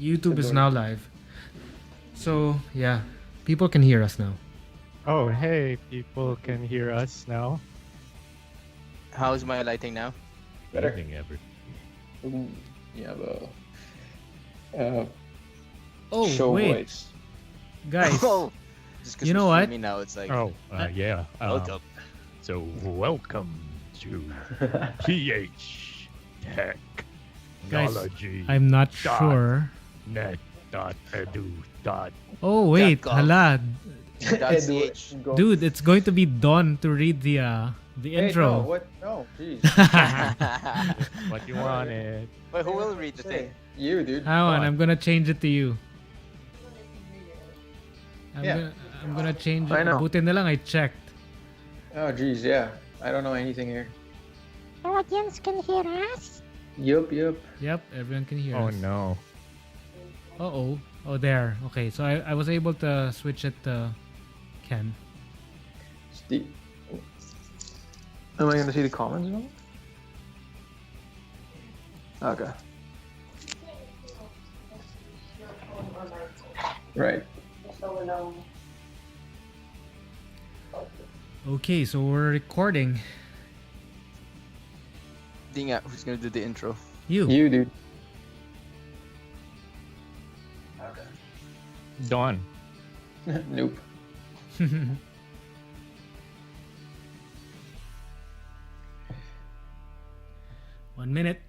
YouTube is now live. So, yeah. People can hear us now. Oh, hey, people can hear us now. How's my lighting now? Better. Anything ever. Ooh, you have a Oh, show wait. voice. Guys, Oh, just 'cause You know we're what? streaming now, it's like Oh, yeah. welcome. So, welcome to PHTech guys, Technology I'm not dot sure. net dot edu dot. Oh, wait. .com. Hala. .ch. Go. Dude, it's going to be Dawn to read the Hey, intro. no, what? No, jeez. What you wanted. Wait, who will read the Say, thing? you, dude. Hang on, I'm gonna change it to you. Yeah. I'm gonna change I it. know. Buti na lang I checked. Oh, jeez, yeah. I don't know anything here. Audience can hear us. Yup. Yep, everyone can hear Oh us. no. Uh-oh. Oh, there. Okay, so I was able to switch it to Ken. Steve. Am I gonna see the comments now? Okay. Right. Okay, so we're recording. Dinga, who's gonna do the intro? You. You, dude. Dawn. Nope. 1 minute.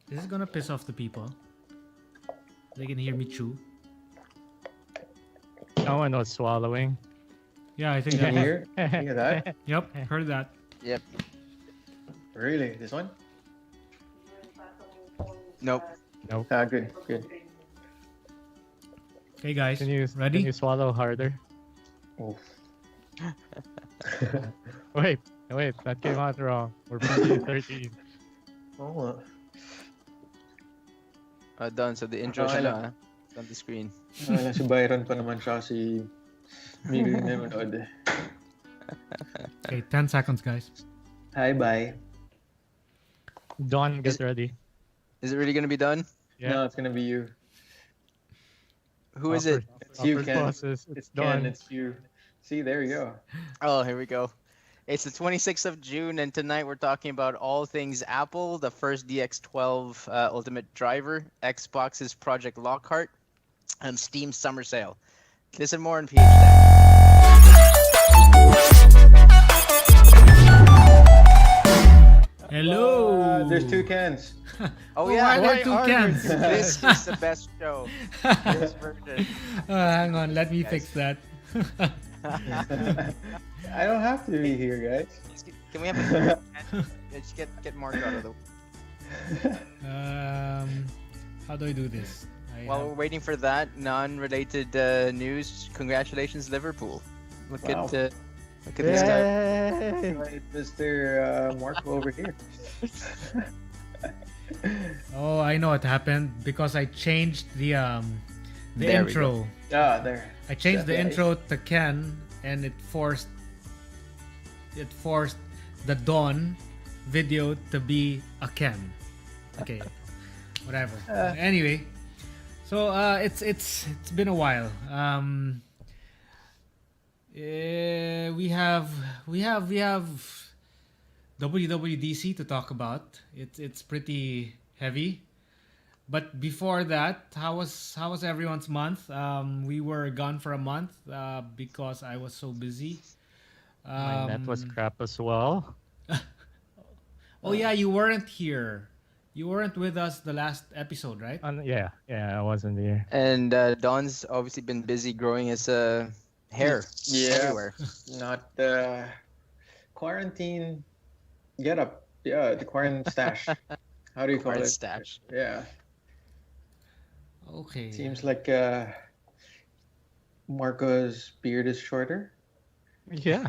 This is gonna piss off the people. They can hear me chew. No one was swallowing. Yeah, I think You can that. hear? You hear that? Yep, heard that. Yep. Really? This one? Nope. Ah, good. Okay, guys, Can you ready? swallow harder? Oh. Wait, that came out wrong. We're PG-13. Oh. Done. So the intro Okay siya lang. lang, on the screen. Si Byron pa naman siya, si Miguel na manood eh. Okay, 10 seconds, guys. Hi, bye. Dawn, get ready. Is it really gonna be done? No, it's gonna be you. Who is it? It's you, Upper Ken. process, It's Dawn. Ken, it's you. See, there you go. Oh, here we go. It's the 26th of June, and tonight we're talking about all things Apple, the First DX12 Ultimate Driver, Xbox's Project Lockhart, and Steam Summer Sale. Listen more on PHTech. Hello. There's two Kens. Oh Why yeah, are there two cans? this is the best show. This version. Hang on, let me Guys. fix that. I don't have to be here, guys. Can we have a just get Mark out of the How do I do this? While we're waiting for that non-related news, congratulations Liverpool. Look Wow. look at this guy. Right, Mr. Marco over here. Oh, I know what happened because I changed the There we intro. Ah, there. I changed the Yeah, intro to Ken, and it forced the Dawn video to be a Ken. Okay, whatever. Anyway, so it's been a while. We have WWDC to talk about. It's pretty heavy. But before that, how was everyone's month? We were gone for a month because I was so busy. My net was crap as well. Oh yeah, you weren't here. You weren't with us the last episode, right? Yeah, I wasn't here. And Don's obviously been busy growing his hair everywhere. Not the quarantine get up. Yeah, the quarantine stash. How do you call Quarantine it? stash. Yeah. Okay. Seems like Marco's beard is shorter. Yeah.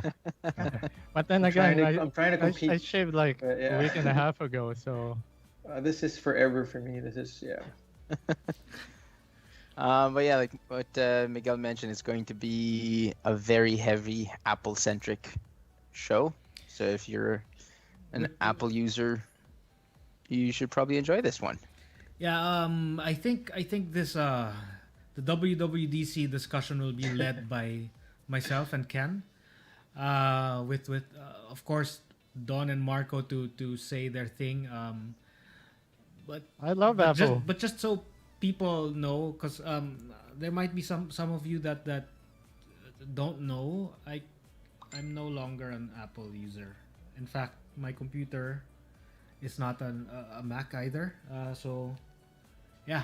But then again, I'm trying to compete. I shaved like Yeah. a week and a half ago, so This is forever for me. This is But yeah, like what Miguel mentioned, it's going to be a very heavy Apple-centric show. So if you're an With- Apple user, you should probably enjoy this one. Yeah, I think this the WWDC discussion will be led by myself and Ken. With of course Don and Marco to say their thing. But I love but Apple. just so people know, because there might be some of you that don't know. I'm no longer an Apple user. In fact, my computer is not a Mac either. So yeah.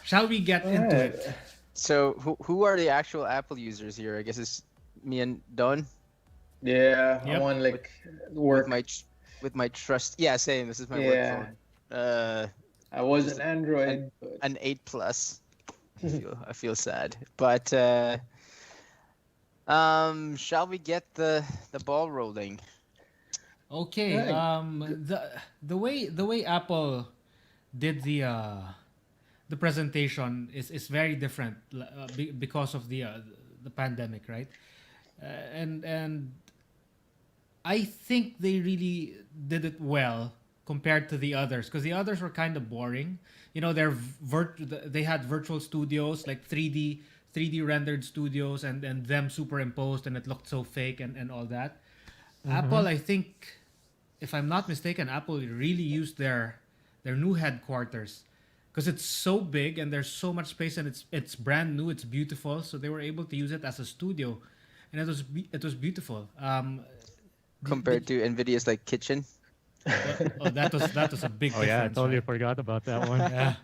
Shall we get into Alright. it? So who are the actual Apple users here? I guess it's me and Don Yeah, Yep. I'm on like work. with my trust. Yeah, same. This is my work Yeah. phone. I was Just an Android, but An 8 Plus. I feel sad, but shall we get the ball rolling? Okay. Right. The way Apple did the presentation is very different because of the pandemic, right? And I think they really did it well compared to the others, because the others were kind of boring. You know, they had virtual studios, like 3D rendered studios, and them superimposed, and it looked so fake and all that. Apple, I think, if I'm not mistaken, Apple really used their new headquarters, because it's so big and there's so much space, and it's brand new, it's beautiful, so they were able to use it as a studio, and it was beautiful. Compared to Nvidia's like kitchen. That was a big Oh yeah, I difference. totally right? forgot about that one. Yeah.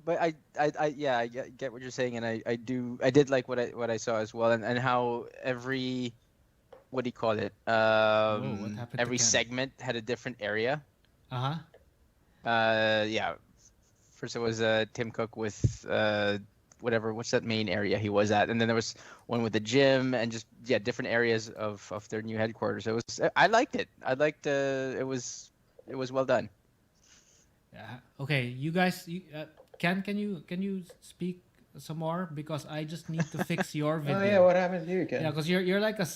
But I get what you're saying, and I did like what I saw as well, and how every, what do you call it? what happened to Every Ken? segment had a different area. Uh-huh. Yeah. First it was Tim Cook with what's that main area he was at, and then there was one with the gym, and just different areas of their new headquarters. I liked it. It was well done. Yeah. Okay, you guys, can you speak some more, because I just need to fix your video. oh yeah, what happened to you, Ken? Yeah, because you're like a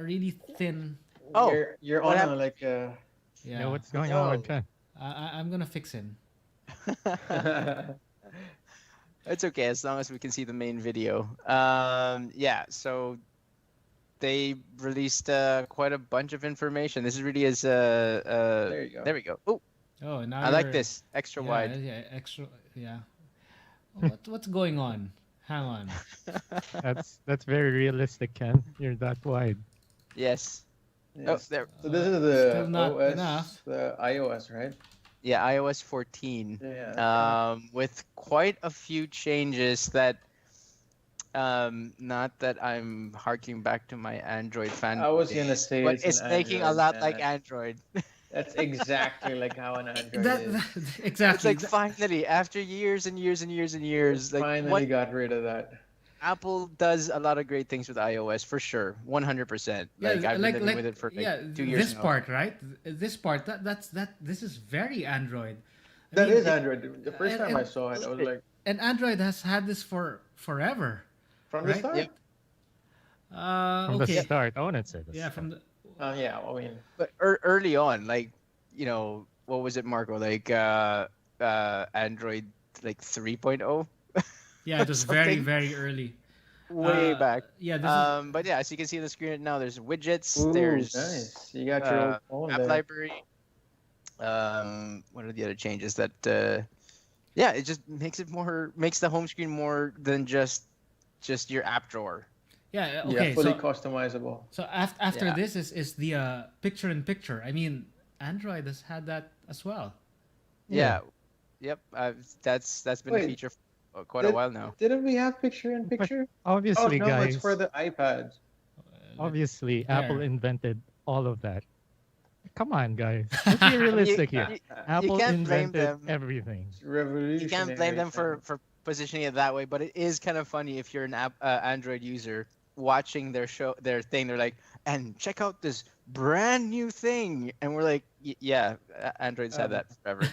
really thin. Oh, you're what on hap- like Yeah. Yeah, what's going on with Ken? I'm gonna fix him. It's okay as long as we can see the main video. Yeah, so they released quite a bunch of information. This really is there you go. there we go. Oh, Oh, now I like you're- this extra yeah, wide. Yeah, extra. Yeah. What's going on? Hang on. That's very realistic, Ken. You're that wide. Yes. Yes. Oh, there. So this is the Still not OS, enough. the iOS, right? Yeah, iOS 14. Yeah. With quite a few changes that, not that I'm harking back to my Android fan, I was gonna say, but it's it's an making a Android lot fan. like Android. That's exactly like how an Android is. Exactly. It's like finally, after years and years and years and years, like Finally what got rid of that. Apple does a lot of great things with iOS for sure, 100%. Like I've been living with it for like 2 years this now. part, right? This part, this is very Android. I That mean, is Android. The first and- time I and- saw it, I was like, And Android has had this for forever. from the Right? start. Yep. From Okay. the start. I wouldn't say this. Yeah, from the. Yeah, I mean, But early on, like, you know, what was it, Marco? Like Android like 3.0, Yeah, it was very Something. very early. way back. Yeah, this is. But yeah, as you can see on the screen now, there's widgets, ooh, there's nice. You got your own phone app there. library. What are the other changes that? Yeah, it just makes the home screen more than just your app drawer. Yeah. Yeah, Okay. fully So customizable. after Yeah. this is the picture in picture. I mean, Android has had that as well. Yeah. Yep. That's been a Wait, feature for quite a while now. Didn't we have picture in picture? Oh Obviously, no, guys. it's for the iPad. Obviously, There. Apple invented all of that. Come on, guys. Let's be realistic here. Apple can't blame invented them. Uh, everything. It's revolutionary. You can't blame them for positioning it that way, but it is kind of funny if you're an Android user watching their thing. They're like, and check out this brand new thing, and we're like, yeah, Android's had that forever.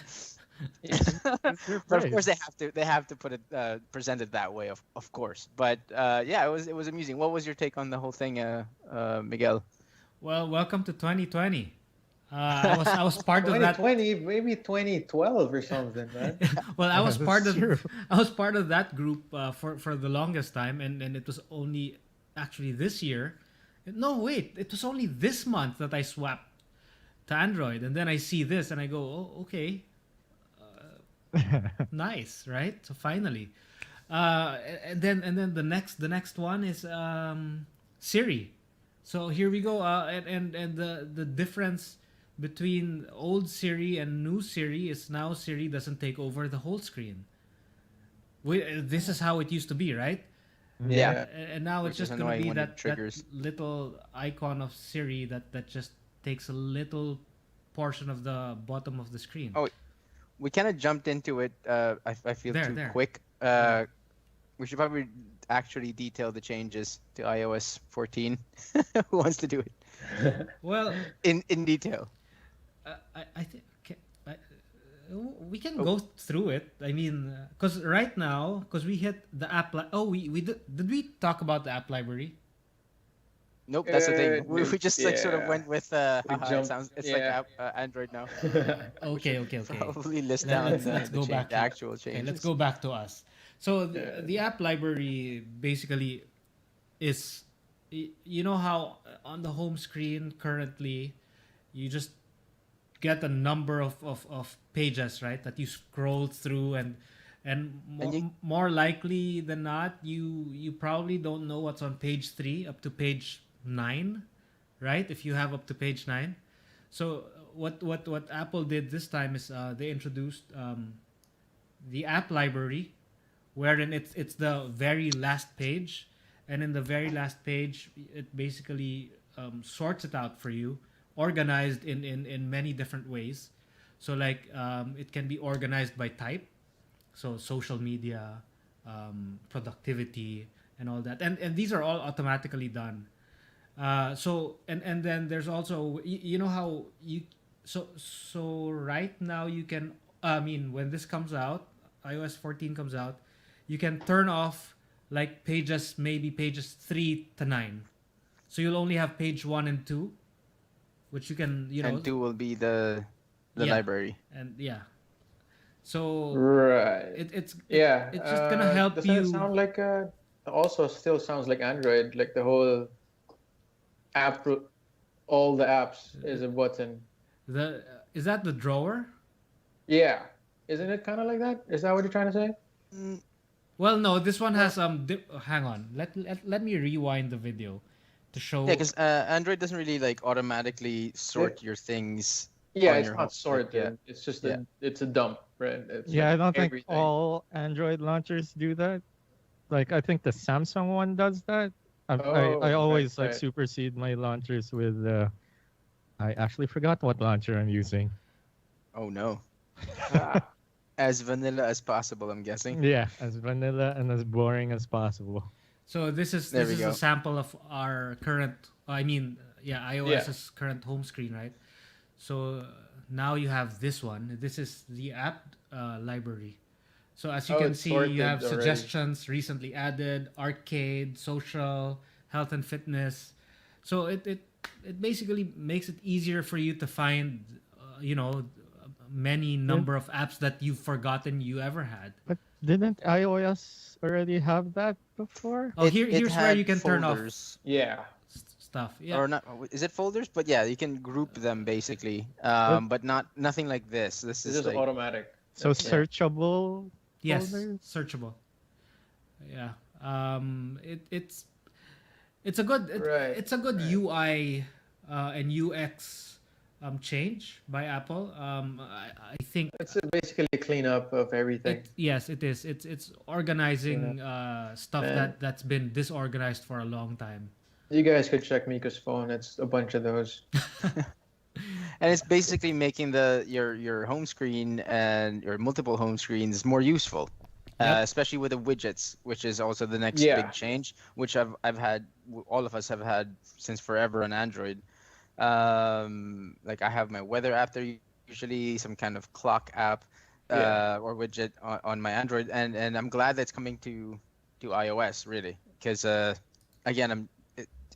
But of course they have to put it present it that way, of course. But yeah, it was amusing. What was your take on the whole thing, Miguel? Well, welcome to 2020. I was part of that. 2020, maybe 2012 or something, man. Well, I was That's part of true. I was part of that group for the longest time, and it was only actually this year. No, wait, it was only this month that I swapped to Android, and then I see this and I go, oh, okay, nice, right? So finally, and then the next one is Siri. So here we go, and the difference between old Siri and new Siri is now Siri doesn't take over the whole screen. This is how it used to be, right? Yeah. And now Which it's just is going to annoying be when it that triggers. little icon of Siri that just takes a little portion of the bottom of the screen. Oh, we kind of jumped into it. I feel There, too there. quick. We should probably actually detail the changes to iOS 14. Who wants to do it Well, in detail? I think we can go through it. I mean, because right now, because we hit the app. We did we talk about the app library? Nope, that's the thing. We dude, just like sort of yeah. went with We it jumped- sounds. It's yeah. like Android now. Okay. Probably list Let- down let's go back the to- actual Okay, changes. let's go back to us. So Yeah. the app library basically is, you know how on the home screen currently, you just get a number of pages, right, that you scroll through, and more likely than not, you probably don't know what's on page 3 up to page 9, right, if you have up to page 9. So what Apple did this time is they introduced the app library, wherein it's the very last page, and in the very last page it basically sorts it out for you, organized in many different ways. So like it can be organized by type, so social media, productivity, and all that, and these are all automatically done. So and then there's also you know how you so right now you can, I mean, when this comes out, iOS 14 comes out, you can turn off like maybe pages 3 to 9, so you'll only have page 1 and 2, which you can And 2 will be the Yeah. library. and yeah, so Right. it's it's just gonna help doesn't you. it sound like also still sounds like Android, like the whole app, all the apps is a button. Is that the drawer? Yeah, isn't it kind of like that? Is that what you're trying to say? Mm, Well, no, this one has hang on, let me rewind the video to show. Yeah, because Android doesn't really like automatically sort your things. Yeah, on it's your not home- sorted. yeah. It's just Yeah. it's a dump, right? It's Yeah, I like don't think everything. all Android launchers do that. Like, I think the Samsung one does that. I Oh, always right, like right. supersede my launchers with. I actually forgot what launcher I'm using. Oh no, Ah, as vanilla as possible, I'm guessing. Yeah, as vanilla and as boring as possible. So this is There this we is go. a sample of our current. I mean, yeah, iOS's current home screen, right? So now you have this one. This is the app library. So as you Oh, can it's see, you have sorted already. suggestions recently added, arcade, social, health and fitness. So it basically makes it easier for you to find, many number of apps that you've forgotten you ever had. But didn't iOS already have that before? Oh, It here's where had you can turn off folders. yeah. stuff. Yeah. Or not? Is it folders? But yeah, you can group them basically. But nothing like this. This It's is just like automatic. So Yeah. searchable. Yes, folders? searchable. Yeah. It's a good Right, it's a good right. UI and UX change by Apple. I think It's basically a cleanup of everything. yes, it is. It's organizing stuff Man. that's been disorganized for a long time. You guys could check Miko's phone. It's a bunch of those. and it's basically making your home screen and your multiple home screens more useful. Yep. Especially with the widgets, which is also the next Yeah. big change, which I've had, all of us have had since forever on Android. Like I have my weather app there, usually some kind of clock app or widget on my Android, and I'm glad that's coming to iOS really, because again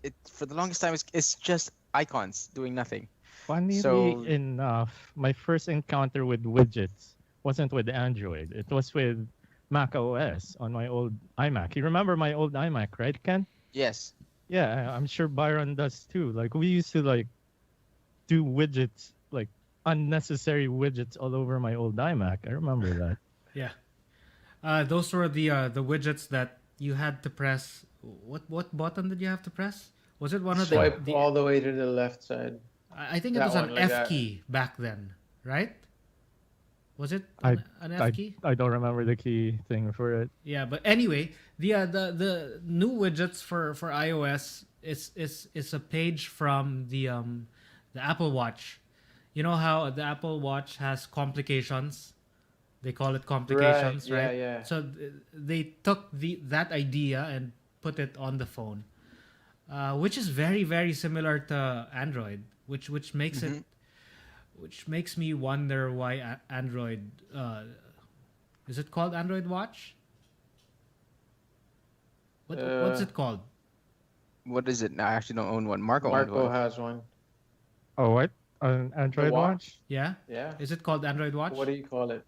it for the longest time it's just icons doing nothing. Funnily So enough, my first encounter with widgets wasn't with Android. It was with Mac OS on my old iMac. You remember my old iMac, right, Ken? yes, Yeah, I'm sure Byron does too. Like we used to like do widgets, like unnecessary widgets all over my old iMac. I remember that. Yeah. Those were the widgets that you had to press. What button did you have to press? Was it one of Swipe the all the way to the left side. I think it that was an one, like F that. key back then, right? Was it I an F I, key? I don't remember the key thing for it. Yeah, but anyway, the new widgets for iOS is a page from the Apple Watch. You know how the Apple Watch has complications? They call it complications, Right, yeah, right? yeah. So they took that idea and put it on the phone, which is very very similar to Android, which makes it which makes me wonder why Android is it called Android Watch? What's it called? what is it? I actually don't own one. Marco owned Marco one. has one. Oh, what? An Android watch? Yeah, Yeah. is it called Android Watch? What do you call it?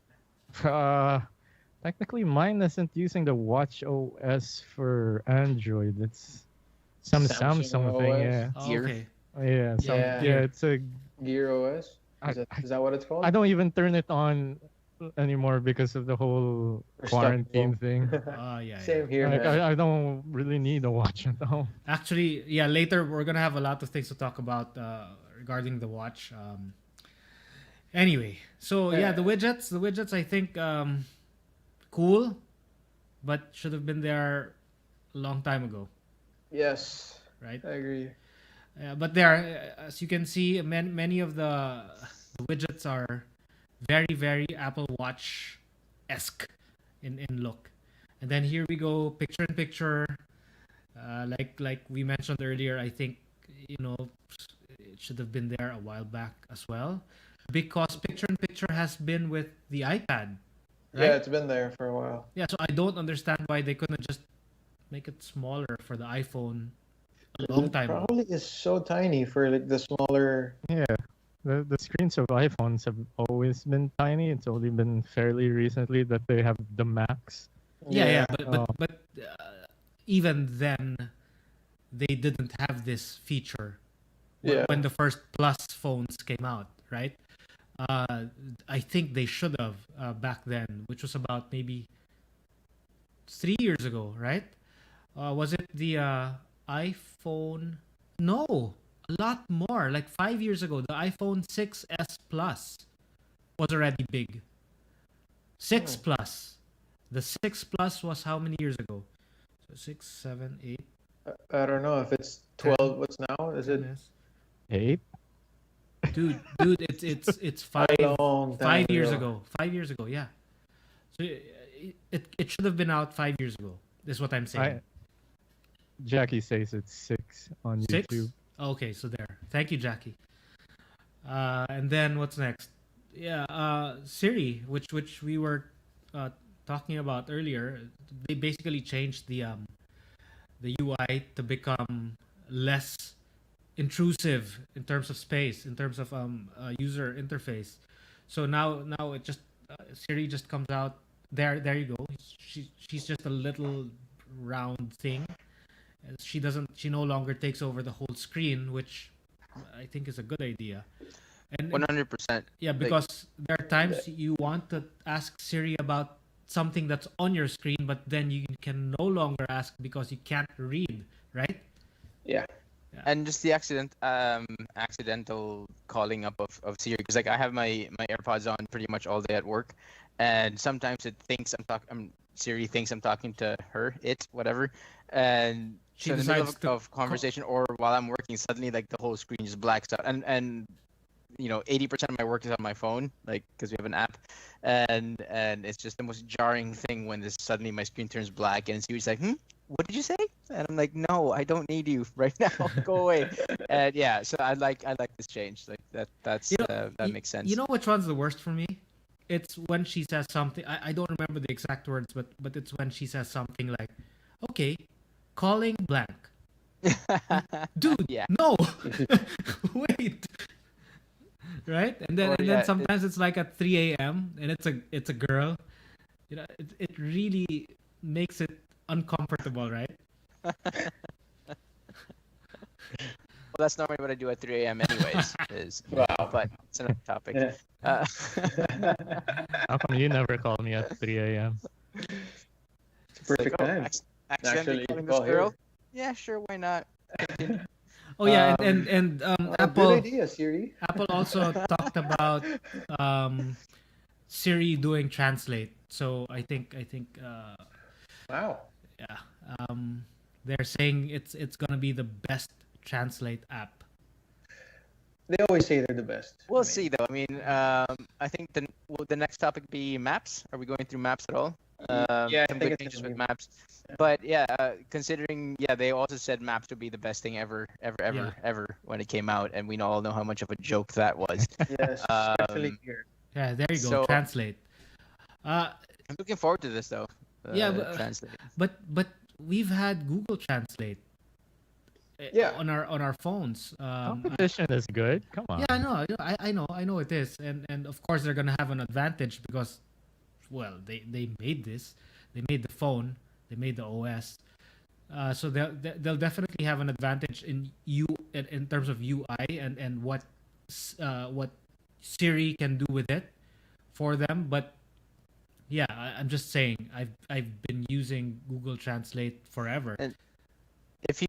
Technically, mine isn't using the Watch OS for Android. It's some Samsung Samsung thing. OS? Yeah. Oh, Gear. okay. Yeah. Yeah. Yeah. It's a. Gear OS? Is that what it's called? I don't even turn it on anymore because of the whole We're stuck quarantine home. thing. Yeah. Same here, Like, man. I don't really need a watch at all. Actually, yeah. Later we're gonna have a lot of things to talk about regarding the watch. Anyway, so yeah, the widgets. I think cool, but should have been there a long time ago, Yes, right? I agree. But there, as you can see, many of the widgets are very very Apple Watch esque in look. And then here we go, picture in picture. Like we mentioned earlier, I think it should have been there a while back as well, because picture in picture has been with the iPad, right? Yeah, it's been there for a while. Yeah, so I don't understand why they couldn't just make it smaller for the iPhone a long time ago. Probably is so tiny for like the smaller. Yeah. The screens of iPhones have always been tiny. It's only been fairly recently that they have the Max. Yeah, Oh. but even then, they didn't have this feature Yeah. when the first Plus phones came out, right? I think they should have back then, which was about maybe 3 years ago, right? Was it the iPhone? No, a lot more. Like 5 years ago, the iPhone 6s Plus was already big. 6 Plus. The 6 Plus was how many years ago? So 6, 7, 8. I don't know if it's 12. What's now? Is it 8? Dude, it's a long time 5 years ago. 5 years ago, yeah. So it should have been out 5 years ago. Is what I'm saying. Jackie says it's 6 on 6? YouTube. Okay, so there. Thank you, Jackie. And then what's next? Yeah, Siri, which we were talking about earlier. They basically changed the UI to become less intrusive in terms of space, in terms of user interface. So now it just Siri just comes out. There you go. She's just a little round thing. She no longer takes over the whole screen, which I think is a good idea. And 100%. yeah, because there are times you want to ask Siri about something that's on your screen, but then you can no longer ask because you can't read, right? Yeah. And just the accidental calling up of Siri, because like I have my AirPods on pretty much all day at work, and sometimes it thinks Siri thinks I'm talking to her, whatever, and She so in the middle decides to of conversation or while I'm working, suddenly like the whole screen just blacks out, and 80% of my work is on my phone, like because we have an app, and it's just the most jarring thing when suddenly my screen turns black and Siri's like, what did you say? And I'm like, no, I don't need you right now. Go away. And yeah, so I like this change. Like that makes sense. You know which one's the worst for me? It's when she says something. I don't remember the exact words, but it's when she says something like, "Okay, calling blank," Dude, Yeah. no, wait, right? Or And yeah, then sometimes it's like at 3 a.m. and it's a girl. It really makes it uncomfortable, right? well, that's normally what I do at 3 a.m. anyways. Wow. But it's another topic. Yeah. Uh, How come you never call me at 3 a.m.? It's a perfect oh, time. accidentally Actually, calling call this girl. here. Yeah, sure, why not? Oh yeah, Oh, Apple good idea, Siri. Apple also talked about Siri doing translate. So I think Wow. yeah, they're saying it's gonna be the best translate app. They always say they're the best. We'll see, though. I mean, I think will the next topic be maps? Are we going through maps at all? Yeah, I Some think good it's changes gonna with be- maps. But yeah, considering they also said maps would be the best thing ever when it came out, and we all know how much of a joke that was. Yes, especially here. Yeah, there you go, So- translate. I'm looking forward to this, though. Yeah, but- translating. But we've had Google Translate. Yeah. On our phones. Competition is good. Come on. Yeah, I know it is, and of course they're gonna have an advantage because, well, they made this, they made the phone, they made the OS, so they'll definitely have an advantage in terms of UI and what Siri can do with it for them. But yeah, I'm just saying I've been using Google Translate forever. And if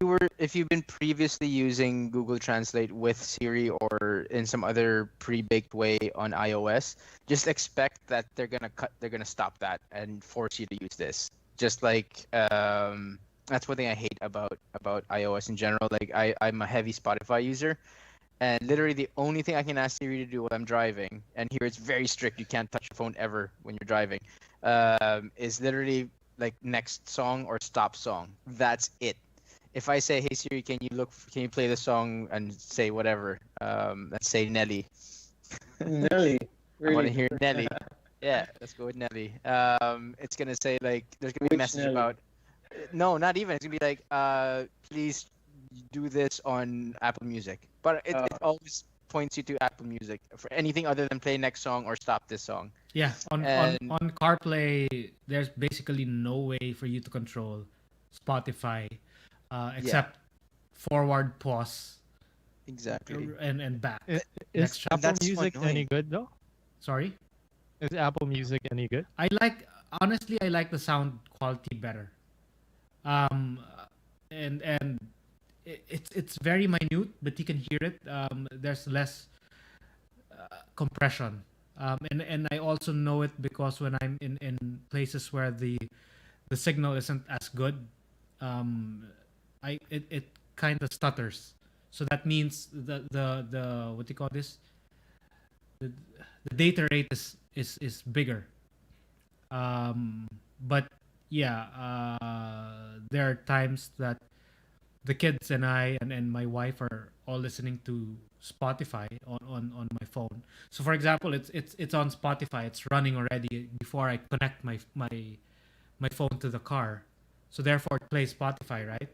you've been previously using Google Translate with Siri or in some other pre-baked way on iOS, just expect that they're gonna stop that and force you to use this. Just like that's one thing I hate about iOS in general. Like I'm a heavy Spotify user, and literally the only thing I can ask Siri to do while I'm driving, and here it's very strict, you can't touch your phone ever when you're driving, is literally like next song or stop song. That's it. If I say, "Hey Siri, can you play the song and say whatever?" Let's say Nelly. Nelly. I want to Really? hear Nelly. Yeah, let's go with Nelly. It's gonna say like there's gonna be a Which message Nelly? about. No, not even. It's gonna be like, please do this on Apple Music. But it always points you to Apple Music for anything other than play next song or stop this song. Yeah, on And- CarPlay, there's basically no way for you to control Spotify, except forward, pause, Exactly. and back. Is Next Apple That's so Music annoying. any good though? Sorry, Is Apple Music any good? I like the sound quality better. And it's very minute, but you can hear it. There's less compression. And I also know it because when I'm in places where the signal isn't as good, it kind of stutters. So that means the what do you call this? The data rate is bigger. But yeah, there are times that the kids and I and my wife are all listening to Spotify on my phone. So for example, it's on Spotify. It's running already before I connect my phone to the car. So therefore it plays Spotify, right?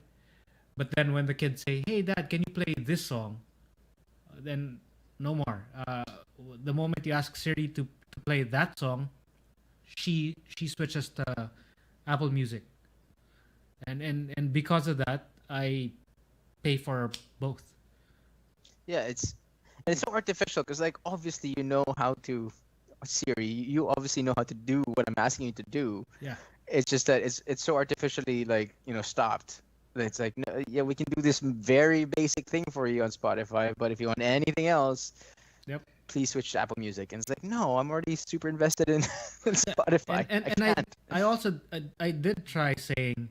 But then when the kids say, "Hey Dad, can you play this song?" Then no more. The moment you ask Siri to play that song, she switches to Apple Music. And because of that, I pay for both. Yeah, it's so artificial because like obviously you know how to Siri, you obviously know how to do what I'm asking you to do. Yeah. It's just that it's so artificially like stopped. It's like no, yeah, we can do this very basic thing for you on Spotify, but if you want anything else, Yep. please switch to Apple Music. And it's like no, I'm already super invested in Spotify. And I I can't. I also I did try saying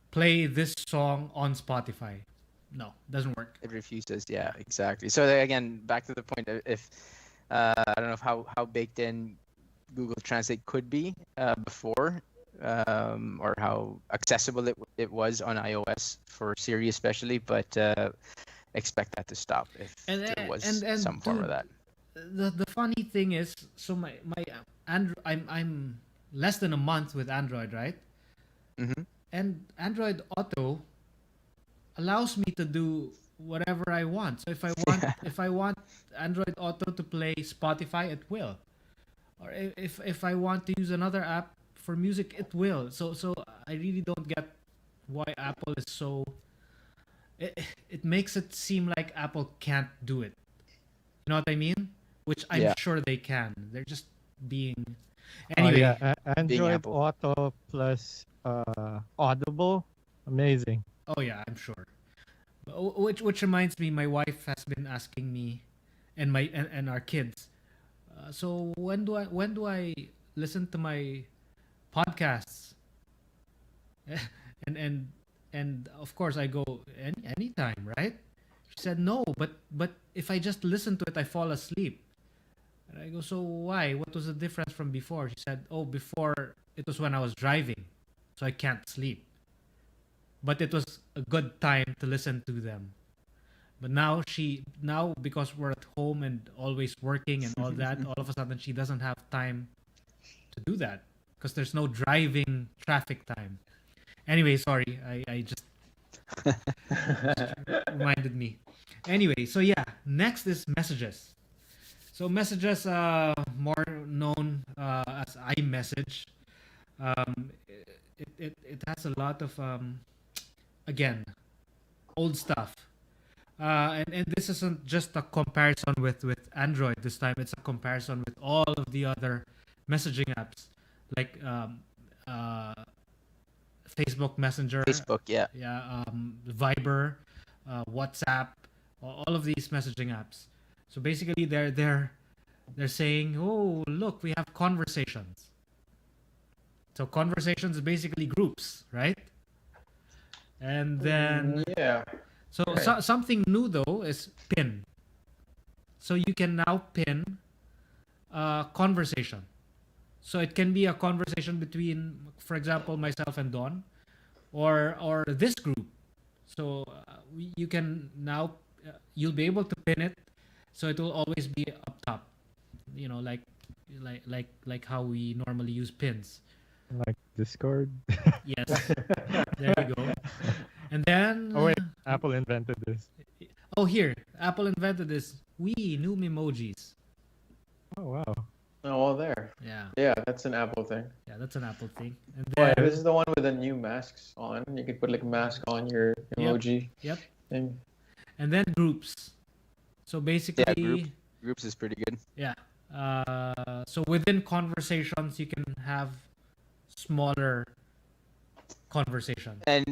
play this song on Spotify. No, doesn't work. It refuses. Yeah, exactly. So again, back to the point. If I don't know how baked in Google Translate could be before, or how accessible it was on iOS for Siri especially, but expect that to stop if there was some form of dude, that. The funny thing is, so my Android, I'm less than a month with Android, right? Mm-hmm. And Android Auto allows me to do whatever I want. So if I want Android Auto to play Spotify, it will. Or if I want to use another app for music, it will. So I really don't get why Apple is so. It makes it seem like Apple can't do it. You know what I mean? Which I'm Yeah. sure they can. They're just being. Oh, Anyway, yeah. Android Apple. Auto plus Audible, amazing. oh yeah, I'm sure. Which reminds me, my wife has been asking me, and our kids. So when do I listen to my podcasts? and of course I go anytime, right? She said no, but if I just listen to it, I fall asleep. And I go, so why? What was the difference from before? She said, oh, before it was when I was driving, so I can't sleep. But it was a good time to listen to them. But now because we're at home and always working and all that, all of a sudden she doesn't have time to do that because there's no driving traffic time. Anyway, sorry, I just reminded me. Anyway, so yeah, next is messages. So messages, more known as iMessage. It has a lot of again, old stuff. And this isn't just a comparison with Android this time. It's a comparison with all of the other messaging apps like Facebook Messenger, Facebook, yeah. Viber, WhatsApp, all of these messaging apps. So basically, they're saying, oh, look, we have conversations. So conversations is basically groups, right? And then Yeah. so, Right. something new though is pin. So you can now pin a conversation. So it can be a conversation between, for example, myself and Don, or this group. So you can now you'll be able to pin it, so it will always be up top. You know, like how we normally use pins. Like Discord. Yes, there you go. And then Oh wait, Apple invented this. oh, here, Apple invented this. We new emojis. Oh wow. Oh, well, there. Yeah, Yeah, that's an Apple thing. yeah, that's an Apple thing. And Oh, then yeah, this is the one with the new masks on. You could put like mask on your emoji Yep. thing. and then groups. So basically, Groups is pretty good. yeah. So within conversations, you can have smaller conversations. And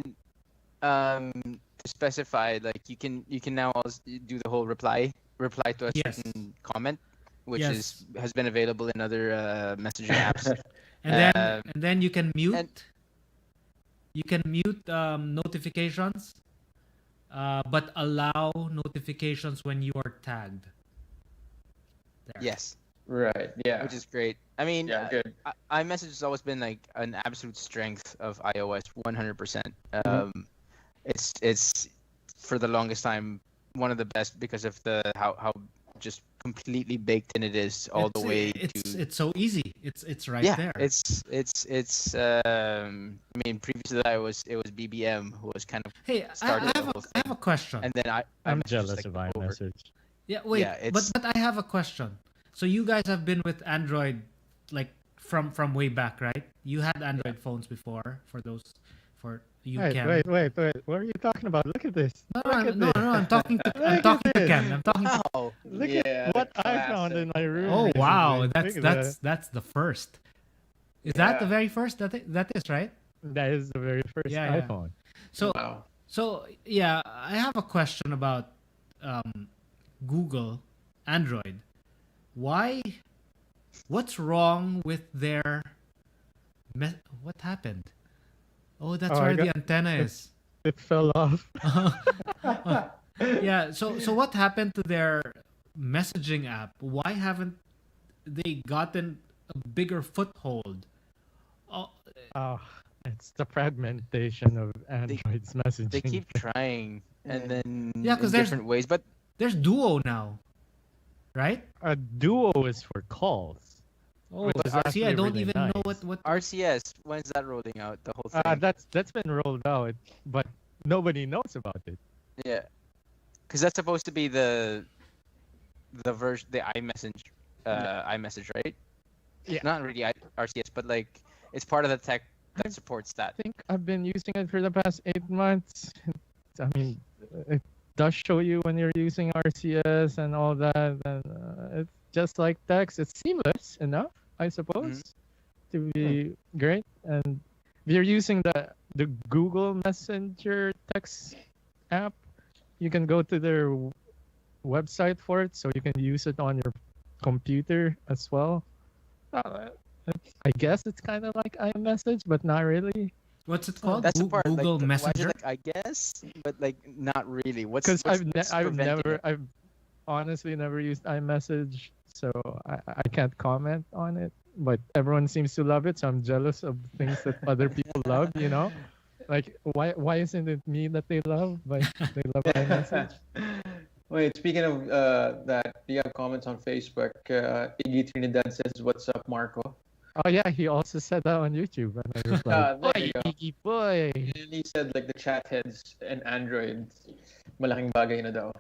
to specify, like you can now also do the whole reply to a Yes. certain comment, which Yes. has been available in other messaging apps. And then you can mute. and- You can mute notifications, but allow notifications when you are tagged. There. Yes, Right. Yeah. which is great. I mean, Yeah. Good. iMessage has always been like an absolute strength of iOS, 100%. It's for the longest time one of the best because of the how just completely baked in it is all the way to. It's so easy. It's right Yeah, there. it's. I mean, previous to that, it was BBM who was kind of, Hey, started the whole I have a question. and then I'm iMessage was, jealous like, of over. iMessage. Yeah, wait, Yeah, but it's- I have a question. So you guys have been with Android like from way back, right? You had Android phones before. For you, Wait, Ken. wait. What are you talking about? Look at this. No, Look at this. I'm talking to Look at this. Ken. I'm talking to. Wow. Look Yeah, at what the I found classic. in my room. Oh recently. wow, Look at that's the first. Is that the Yeah. very first? That is right. that is the very first Yeah, yeah. iPhone. So Wow. So yeah, I have a question about Google Android. Why? What's wrong with their? What happened? Oh, that's Oh, I where the got- antenna is. It fell off. Yeah. So what happened to their messaging app? Why haven't they gotten a bigger foothold? Oh, Oh, it's the fragmentation of Android's messaging. They keep trying, and then Yeah, 'cause in there's- different ways. But there's Duo now, right? A Duo is for calls. Oh, Which is see, I actually don't really even know nice. what. RCS, when's that rolling out? The whole thing. That's been rolled out, but nobody knows about it. Yeah, because that's supposed to be the version, the iMessage, right? Yeah. Not really RCS, but like it's part of the tech that supports that. I think I've been using it for the past 8 months. I mean, it does show you when you're using RCS and all that. And it's just like text. It's seamless enough, I suppose, to be great. And if you're using the Google Messenger text app, you can go to their website for it, so you can use it on your computer as well. I guess it's kind of like iMessage, but not really. What's it called? That's the part. Google like, Messenger. Like, I guess, but like not really. Because I've I've honestly never used iMessage, so I can't comment on it. But everyone seems to love it, so I'm jealous of things that other people love. You know, like why isn't it me that they love? But they love iMessage. Wait, speaking of that, do you have comments on Facebook? Iggy Trinidad says, "What's up, Marco?" Oh yeah, he also said that on YouTube, and I was like, There you "Boy, go. Iggy boy." And he said like the chat heads and Android, malaking bagay na daw.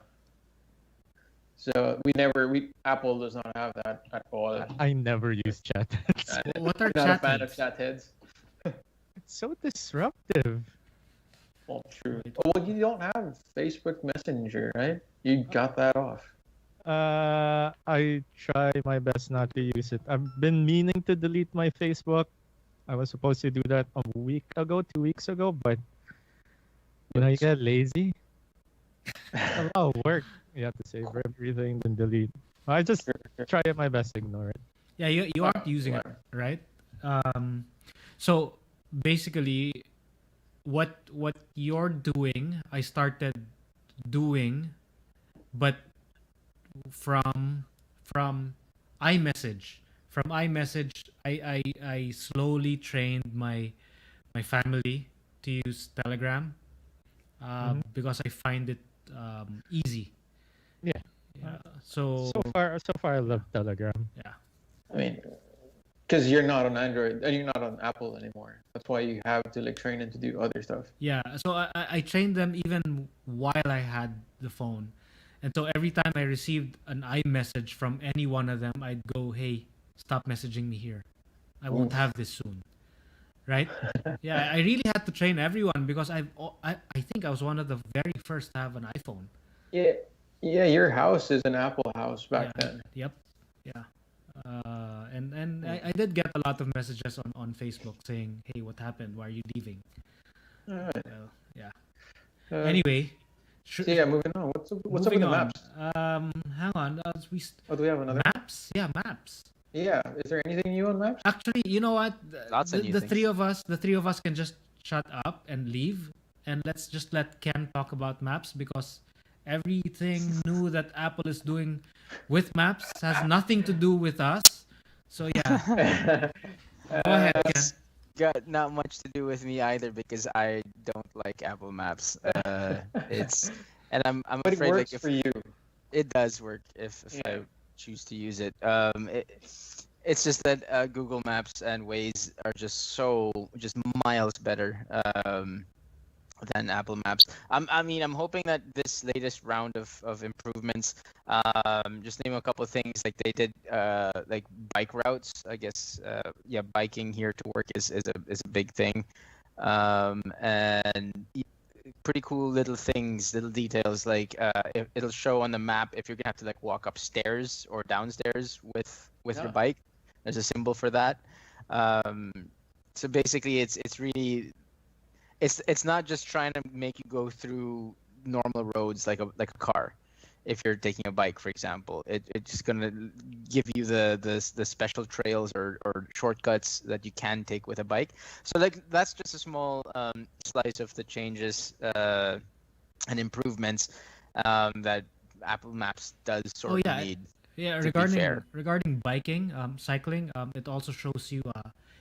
So Apple does not have that at all. I never use chat. What are Not a chat fan of heads? chat heads. It's so disruptive. Oh, true. Oh, well, you don't have Facebook Messenger, right? You got that off. I try my best not to use it. I've been meaning to delete my Facebook. I was supposed to do that a week ago, 2 weeks ago, but you get lazy. A lot of work. You have to save everything, then delete. I just try my best to ignore it. Yeah, you aren't using it, right? So basically, what you're doing, I started doing, but from iMessage. From iMessage, I slowly trained my family to use Telegram because I find it easy. Yeah. So So far, I love Telegram. yeah. I mean, because you're not on Android and you're not on Apple anymore. That's why you have to like train them to do other stuff. Yeah, so I trained them even while I had the phone. And so every time I received an iMessage from any one of them, I'd go, "Hey, stop messaging me here. I won't have this soon." Right? Yeah, I really had to train everyone because I think I was one of the very first to have an iPhone. Yeah, your house is an Apple house back then. Yep. Yeah. And I did get a lot of messages on Facebook saying, "Hey, what happened? Why are you leaving?" All right. Well, yeah. Anyway. So yeah, moving on. What's up with the maps? Hang on. Oh, do we have another? Maps? Yeah, maps. Yeah. Is there anything new on maps? Actually, you know what? Lots of new The things. three of us can just shut up and leave, and let's just let Ken talk about maps because everything new that Apple is doing with maps has nothing to do with us. So yeah, go ahead, Ken. Got not much to do with me either because I don't like Apple Maps. I'm But it afraid works like if for you. it does work if I choose to use it. It's just that Google Maps and Waze are just miles better than Apple Maps. I'm hoping that this latest round of improvements, just name a couple of things like they did, like bike routes. I guess, biking here to work is a big thing, and pretty cool little things, little details like it'll show on the map if you're gonna have to like walk upstairs or downstairs with your bike. There's a symbol for that. So basically, it's really. It's not just trying to make you go through normal roads like a car. If you're taking a bike, for example, it's just gonna give you the special trails or shortcuts that you can take with a bike. So like that's just a small slice of the changes and improvements that Apple Maps does sort of need. Yeah, to be fair. regarding biking, cycling, it also shows you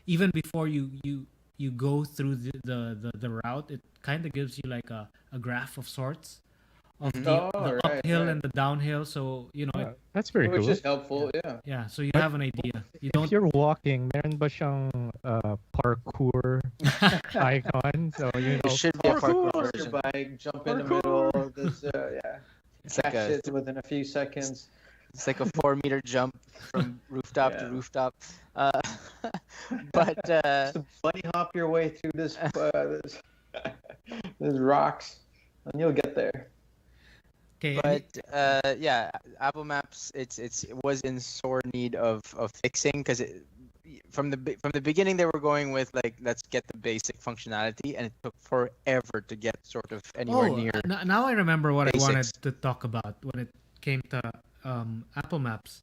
even before you go through the route, it kind of gives you like a graph of sorts of Mhm. the right, uphill right. and the downhill. So That's very Which cool. is helpful, yeah. yeah. So you But have an idea. You If don't. you're walking, meron ba siyang parkour icon? So There should be a parkour Park your version. bike, jump in the middle, just yeah, It's like catch a it within a few seconds. it's like a 4 meter jump from rooftop to Yeah. rooftop. Uh, but Just bunny hop your way through this these rocks, and you'll get there. Okay. but yeah, Apple Maps it was in sore need of fixing because from the beginning they were going with like let's get the basic functionality, and it took forever to get sort of anywhere near. Now I remember what I wanted basics. to talk about when it came to Apple Maps.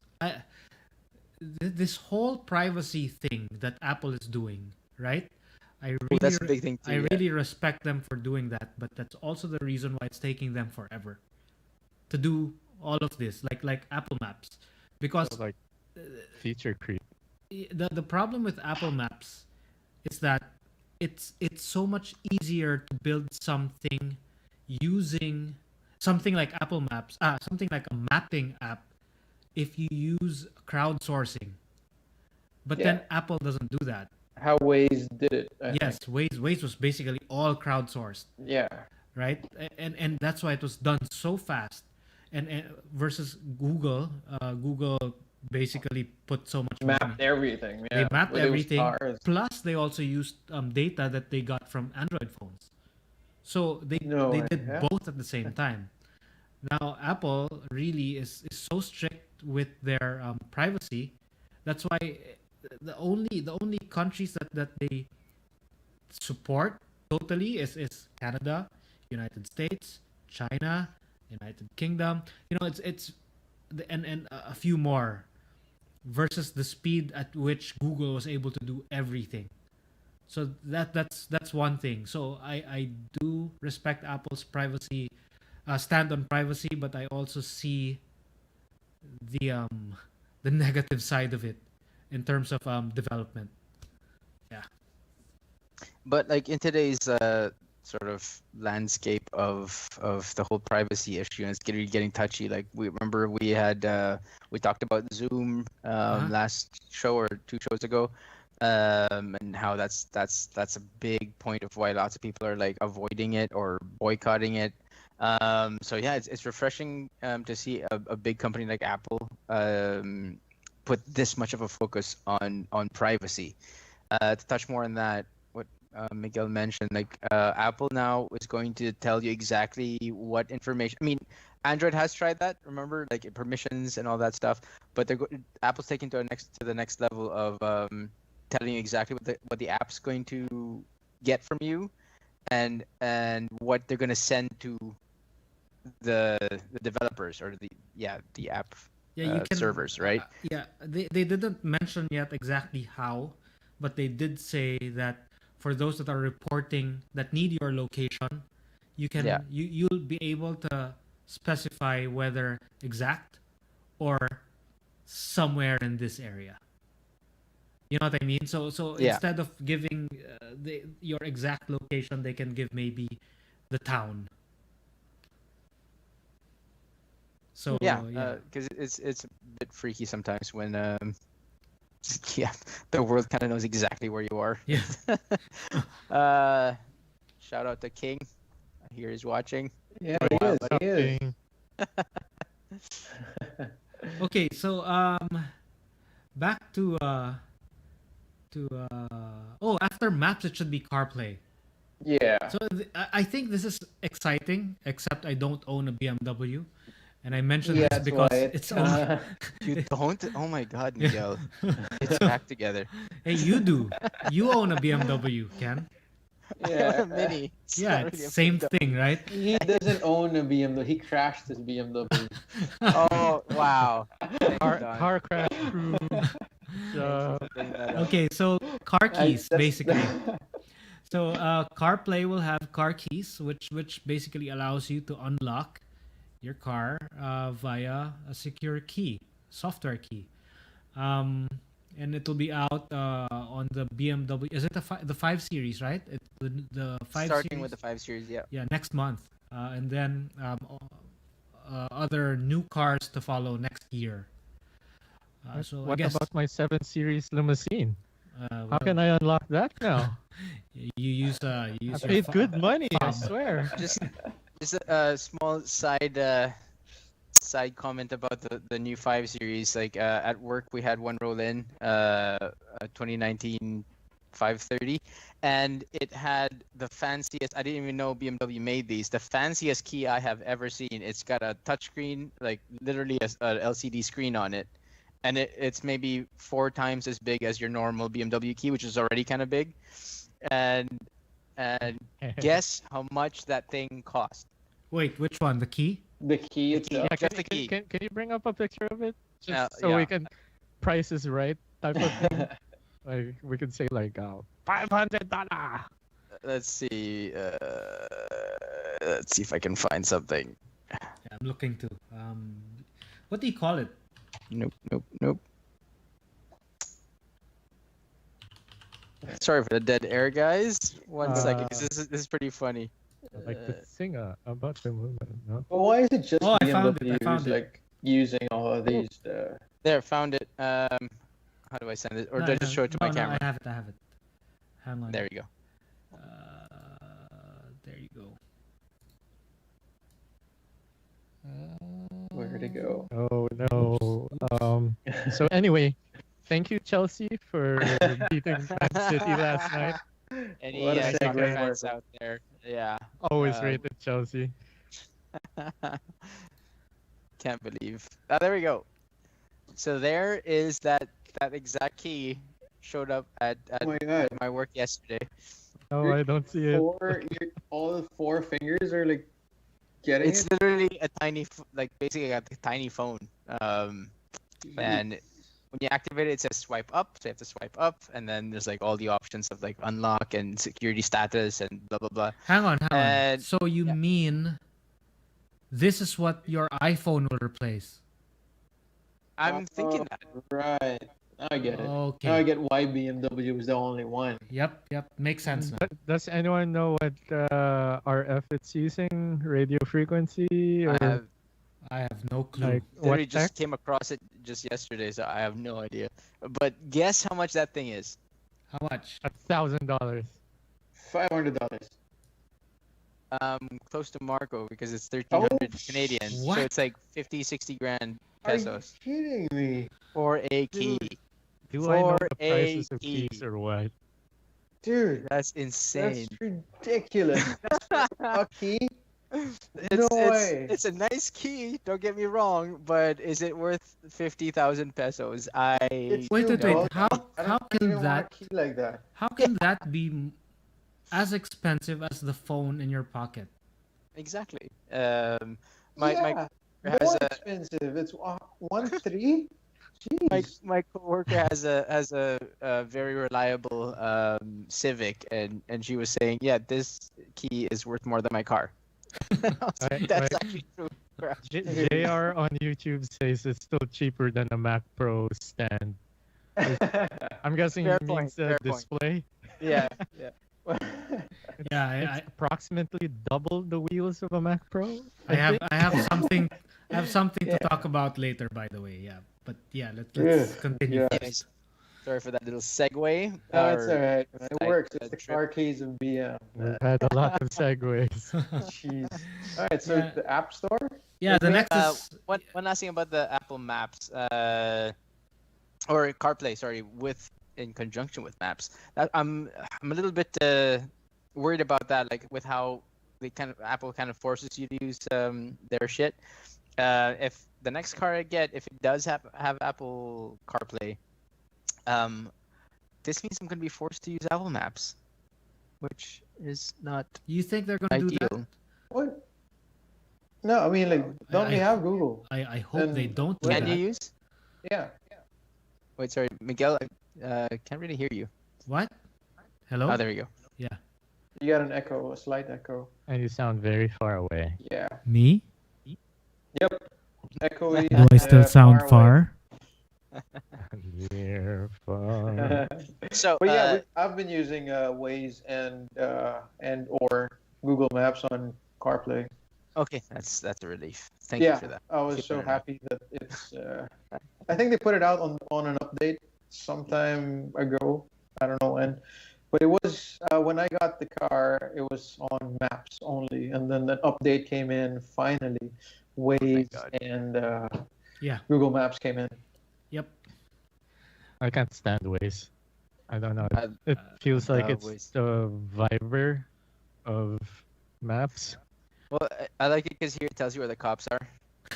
This whole privacy thing that Apple is doing, right? I really, That's a big thing too. I yeah. really respect them for doing that, but that's also the reason why it's taking them forever to do all of this, like Apple Maps, because So, like feature creep. the problem with Apple Maps is that it's so much easier to build something using something like Apple Maps, something like a mapping app, if you use crowdsourcing. But then Apple doesn't do that. How Waze did it? I Yes, Waze was basically all crowdsourced, think. Yeah. right? And that's why it was done so fast. And versus Google, Google basically put so much money. Mapped everything. Yeah. They mapped With those everything. cars. Plus, they also used data that they got from Android phones. So they No way, did yeah. both at the same time. Now, Apple really is so strict with their privacy. That's why the only countries that they support totally is Canada, United States, China, United Kingdom. It's and a few more, versus the speed at which Google was able to do everything. So that's one thing. So I do respect Apple's privacy, stand on privacy, but I also see the negative side of it in terms of development. But like in today's sort of landscape of the whole privacy issue, and it's getting touchy. Like we had we talked about Zoom last show or 2 shows ago, and how that's a big point of why lots of people are like avoiding it or boycotting it. So yeah, it's refreshing to see a big company like Apple put this much of a focus on privacy. To touch more on that, what Miguel mentioned, like Apple now is going to tell you exactly what information. I mean, Android has tried that, remember, like permissions and all that stuff. But Apple's taking to the next level of telling you exactly what the app's going to get from you, and what they're going to send to the developers or the app servers, right? They didn't mention yet exactly how, but they did say that for those that are reporting that need your location, you can you'll be able to specify whether exact or somewhere in this area. You know what I mean? So instead of giving your exact location, they can give maybe the town. So because it's a bit freaky sometimes when the world kind of knows exactly where you are. Yeah. Shout out to King. I hear he's watching. Yeah, he is. He is. Okay, so back to after Maps it should be CarPlay. Yeah. So I think this is exciting, except I don't own a BMW, and I mentioned this because it's only... You don't? Oh my God, Miguel! It's back together. Hey, you do. You own a BMW, Ken? Yeah, a Mini. Yeah, it's same thing, right? He doesn't own a BMW. He crashed his BMW. Oh wow! Car crash crew. Okay, so car keys basically. So CarPlay will have car keys, which basically allows you to unlock your car via a secure key, software key, and it will be out on the BMW. Is it the 5 Series, right? The 5 Starting Series? with the 5 Series, yeah. Yeah, next month. and then other new cars to follow next year. So I What guess about my 7 Series limousine? How well, can I unlock that now? you use I your paid good money, I fob. swear. Just a small side comment about the new 5 Series. Like at work, we had one roll in, a 2019 530, and it had the fanciest. I didn't even know BMW made these. The fanciest key I have ever seen. It's got a touchscreen, like literally a LCD screen on it, and it's maybe 4 times as big as your normal BMW key, which is already kind of big. And guess how much that thing cost? Wait, which one? The key? The key itself. Yeah, Just the key. Can you bring up a picture of it? Just so Yeah. we can price is right type of thing. Like we could say like $500. Let's see. Let's see if I can find something. Yeah, I'm looking too. What do you call it? Nope. Sorry for the dead air, guys. One second. This is pretty funny. I like to sing about the movement. No? But why is it just Oh, I found it, I BMWs found it. like using all of these? There, found it. How do I send it? Or No, do I just show it to my no, camera? I have it. Hang on. There we go. There you go. Where did it go? Oh no. So anyway, thank you Chelsea for beating Man City last night. Any What a soccer segue, fans Marco. out there? Yeah. Always Um, rated Chelsea. Can't believe. There we go. So there is that exact key showed up at Oh my god. my work yesterday. Oh, I don't see it. All 4 fingers are like getting It's it. literally a tiny, basically a tiny phone. And when you activate it, it says swipe up. So you have to swipe up, and then there's like all the options of like unlock and security status and blah blah blah. Hang on. And- So you mean this is what your iPhone will replace? I'm thinking that. Right. Now I get it. Okay. Now I get why BMW is the only one. Yep. Makes sense now. But does anyone know what RF it's using? Radio frequency or I have no clue. like what Literally just tech? came across it just yesterday, so I have no idea. But guess how much that thing is? How much? $1,000. $500. Close to Marco because it's 1,300 Canadian. So What? it's like 50, 60 grand Are you pesos kidding me? for a key. Do I know For the prices a of keys key. or what? Dude, That's insane. that's ridiculous. A key? It's, No way. it's a nice key, don't get me wrong, but is it worth 50,000 pesos? It's Wait, too wait, wait. big. How I don't can even want that a key like that. how can that be as expensive as the phone in your pocket? Exactly. My Yeah, has more a expensive. It's 1.3. Jeez. my coworker has a very reliable Civic, and she was saying, yeah, this key is worth more than my car. I was like, That's actually true. JR on YouTube says it's still cheaper than a Mac Pro stand. I'm guessing Fair it point, means the fair point. display. Yeah. Yeah, It's approximately double the wheels of a Mac Pro. I have think. something to Yeah. talk about later, by the way. Yeah, but yeah, let's Yeah. continue. Yeah. Anyways, sorry for that little segue. No, it's or- alright. It side- works. It's the trip. car keys of BM. We've had a lot of segues. Jeez. Alright, so Yeah. the App Store? Yeah, the next Uh, is one last thing about the Apple Maps, or CarPlay, sorry, in conjunction with Maps. I'm a little bit worried about that, like with how Apple kind of forces you to use their shit. If the next car I get, if it does have Apple CarPlay, this means I'm gonna be forced to use Apple Maps, which is not you think they're gonna do that? ideal. What? No, I mean, like, don't we I- have Google? I hope they Then don't do Can that. you use? Yeah. Wait, sorry, Miguel. I can't really hear you. What? Hello? Oh, there we go. Yeah. You got an echo, a slight echo. And you sound very far away. Yeah. Me? Yep. Echoey. Do I still sound away. far? Near, far. So, But yeah, I've been using Waze and or Google Maps on CarPlay. Okay, that's a relief. Thank you for that. I was Keep so it happy that it's. I think they put it out on an update sometime ago. I don't know when, but it was when I got the car. It was on Maps only, and then the update came in finally. Waze God. and Yeah. Google Maps came in. Yep. I can't stand Waze. I don't know. I- It feels like love it's Waze. the Viber of maps. Well, I like it because here it tells you where the cops are.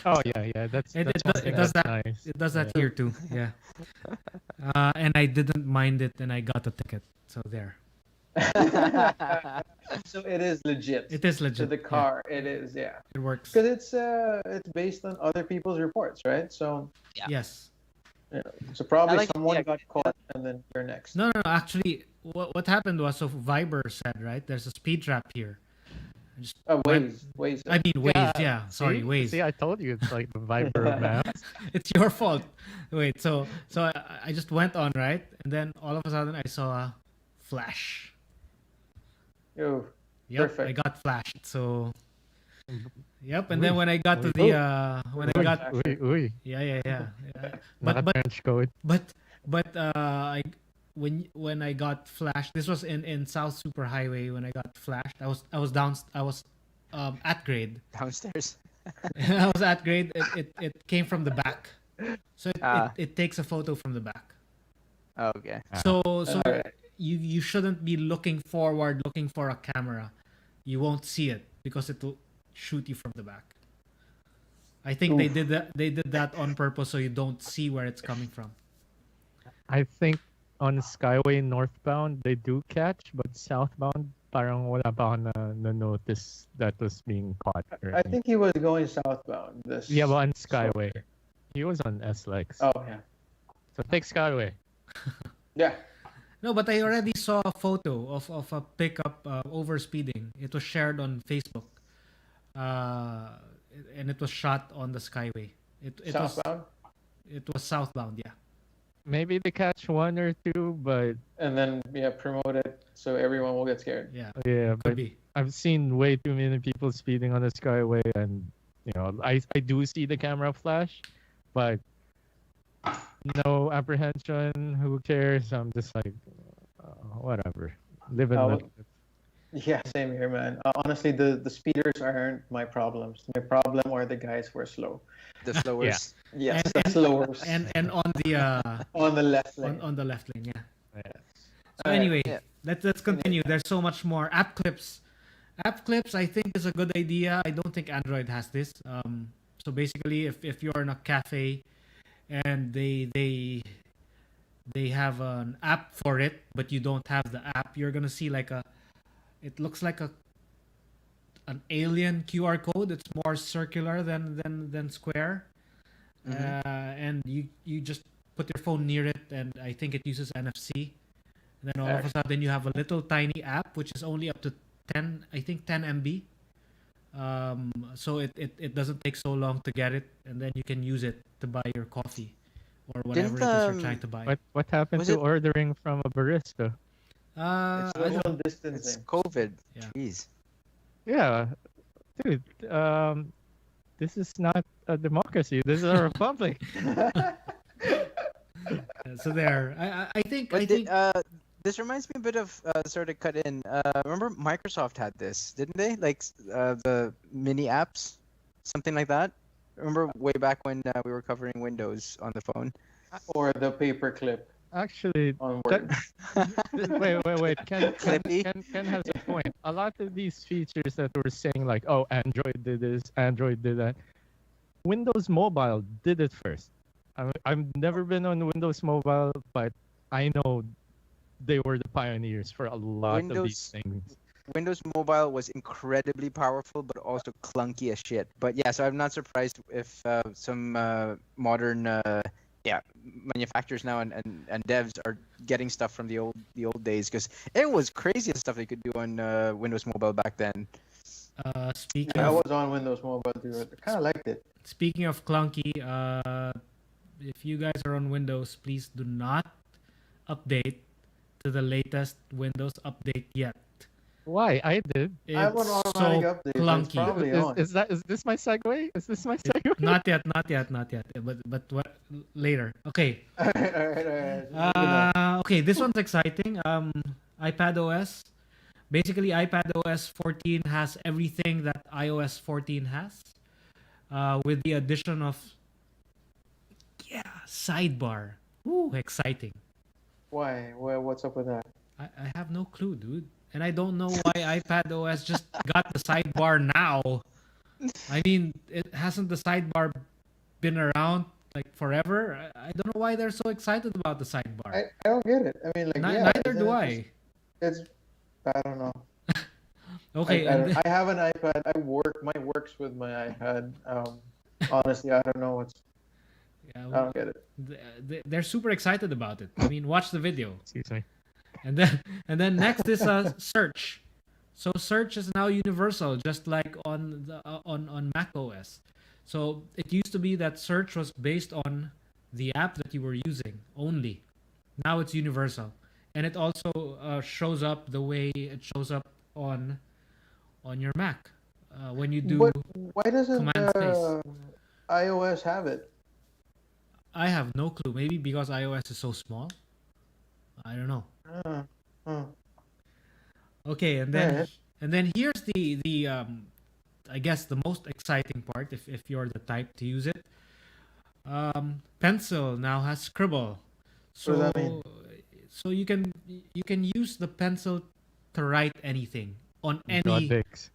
Oh yeah. That's It something does that's that. nice. It does that Yeah. here too. Yeah. And I didn't mind it, and I got a ticket. So there. So it is legit. It is To legit. the car, it is, yeah. Yeah, it works. Because it's based on other people's reports, right? So Yes. so probably I like it, someone yeah. got caught, and then you're next. No. Actually, what happened was, so Viber said, right? There's a speed trap here. Just Waze. I mean, Waze. Yeah. Sorry, See? Waze. See, I told you it's like the Viber of maps. It's your fault. Wait. So I just went on, right, and then all of a sudden I saw a flash. Yo, Yep. I Perfect. got flashed. So. Yep. And then when I got to the Uy. yeah. Not But trench coat. I when I got flashed, this was in South Superhighway. When I got flashed, I was at grade. Downstairs. I was at grade. It came from the back, so Ah. it takes a photo from the back. Oh, okay. So Alright. you shouldn't be looking forward, looking for a camera. You won't see it because it will shoot you from the back. I think they did that. They did that on purpose so you don't see where it's coming from. I think on Skyway northbound they do catch, but southbound parang wala pa ako na notice that was being caught. or I anything. think he was going southbound. Yeah, but on Skyway. He was on S-Lex. Oh yeah. So take Skyway. Yeah. No, but I already saw a photo of a pickup over speeding. It was shared on Facebook, and it was shot on the Skyway. Southbound. It was southbound. Yeah. Maybe they catch one or two, but And then promote it so everyone will get scared. Yeah. yeah, Could but be. I've seen way too many people speeding on the Skyway, and I do see the camera flash, but no apprehension. Who cares? I'm just like, whatever. Live and Oh, let. Yeah, same here, man. Honestly, the speeders aren't my problems. My problem are the guys who are slow. The slowers. Yes, And- the slowers. And on the on the left lane. on the left lane. Yeah. Yeah. So Alright, anyway, yeah. let's continue. There's so much more. App clips. App clips, I think, is a good idea. I don't think Android has this. So basically, if you're in a cafe and they have an app for it, but you don't have the app, you're gonna see it looks like an alien QR code. It's more circular than square, and you just put your phone near it, and I think it uses NFC. And then all of a sudden you have a little tiny app which is only up to 10 MB. So it doesn't take so long to get it, and then you can use it to buy your coffee or whatever it is you're trying to buy. What happened Was to it- ordering from a barista? It's I don't- social It's distancing. COVID. Yeah. Jeez. Yeah, dude. This is not a democracy. This is a republic. so there. I think But I think this reminds me a bit of sort of cut in. Remember Microsoft had this, didn't they? Like the mini apps, something like that. Remember way back when we were covering Windows on the phone. Or the paper clip Actually, on that, Word. wait. Clippy? Ken has a point. A lot of these features that we're saying, like, oh, Android did this, Android did that. Windows Mobile did it first. I've never been on Windows Mobile, but I know they were the pioneers for a lot of these things. Windows Mobile was incredibly powerful, but also clunky as shit. But yeah, so I'm not surprised if some modern manufacturers now and devs are getting stuff from the old days, because it was crazy stuff they could do on Windows Mobile back then. speaking I of was on Windows Mobile too. I kind of liked it. speaking of clunky, if you guys are on Windows, please do not update to the latest Windows update yet. Why? I did. I have an It's automatic so update. It's clunky. probably on. Is this my segue? Is this my segue? Not yet, not yet, not yet. But what later? Okay. All right. Moving on. Okay, this one's exciting. iPad OS. Basically, iPad OS 14 has everything that iOS 14 has, with the addition of sidebar. Ooh, exciting. Why? What's up with that? I have no clue, dude. And I don't know why iPad OS just got the sidebar now. I mean, hasn't the sidebar been around like forever? I don't know why they're so excited about the sidebar. I don't get it. I mean, like, Neither do I. It's I don't know. Okay, I have an iPad. Mine works with my iPad. Honestly, I don't know what's. yeah, I don't get it. they're super excited about it. I mean, watch the video. Excuse me. And then next is search. So search is now universal, just like on Mac OS. So it used to be that search was based on the app that you were using only. Now it's universal, and it also shows up the way it shows up on your Mac when you do. But why doesn't command space. iOS have it? I have no clue. Maybe because iOS is so small. I don't know. Okay, and then Alright. and then here's the I guess the most exciting part if you're the type to use it. Pencil now has Scribble, so What does that mean? so you can use the pencil to write anything on God any dicks.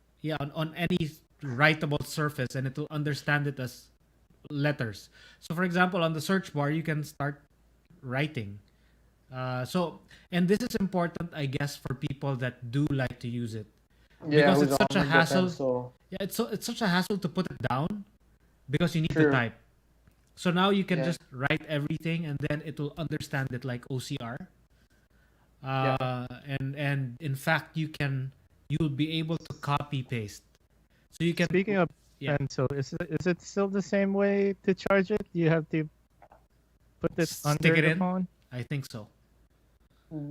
on any writable surface, and it will understand it as letters. So for example, on the search bar, you can start writing. And this is important, I guess, for people that do like to use it. Yeah, Because who's it's such a on the hassle. pencil. Yeah, it's such a hassle to put it down because you need to True. type. So now you can Yeah. just write everything, and then it will understand it like OCR. And in fact, you'll be able to copy paste. So you can Speaking of Yeah. pencil, is it still the same way to charge it? You have to put it Stick under it the in? phone. I think so.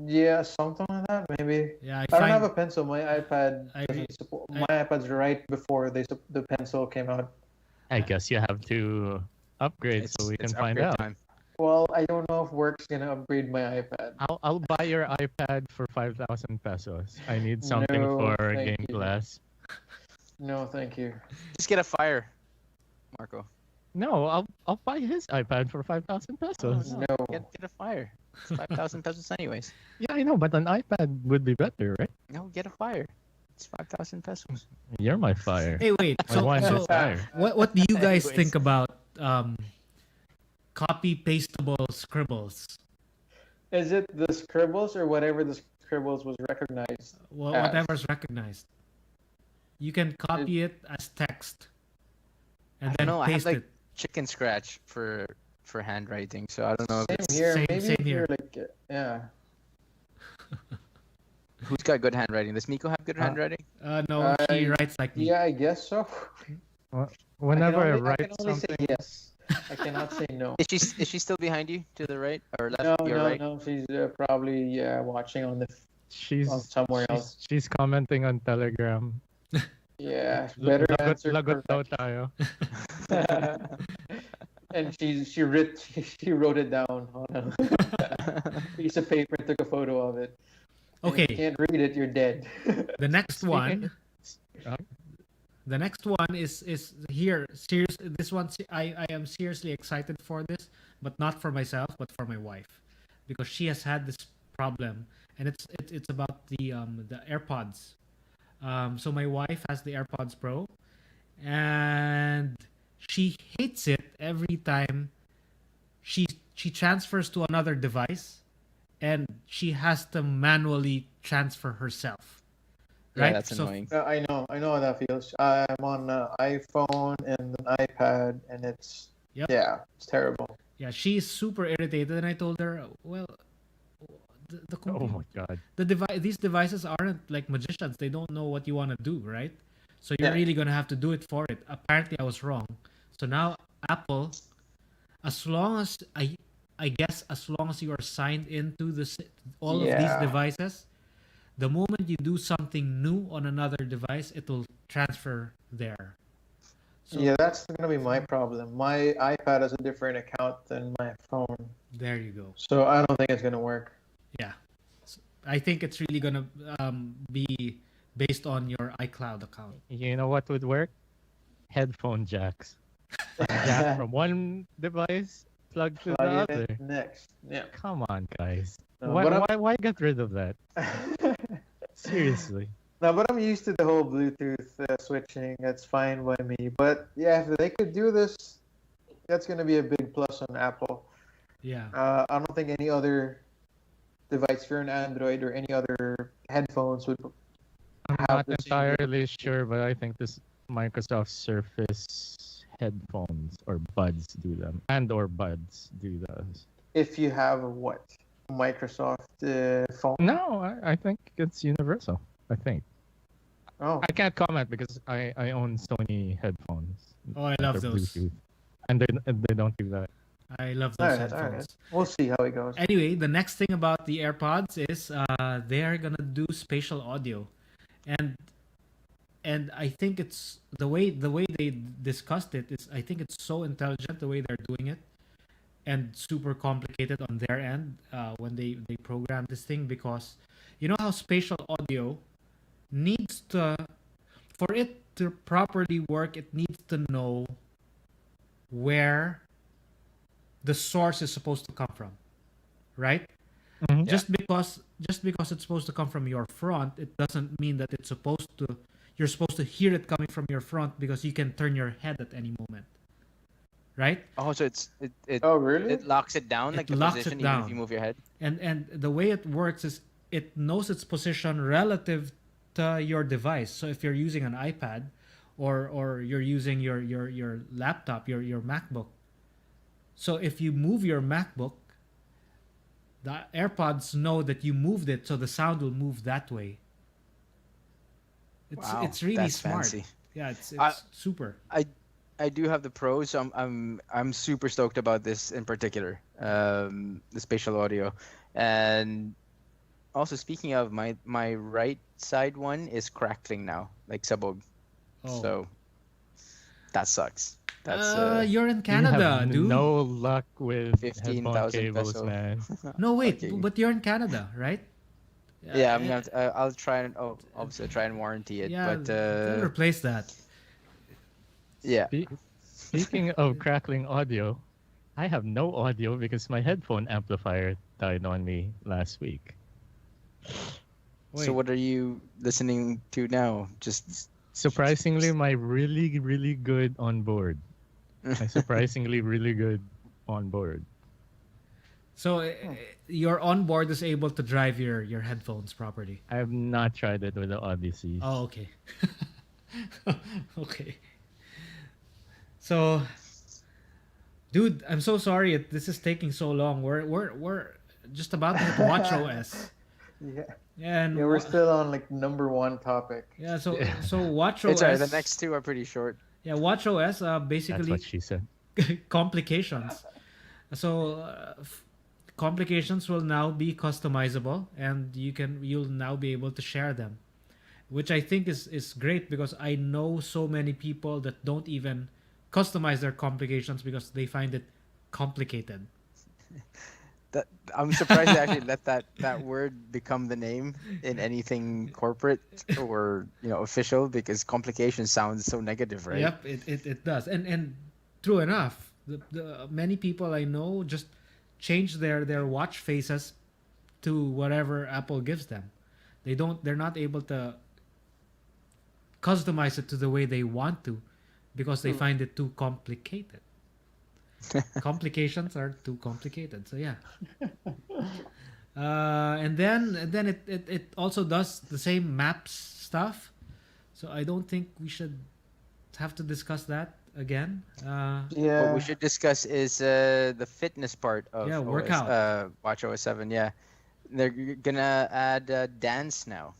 Yeah, something like that, maybe. Yeah, I don't have a pencil. My iPad I- doesn't support. I- My iPad's right before the pencil came out. I guess you have to upgrade so we can find upgrade out. time. Well, I don't know if work's gonna upgrade my iPad. I'll buy your iPad for 5,000 pesos. I need something No, for thank game you. class. No, thank you. Just get a Fire, Marco. No, I'll buy his iPad for 5,000 pesos. no. No. Get a Fire. It's 5,000 pesos anyways. Yeah, I know, but an iPad would be better, right? No, get a Fire. It's 5,000 pesos. You're my fire. Hey, wait. My wine So is fire. what do you guys Anyways. think about copy pastable scribbles? Is it the scribbles or whatever the scribbles was recognized? Well, as? whatever's recognized. You can copy it as text and I then don't know. I have paste like it. chicken scratch for handwriting, so I don't know if Same it's, here. same- Maybe same if here. you're like, yeah. who's got good handwriting. Does Miko have good handwriting? No, she I- writes like me. Yeah, I guess so. Whenever I I write can only something, say yes. I cannot say no. Is she still behind you to the right or left? No, Your no, right? no. She's probably watching on she's somewhere else. she's commenting on Telegram. Yeah, better answer. Lagot daw correct. tayo. And she wrote it down on a piece of paper and took a photo of it. And if you Okay, can't read it, you're dead. the next one. Uh, The next one is here. This one I am seriously excited for this, but not for myself, but for my wife, because she has had this problem, and it's about the AirPods. So my wife has the AirPods Pro, and she hates it every time she transfers to another device, and she has to manually transfer herself. Yeah, Right? that's So annoying. I know how that feels. I'm on iPhone and an iPad, and it's Yep. yeah, it's terrible. yeah, she's super irritated, and I told her, well, the oh my god. these devices aren't like magicians. They don't know what you want to do, right? So you're Yeah. really gonna have to do it for it. Apparently, I was wrong. So now Apple, as long as I guess as long as you are signed into all of these Yeah. devices, the moment you do something new on another device, it will transfer there. So Yeah, that's gonna be my problem. My iPad has a different account than my phone, there you go. so I don't think it's gonna work. Yeah. I think it's really gonna be based on your iCloud account. You know what would work? Headphone jacks. Jack from one device, plug to the Plug other. it in next. Yeah. Come on, guys. No, why, but I'm- why get rid of that? Seriously. No, but I'm used to the whole Bluetooth switching. That's fine by me. But yeah, if they could do this, that's gonna be a big plus on Apple. Yeah. I don't think any other device, if you're an Android or any other headphones, would I'm have not the same entirely sure, but I think this Microsoft Surface headphones or buds do them, or buds do those. if you have a what? Microsoft phone? No, I think it's universal. I think. Oh, I can't comment because I own Sony headphones. Oh, I love They're those. Bluetooth. And they don't do that. I love all those right, all headphones. right. We'll see how it goes. Anyway, the next thing about the AirPods is they are gonna do spatial audio, and I think it's the way they discussed it is, I think it's so intelligent the way they're doing it, and super complicated on their end when they program this thing, because you know how spatial audio needs to, for it to properly work, it needs to know where the source is supposed to come from, right? Mhm. Just because it's supposed to come from your front, it doesn't mean that you're supposed to hear it coming from your front, because you can turn your head at any moment, right? Oh, so it Oh, really? it locks it down, It like the locks it position, even if down. you move your head. And the way it works is it knows its position relative to your device. So if you're using an iPad or you're using your laptop, your MacBook, so if you move your MacBook, the AirPods know that you moved it, so the sound will move that way. Wow, It's really that's smart. fancy. Yeah, it's I- super. I do have the pros, so I'm super stoked about this in particular, the spatial audio, and also speaking of, my right side one is crackling now, like sabog. Oh. So that sucks. That's You're in You Canada, have dude. no luck with 15,000 headphone cables, peso. man. No, wait, Okay. but you're in Canada, right? Yeah, I'm gonna. I'll try and obviously try and warranty it, Yeah, but they'll replace that. yeah. Speaking of crackling audio, I have no audio because my headphone amplifier died on me last week. Wait. So what are you listening to now? Just Surprisingly, my really, really good on board. My surprisingly really good on board. So your onboard is able to drive your headphones properly. I have not tried it with the Odyssey. Oh, okay. Okay. So, dude, I'm so sorry this is taking so long. We're just about to hit Watch OS. Yeah. And Yeah, we're still on like #1 topic. yeah, so Watch OS. it's alright. The next two are pretty short. Yeah, Watch OS That's basically what she said. complications. So complications will now be customizable, and you'll now be able to share them, which I think is great, because I know so many people that don't even customize their complications because they find it complicated. That I'm surprised they actually let that word become the name in anything corporate or official, because complication sounds so negative, right? Yep, it does, and true enough, the many people I know just change their watch faces to whatever Apple gives them. They're not able to customize it to the way they want to, because they find it too complicated. Complications are too complicated. So yeah. And then it also does the same maps stuff. So I don't think we should have to discuss that again. Yeah. What we should discuss is the fitness part of workout. Watch OS 7. Yeah, they're gonna add dance now.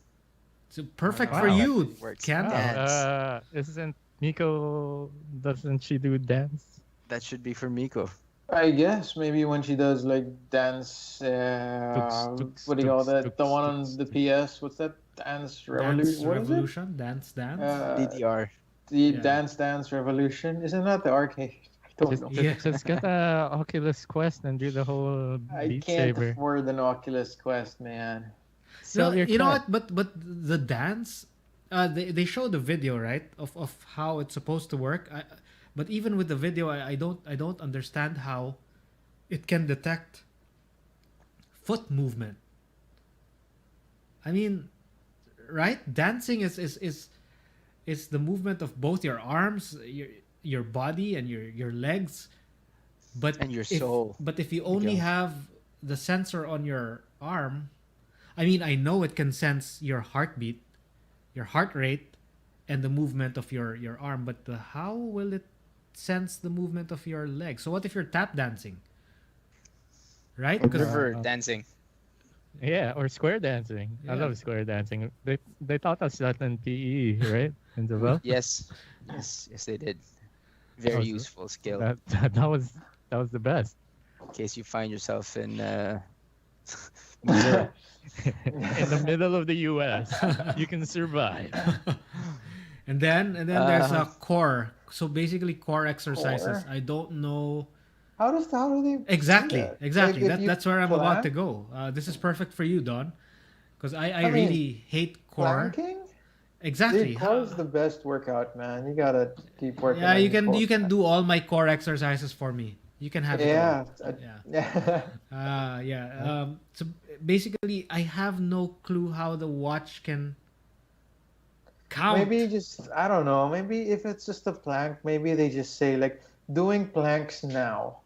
So perfect Wow. for you, It works. Ken. Yeah. Isn't Miko, doesn't she do dance? That should be for Miko. I guess maybe when she does like dance, what do you call that? The one on the PS. What's that? Dance Revolution. Dance What is it? Revolution, Dance. Uh, DDR. the Yeah. Dance Revolution. Isn't that the arcade? I don't Just, know. Yeah. just get a Oculus Quest and do the whole I Beat can't Saber. afford an Oculus Quest, man. Sell No, your you know cat. what? But the dance, they showed the video, right, of how it's supposed to work. But even with the video, I don't understand how it can detect foot movement. I mean, right? Dancing is the movement of both your arms, your body, and your legs. But And your if, soul. But if you only Miguel. have the sensor on your arm, I mean, I know it can sense your heartbeat, your heart rate, and the movement of your arm. But how will it sense the movement of your leg? So what if you're tap dancing? Right? Because River dancing. Yeah, or square dancing. I Yeah. love square dancing. They taught us that in PE, right? In the Yes. Yes, they did. Very was- useful skill. that was the best. In case you find yourself in In the middle of the U.S., you can survive. and then there's a Uh, core. So basically core exercises. Core? I don't know How do they do exactly. that? Exactly. Like, if you That's where I'm about to plank- go. This is perfect for you, Don. Because I I mean, really hate core. Planking? Exactly. Dude, core is the best workout, man. You gotta keep working. Yeah, on you your can core. do all my core exercises for me. You can have it Yeah. all. Yeah. Yeah. So basically, I have no clue how the watch can count. Maybe just I don't know. Maybe if it's just a plank, maybe they just say like doing planks now,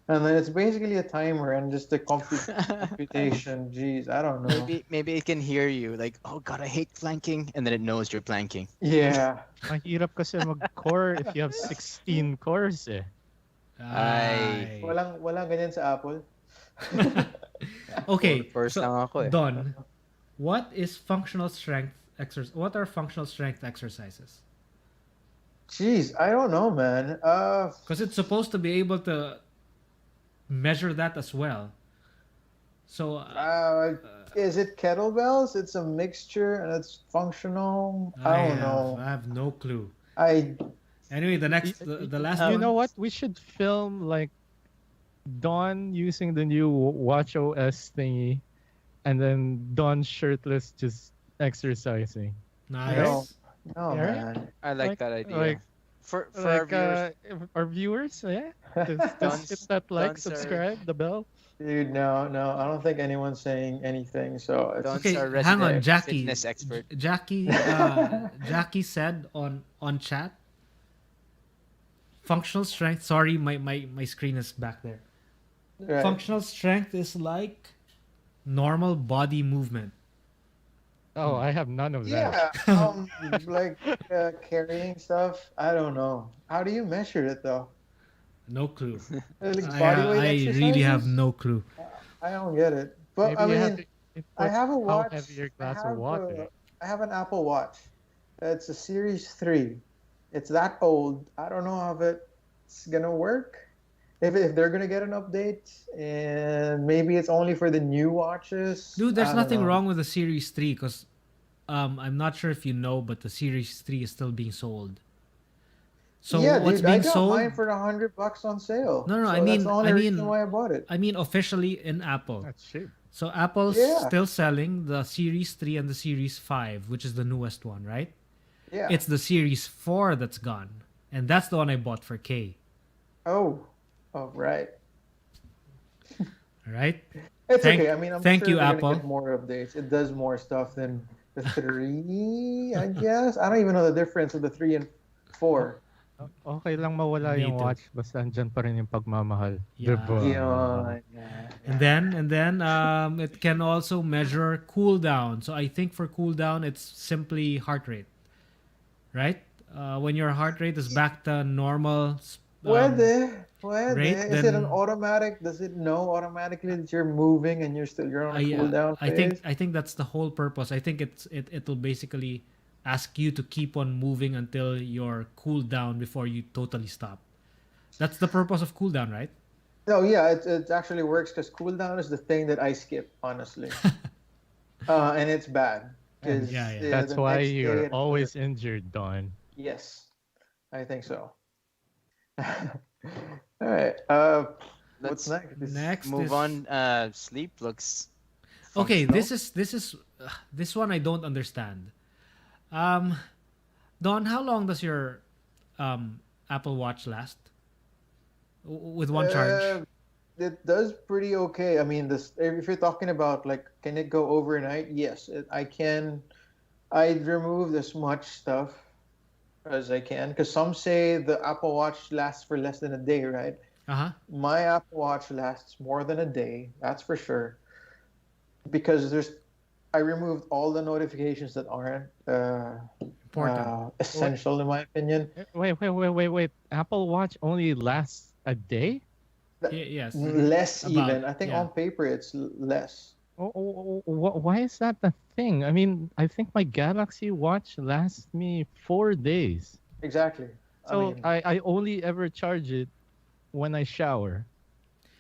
and then it's basically a timer and just a computation. Jeez, I don't know. maybe it can hear you like, oh god, I hate planking, and then it knows you're planking. Yeah. Mahirap kasi mag-core if you have 16 cores eh. Ay. Walang ganyan sa Apple. Okay. First lang ako eh. Don, what is functional strength exercise? What are functional strength exercises? Jeez, I don't know, man. Because it's supposed to be able to measure that as well. So is it kettlebells? It's a mixture and it's functional. I don't know. I have no clue. I Anyway, the last You one. know what? We should film like Dawn using the new Watch OS thingy, and then Dawn shirtless just exercising. Nice. no, Yeah, right? man. I like that idea. Like, for our like viewers, our viewers, yeah. Just Dons- hit that like, Dons are- subscribe, the bell. Dude, no. I don't think anyone's saying anything. So it's Don's Okay, our hang on, resident Jackie. fitness expert. Jackie said on chat. Functional strength. Sorry, my screen is back there. right. Functional strength is like normal body movement. Oh, I have none of that. Yeah, like carrying stuff. I don't know. How do you measure it though? No clue. Like body weight I really have exercises? no clue. I don't get it. But Maybe I you have mean, to input I have a watch. How heavy your I glass have of water. I have an Apple Watch. It's a Series 3. It's that old. I don't know how it's gonna work. If they're gonna get an update, and maybe it's only for the new watches. Dude, there's I don't nothing know. wrong with the Series 3 because I'm not sure if you know, but the Series 3 is still being sold. So yeah, what's dude, I being got sold? mine for $100 on sale. No, So I that's mean- the only I reason mean- why I bought it. I mean, officially in Apple. That's cheap. So Apple's Yeah. still selling the Series 3 and the Series 5, which is the newest one, right? Yeah. It's the Series 4 that's gone. And that's the one I bought for K. Oh, right. All right? It's Thank- okay. I mean, I'm thank sure you, they're gonna Apple. get more updates. It does more stuff than the 3, I guess. I don't even know the difference of the 3 and 4. Okay lang mawala Me yung too. watch, basta andyan pa rin yung pagmamahal. Yeah. Diba? Yeah. And then it can also measure cooldown. So I think for cooldown, it's simply heart rate, right? When your heart rate is back to normal. Pwede. rate, Is it an then- automatic? Does it know automatically that you're moving and you're on a cooldown phase? I think that's the whole purpose. I think it'll basically ask you to keep on moving until you're cooled down before you totally stop. That's the purpose of cooldown, right? No, yeah, it actually works because cooldown is the thing that I skip, honestly. And it's bad And because Yeah, yeah. that's the why next day you're it will. always injured, Don. Yes, I think so. All right. What's Let's next? Next move is on. Sleep looks okay. functional. This one I don't understand. Um, Don, how long does your Apple Watch last with one charge? Uh, it does pretty okay. I mean, this if you're talking about like, can it go overnight? Yes, I can. I removed as much stuff as I can because some say the Apple Watch lasts for less than a day, right? Uh huh. My Apple Watch lasts more than a day, that's for sure. Because I removed all the notifications that aren't Important. essential in my opinion. Wait. Apple Watch only lasts a day? Yes. Less About even. I think yeah. on paper it's less. Why is that the thing? I mean, I think my Galaxy Watch lasts me 4 days. Exactly. I So mean, I only ever charge it when I shower,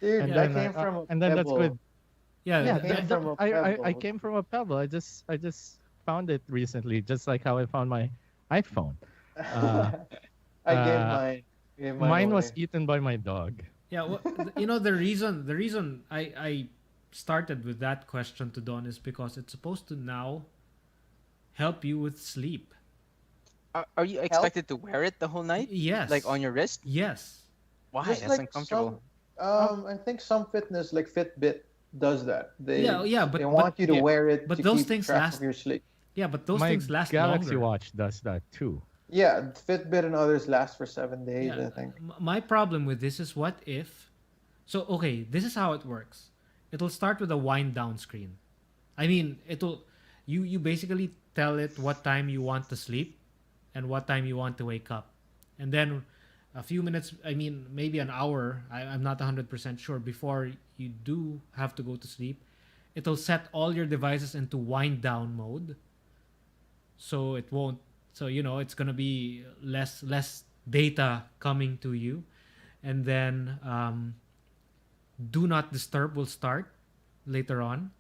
dude, and Yeah. that then came from a and then that's good. Pebble. Yeah. Yeah, It came from a I Pebble. came from a Pebble. I just found it recently, just like how I found my iPhone. Uh, I gave uh, mine Mine was away. eaten by my dog. Yeah. You know the reason I started with that question to Don is because it's supposed to now help you with sleep. Are you expected to wear it the whole night, like Yes. on your wrist? Yes. Why? Just That's like some, uncomfortable. I think some fitness like Fitbit does that. Yeah. Yeah. They But want you to Yeah. wear it but to those keep things track of last. your sleep. Yeah. But those My things last Galaxy longer. Watch does that too. Yeah, Fitbit and others last for 7 days, Yeah. I think. My problem with this is what if. So okay, this is how it works. It'll start with a wind down screen. I mean, it'll you basically tell it what time you want to sleep and what time you want to wake up. And then a few minutes, I mean, maybe an hour, I'm not 100% sure, before you do have to go to sleep, it'll set all your devices into wind down mode. So it won't, so, it's going to be less data coming to you. And then do not disturb will start later on.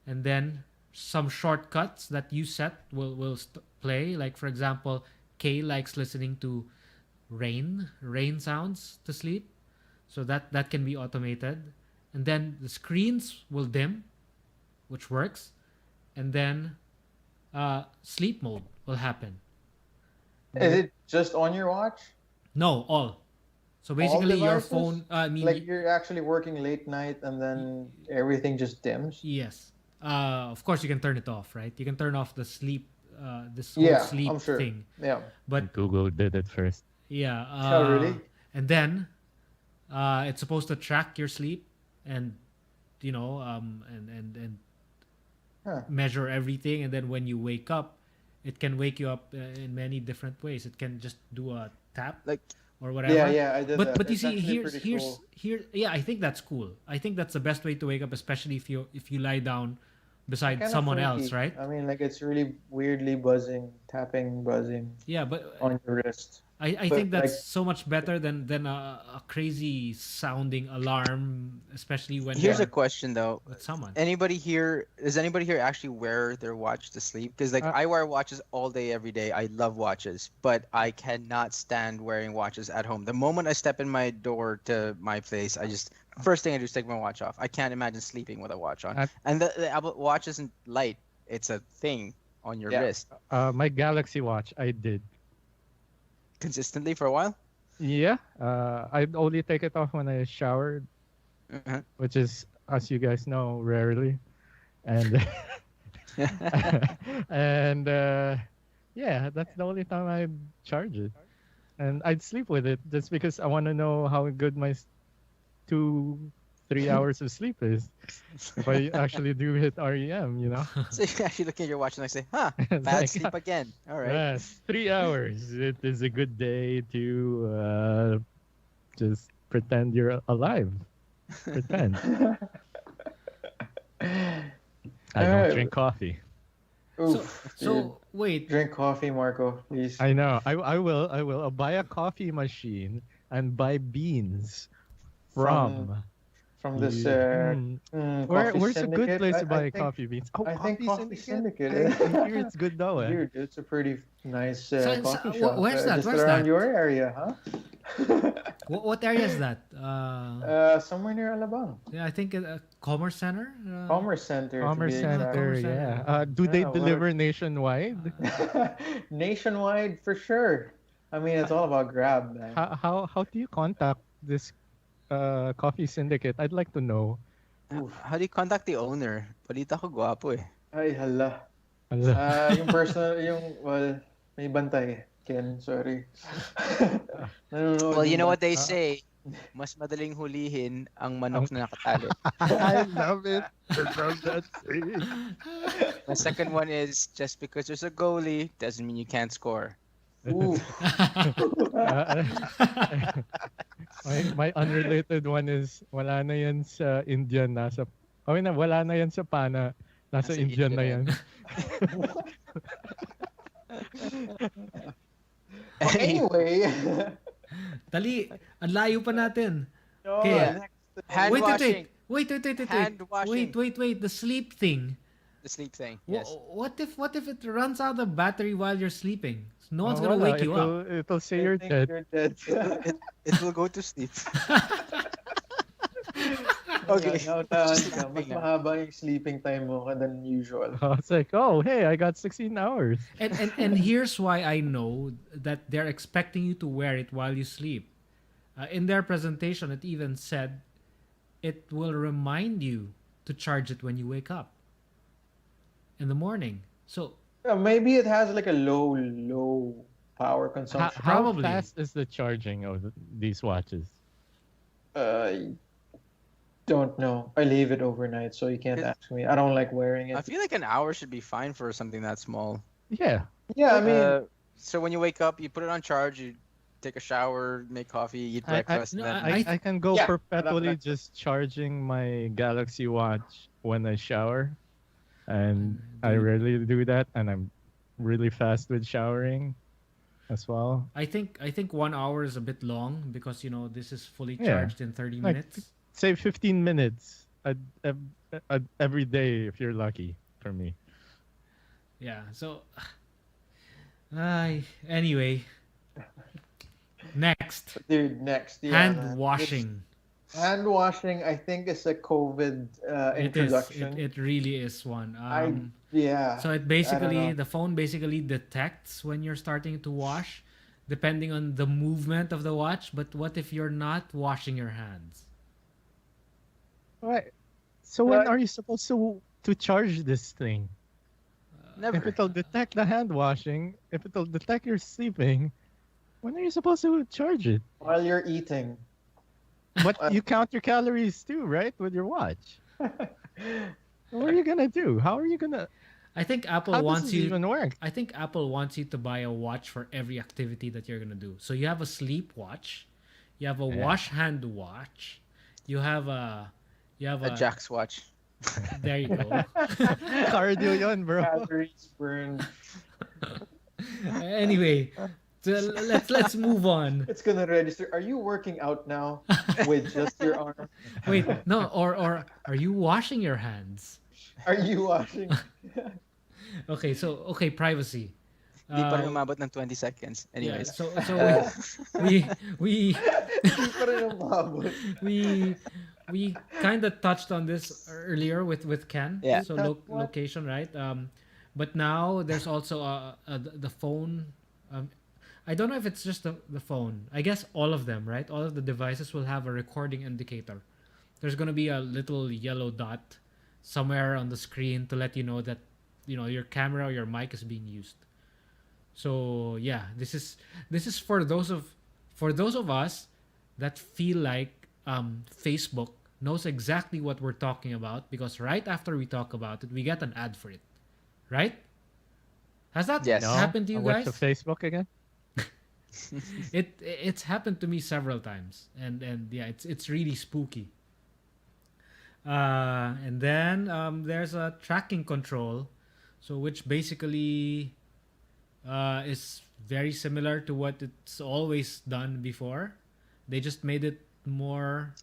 And then some shortcuts that you set will play. Like for example, Kay likes listening to rain sounds to sleep, so that can be automated. And then the screens will dim, which works. And then sleep mode will happen. Is it just on your watch? No, all. So All basically your devices? phone, I mean, Like you're actually working late night and then everything just dims? yes. Of course you can turn it off, right? You can turn off the sleep, this whole Yeah, sleep I'm sure. thing. Yeah. But Google did it first. yeah, Oh, really? and then it's supposed to track your sleep and and Huh. measure everything. And then when you wake up, it can wake you up in many different ways. It can just do a tap Like or whatever. Yeah, I did but that. but you It's see, actually here's pretty here's cool. here yeah, I think that's cool. I think that's the best way to wake up, especially if you lie down beside Kind of someone freaky. else, right? I mean, like it's really weirdly buzzing, tapping, buzzing Yeah, but on your wrist. I But think that's like, so much better than a crazy sounding alarm, especially when here's a you're question though. with someone. Does anybody here actually wear their watch to sleep? Because like Uh, I wear watches all day, every day. I love watches, but I cannot stand wearing watches at home. The moment I step in my door to my place, first thing I do is take my watch off. I can't imagine sleeping with a watch on. Uh, And the Apple Watch isn't light; it's a thing on your Yeah. wrist My Galaxy Watch, I did. consistently for a while. Yeah, I only take it off when I showered, Uh-huh. which is, as you guys know, rarely. And and yeah, that's the only time I charge it. And I'd sleep with it just because I want to know how good my 2-3 hours of sleep is. If I actually do hit REM, So you actually look at your watch and I say, "Huh, It's bad like, sleep again." All right. Yes, 3 hours. It is a good day to just pretend you're alive. Pretend. I don't Alright. drink coffee. oof, dude. So wait, Drink coffee, Marco, please. I know. I will. I'll buy a coffee machine and buy beans from? from this coffee Where's a good syndicate. place to buy I think coffee beans? Oh, I think Coffee Syndicate. I hear it's good though. Dude, it's a pretty nice So, coffee shop. where's that? Just Where's around that? your area, huh? What area is that? Somewhere near Alabang. Yeah, I think Commerce Center. Commerce Center. to Commerce be Center, Commerce yeah. Center. Do they Yeah, deliver nationwide? exact. Nationwide for sure. I mean, it's all about Grab, man. How do you contact this coffee syndicate? I'd like to know. How do you contact the owner? Balita ko gwapo eh. Ay, hala. Ala. Yung personal, well, may bantay. Ken, sorry. Nanonood Well, you yung know what bantay. they say. Mas madaling hulihin ang manok na nakatali. I love it. I love that saying. The second one is just because there's a goalie doesn't mean you can't score. Ooh. My unrelated one is wala na yan sa Indian wala na yan sa Pana nasa Nasa Indian na Indian. yan. Anyway. Tali, ang layo pa natin. Oh, Okay. next. Hand Wait. washing. Hand washing. Wait. The sleep thing. The sleep thing. Wha- Yes. What if it runs out of battery while you're sleeping? No one's Oh, gonna wala. wake you up. It'll say I you're think dead. You're dead. It will go to sleep. Okay. Nautahan ka. Mas Sleeping na. mahaba yung sleeping time mo than usual. It's like, oh, hey, I got 16 hours. And here's why I know that they're expecting you to wear it while you sleep. In their presentation, it even said it will remind you to charge it when you wake up in the morning. So Maybe it has like a low power consumption. How Probably. fast is the charging of these watches? Don't know. I leave it overnight, so you can't ask me. I don't like wearing I it. feel like an hour should be fine for something that small. Yeah. Yeah, I mean, So when you wake up, you put it on charge, you take a shower, make coffee, eat I- breakfast, no, and then I can go Yeah, perpetually that's- just charging my Galaxy Watch when I shower. And I rarely do that, and I'm really fast with showering as well. I think 1 hour is a bit long because this is fully Yeah. charged in 30 Like, minutes. Say 15 minutes every day if you're lucky for me. Yeah. So, anyway, next, dude, next. Yeah, hand man. washing. Hand washing, I think, is a COVID It is. introduction. It really is one. Yeah. So it I don't basically, know. the phone basically detects when you're starting to wash, depending on the movement of the watch. But what if you're not washing your hands? Right. So when But- are you supposed to charge this thing? never. If it'll detect the hand washing, if it'll detect you're sleeping, when are you supposed to charge it? While you're eating. But you count your calories too, right? With your watch. What are you gonna do? How are you gonna? I think Apple How does wants this you. even work? I think Apple wants you to buy a watch for every activity that you're gonna do. So you have a sleep watch, you have a Yeah. wash hand watch, you have a A Jack's watch. There you go. Cardio yun, bro. Calories burned. Anyway, so let's move on. It's gonna register. Are you working out now with just your arm? Wait, no, or are you washing your hands? Are you washing? Okay, privacy. Di pa rin umabot ng 20 seconds. Yeah, Anyways. so we Hindi pa rin umabot. we kind of touched on this earlier with Ken. Yeah. So location, right? But now there's also the phone. I don't know if it's just the phone. I guess all of them, right? All of the devices will have a recording indicator. There's gonna be a little yellow dot somewhere on the screen to let you know that your camera or your mic is being used. So yeah, this is for those of us that feel like Facebook knows exactly what we're talking about, because right after we talk about it, we get an ad for it, right? Has that Yes. happened to you What's guys? the Facebook again? It's happened to me several times, and yeah, it's really spooky. And then there's a tracking control, so which basically is very similar to what it's always done before. They just made it more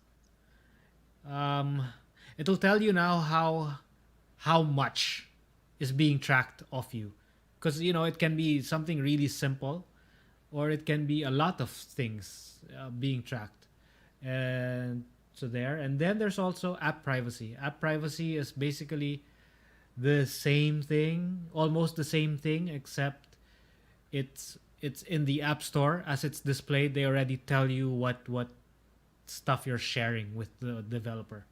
um, it'll tell you now how much is being tracked of you, because it can be something really simple, or it can be a lot of things being tracked. And so there, and then there's also app privacy. App privacy is basically the same thing, almost the same thing, except it's in the app store. As it's displayed, they already tell you what stuff you're sharing with the developer.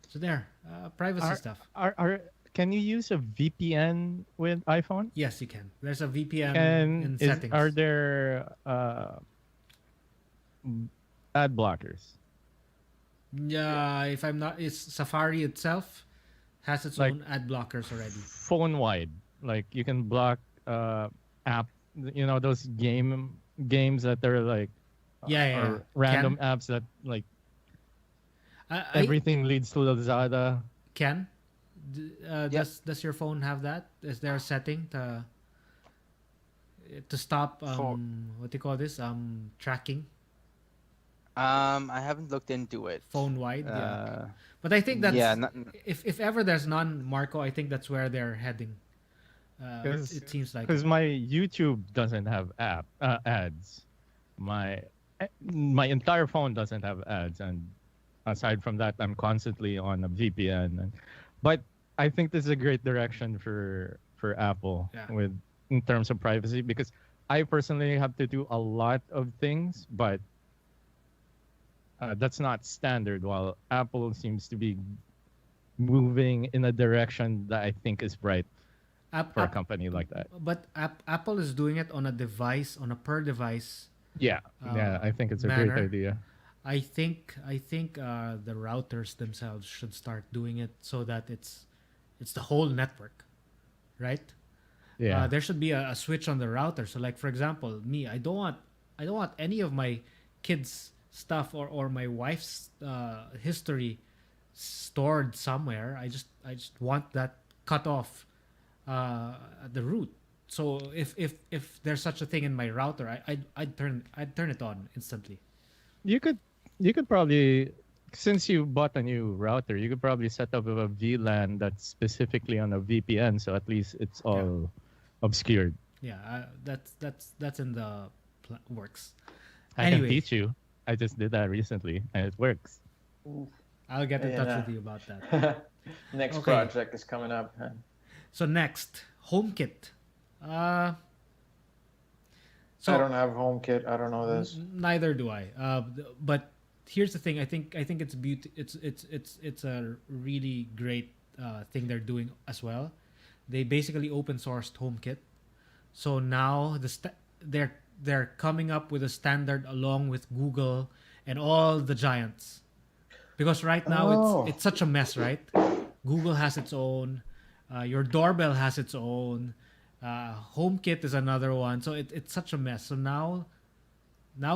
So there, privacy Are, stuff. can you use a VPN with iPhone? Yes, you can. There's a VPN in And settings. are there ad blockers? Yeah, if I'm not, it's Safari itself has its Like- own ad blockers already. Phone wide, like you can block app. Those games that are like Yeah. or random apps that like I everything leads to Lazada. can. Yep. Does your phone have that? Is there a setting to stop what do you call this tracking I haven't looked into it. phone wide? Yeah, Uh, but I think that's yeah, if ever there's none, Marco, I think that's where they're heading. It seems like Because my YouTube doesn't have ads. My entire phone doesn't have ads, and aside from that, I'm constantly on a VPN. But I think this is a great direction for Apple Yeah. in terms of privacy, because I personally have to do a lot of things, but that's not standard. While Apple seems to be moving in a direction that I think is right for a company like that. But Apple is doing it on a device, on a per device. Yeah, I think it's a manner. great idea. I think the routers themselves should start doing it so that it's the whole network, right? Yeah, There should be a switch on the router. So, like for example, me, I don't want any of my kids' stuff or my wife's history stored somewhere. I just want that cut off at the root. So if there's such a thing in my router, I'd turn it on instantly. you could probably, since you bought a new router, you could probably set up a VLAN that's specifically on a VPN, so at least it's all obscured. Yeah, that's in the works. I can Anyway. teach you. I just did that recently, and it works. I'll get in touch Yeah. with you about that. Next Okay. project is coming up. So next, HomeKit. I don't have HomeKit. I don't know this. Neither do I. But here's the thing. I think it's beauty. It's a really great thing they're doing as well. They basically open sourced HomeKit. So now they're coming up with a standard along with Google and all the giants. Because right now Oh. it's such a mess, right? Google has its own. Your doorbell has its own. HomeKit is another one. So it's such a mess. So now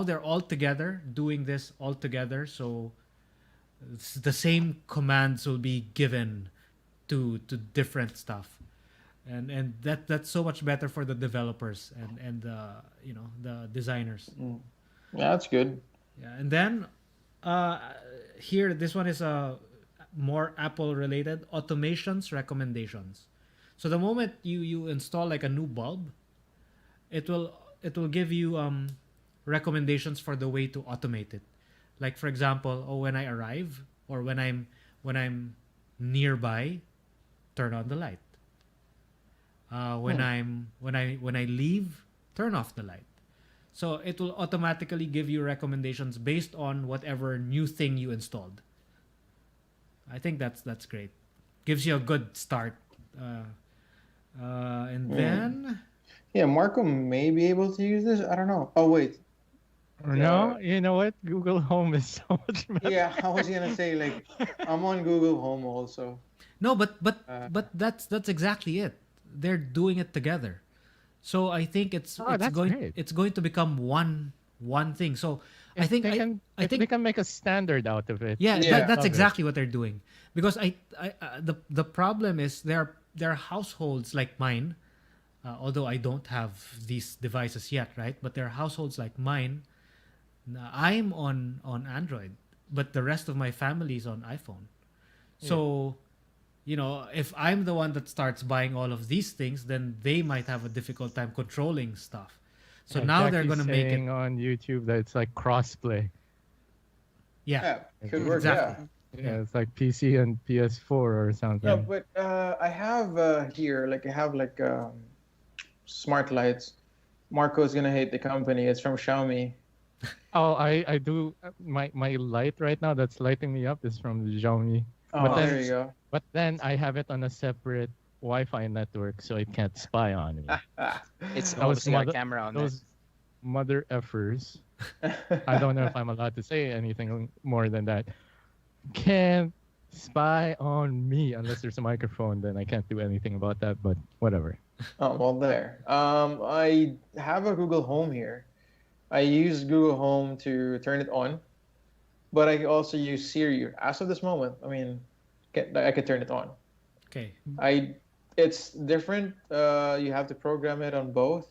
they're all together doing this all together. So the same commands will be given to different stuff, and that's so much better for the developers and the designers. Yeah, that's good. Yeah, and then here this one is more Apple related, automations recommendations. So the moment you install like a new bulb, it will give you recommendations for the way to automate it. Like for example, when I arrive or when I'm nearby, turn on the light. When I leave, turn off the light. So it will automatically give you recommendations based on whatever new thing you installed. I think that's great. Gives you a good start. And then Yeah, Marco may be able to use this. I don't know. Oh wait. No, you know what? Google Home is so much better. Yeah, I was gonna say like I'm on Google Home also. no, but that's exactly it. They're doing it together. So I think it's that's great. it's going to become one thing. So I think If they can make a standard out of it. yeah, Yeah. that's Love it. exactly what they're doing. Because the problem is there are households like mine, although I don't have these devices yet, right? But there are households like mine. I'm on Android, but the rest of my family is on iPhone. So, if I'm the one that starts buying all of these things, then they might have a difficult time controlling stuff. So now they're Jackie's gonna make it. saying on YouTube that it's like crossplay. Yeah, Yeah, could work. exactly. Yeah, it's like PC and PS4 or something. No, but I have here, like I have like smart lights. Marco's gonna hate the company. It's from Xiaomi. Oh, I do. My light right now that's lighting me up is from the Xiaomi. Oh, But then- there you go. But then I have it on a separate Wi-Fi network, so it can't spy on me. It's That was obviously got a mother- camera on there. Those mother effers. I don't know if I'm allowed to say anything more than that. Can't spy on me unless there's a microphone. Then I can't do anything about that. But whatever. Oh, well, there. I have a Google Home here. I use Google Home to turn it on, but I also use Siri. As of this moment, I mean, I can turn it on. Okay. It's different. You have to program it on both.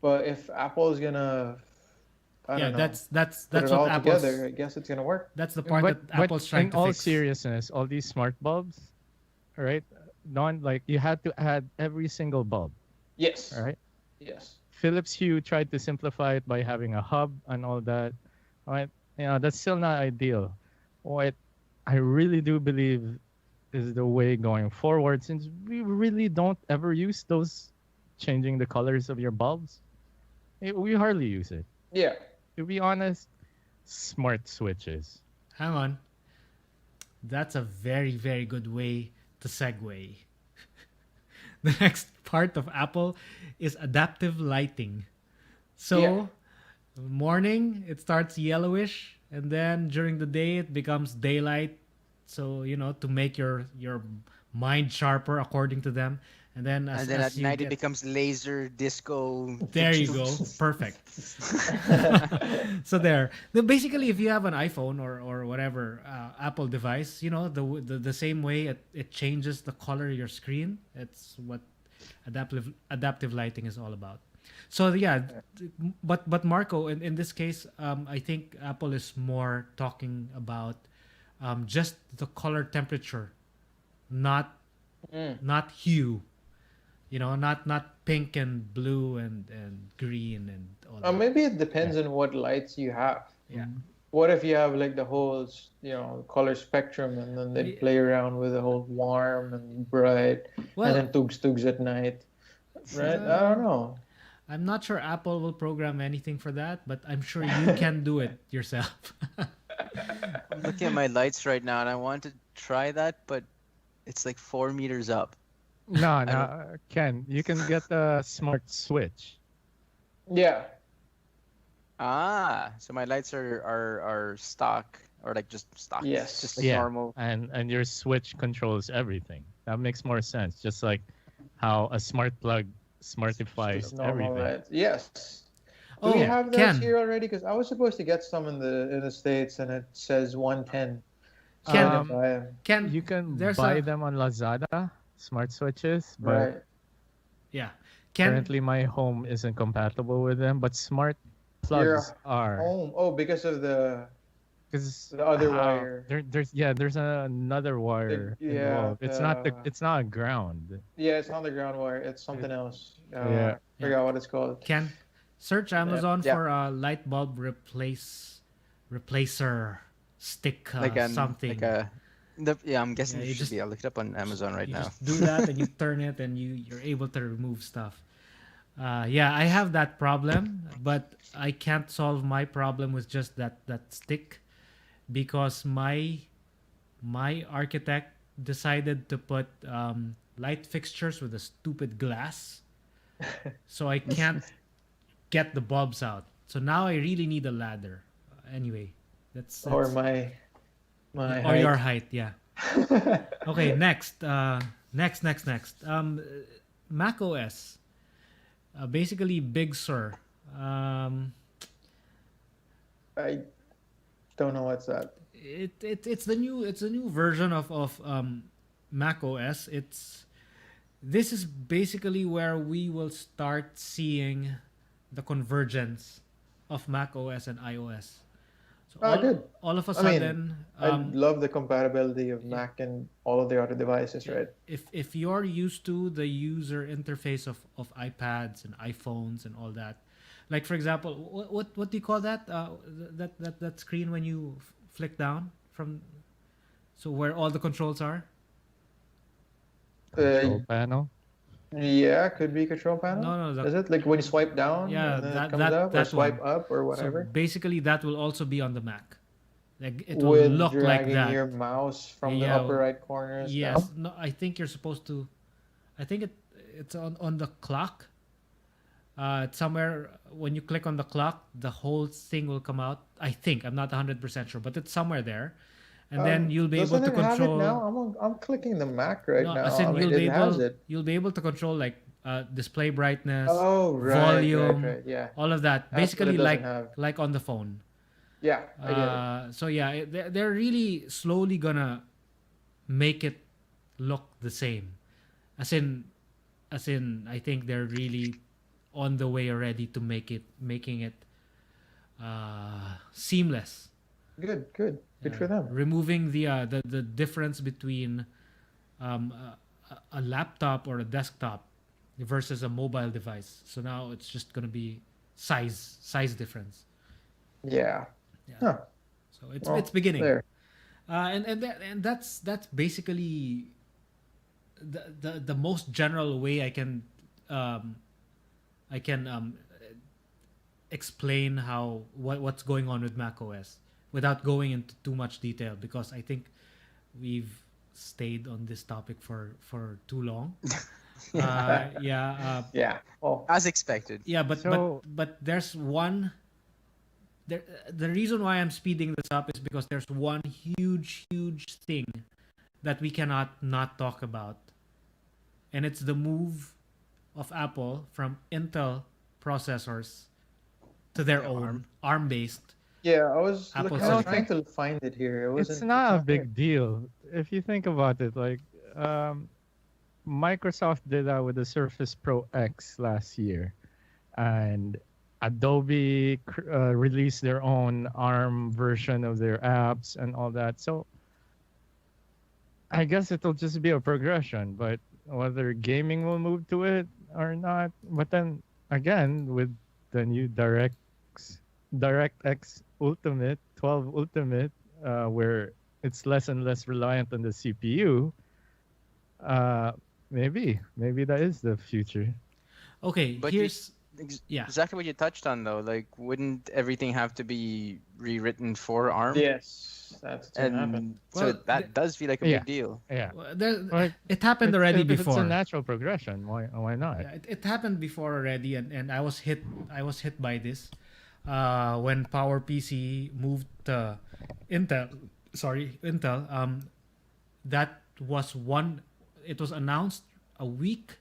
But if Apple is gonna, I don't know, that's put it what all Apple's. together, I guess it's gonna work. That's the part that Apple's trying in to all fix. seriousness, all these smart bulbs, right? Like you had to add every single bulb, Yes. all right? Yes. Philips Hue tried to simplify it by having a hub and all that. Right? That's still not ideal. What I really do believe is the way going forward, since we really don't ever use those changing the colors of your bulbs. We hardly use it. Yeah. To be honest, smart switches. Hang on. That's a very, very good way to segue. The next part of Apple is adaptive lighting. So, Yeah. morning it starts yellowish, and then during the day it becomes daylight. So to make your mind sharper according to them, and then And then at night it becomes laser disco. there you go. Perfect. So there. Basically, if you have an iPhone or whatever Apple device, the same way it changes the color of your screen. It's what adaptive lighting is all about. So yeah, but Marco, in this case, I think Apple is more talking about just the color temperature, not hue. Not pink and blue and green and all that. Maybe it depends on what lights you have. Yeah. What if you have like the whole, color spectrum, and then they play around with the whole warm and bright, Well, and then tugs at night, right? I don't know. I'm not sure Apple will program anything for that, but I'm sure you can do it yourself. I'm looking at my lights right now, and I want to try that, but it's like 4 meters up. No, Ken, you can get a smart switch. Yeah. So my lights are stock, or like just stock. Yes. Just like Yeah. normal. And your switch controls everything. That makes more sense. Just like how a smart plug smartifies Just normal everything. lights. Yes. Oh, Do we have those Ken. here already? Because I was supposed to get some in the States, and it says 110. Ken, Um, Ken, You can there's buy a- them on Lazada, smart switches, but Right. yeah. Ken, currently my home isn't compatible with them. But smart plugs are, Oh, because of the because the other wire. there's another wire involved. It's not a ground. Yeah, it's not the ground wire. It's something else. Yeah. Forgot what it's called. Ken, search Amazon Yeah. for a light bulb replacer stick something. I'm guessing Yeah, it you should just- be. I'll look it up on Amazon right You now. just do that and you turn it and you're able to remove stuff. Yeah, I have that problem, but I can't solve my problem with just that stick, because my architect decided to put light fixtures with a stupid glass, so I can't get the bulbs out. So now I really need a ladder. Anyway, that's Or my or height. your height, yeah. Okay, next. Mac OS. Basically, Big Sur. I don't know what's that. It's the new version of Mac OS. This is basically where we will start seeing the convergence of Mac OS and iOS. So Good. all of a I mean, sudden, I love the compatibility of Mac and all of the other devices, right? if you're used to the user interface of iPads and iPhones and all that, like for example, what do you call that? That screen when you flick down from, so where all the controls are. Control Uh, panel. yeah, could be control panel. No, Is it like when you swipe down yeah, and then it that comes that up, or that swipe one. up, or So whatever? basically, that will also be on the Mac. Like it will With look like dragging that. your mouse from the Yeah, upper right corners Yes. down. No, I think you're supposed to. I think it's on the clock. It's somewhere when you click on the clock, the whole thing will come out. I think I'm not 100% sure, but it's somewhere there, and then you'll be able Doesn't to it have it control. now? I'm clicking the Mac right No, now. as I in mean, it has it. you'll be able to control like display brightness, Oh, right, volume, right. Yeah, all of that. that's what Basically, it doesn't have. like on the phone. Yeah, I get it. So yeah, they're really slowly gonna make it look the same. As in, I think they're really on the way already to making it seamless. Good for them. Removing the difference between a laptop or a desktop versus a mobile device. So now it's just gonna be size difference. Yeah. Yeah. Huh. So it's Well, it's beginning. There. And that's basically the most general way I can explain what's going on with macOS without going into too much detail, because I think we've stayed on this topic for too long. Yeah. Well, As expected. Yeah, but So- but there's one. The reason why I'm speeding this up is because there's one huge thing that we cannot not talk about, and it's the move of Apple from Intel processors to their own ARM-based. yeah. I was Apple looking. I was Silicon. trying to find it here. It's not a there. big deal if you think about it. Like, Microsoft did that with the Surface Pro X last year, and Adobe released their own ARM version of their apps and all that. So I guess it'll just be a progression, but whether gaming will move to it or not. But then again, with the new DirectX Ultimate, 12 Ultimate, where it's less and less reliant on the CPU, maybe that is the future. Okay, But here's yeah. Exactly what you touched on, though. Like, wouldn't everything have to be rewritten for ARM? Yes, that's gonna happen. And so Well, that does feel like a Yeah. big deal. Yeah. It happened already If it's before. a natural progression. Why not? Yeah, it happened before already, and I was hit by this when PowerPC moved to Intel. That was one. It was announced a week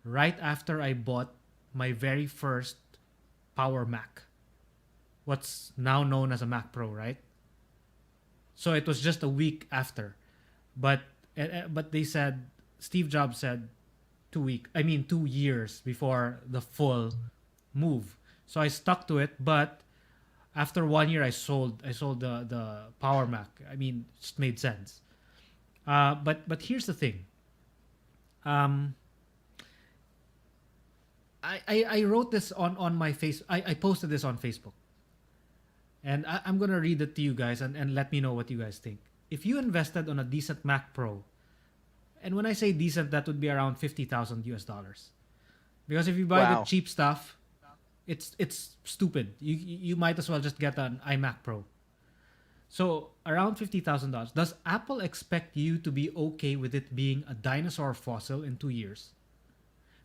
right after I bought my very first Power Mac, what's now known as a Mac Pro, right? So it was just a week after, but they said, Steve Jobs said 2 years before the full move. So I stuck to it, but after 1 year I sold the Power Mac. I mean, it just made sense. But here's the thing. I wrote this on my face. I posted this on Facebook, and I'm gonna read it to you guys and let me know what you guys think. If you invested on a decent Mac Pro, and when I say decent, that would be around $50,000, because if you buy the Wow. cheap stuff, it's stupid. You might as well just get an iMac Pro. So around $50,000. Does Apple expect you to be okay with it being a dinosaur fossil in 2 years?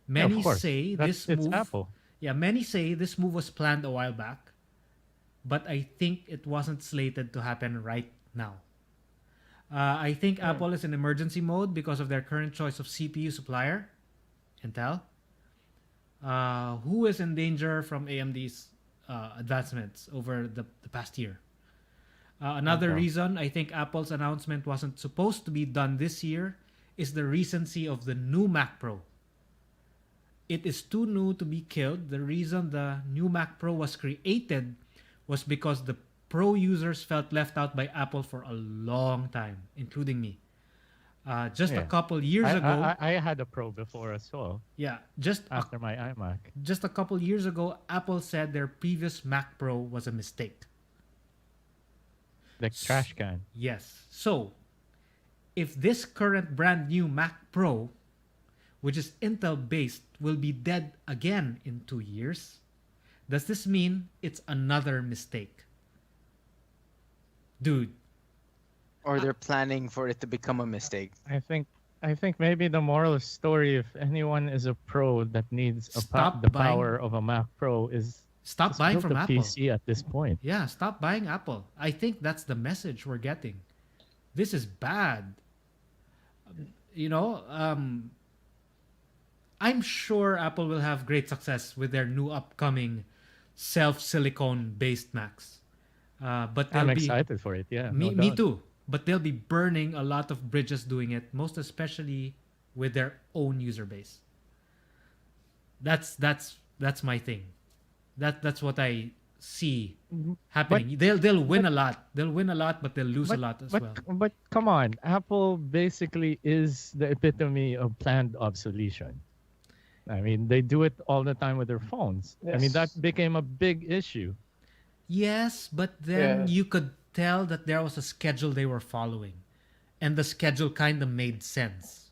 Many Of course. say It's this move. Apple. Yeah, many say this move was planned a while back, but I think it wasn't slated to happen right now. I think Apple is in emergency mode because of their current choice of CPU supplier, Intel, who is in danger from AMD's advancements over the past year. Another Intel. reason I think Apple's announcement wasn't supposed to be done this year is the recency of the new Mac Pro. It is too new to be killed. The reason the new Mac Pro was created was because the pro users felt left out by Apple for a long time, including me. Just a Yeah. couple years ago, I had a Pro before as well, just after my iMac. just a couple years ago, Apple said their previous Mac Pro was a mistake. The trash can. Yes. So, if this current brand new Mac Pro, which is Intel based, will be dead again in 2 years, does this mean it's another mistake? Dude, Or they're planning for it to become a mistake. I think maybe the moral of the story, if anyone is a pro that needs Stop the buying- power of a Mac Pro, is stop just buying build from a Apple. PC at this point. Yeah, stop buying Apple. I think that's the message we're getting. This is bad. You know, I'm sure Apple will have great success with their new upcoming self-silicone based Macs. But I'm they'll be, excited for it. Yeah, me, no me doubt. too. But they'll be burning a lot of bridges doing it, most especially with their own user base. That's my thing. That's what I see happening. They'll win a lot. They'll win a lot, but they'll lose a lot as well. But come on, Apple basically is the epitome of planned obsolescence. I mean, they do it all the time with their phones. I mean, that Yes. became a big issue. Yes, but then Yeah. you could tell that there was a schedule they were following, and the schedule kind of made sense.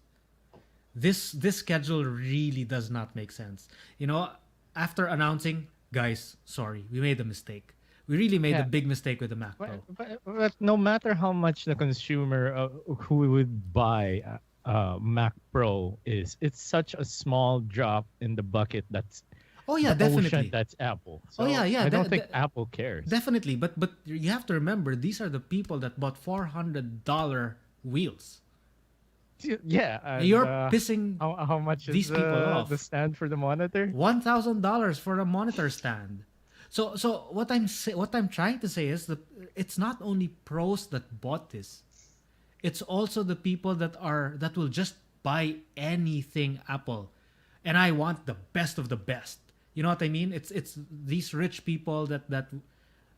This schedule really does not make sense. You know, after announcing, guys, sorry, we made a mistake. We really made a Yeah. big mistake with the Mac Pro. But no matter how much the consumer who would buy Mac Pro is, it's such a small drop in the bucket that's Oh yeah, the ocean definitely. that's Apple. Oh, yeah, yeah, I don't that- think that- Apple cares. Definitely, but you have to remember these are the people that bought $400 wheels. Yeah, and, You're pissing how much these is people off. the stand for the monitor? $1,000 for a monitor stand. So what I'm trying to say is that it's not only pros that bought this. It's also the people that will just buy anything Apple. And I want the best of the best. You know what I mean? It's these rich people that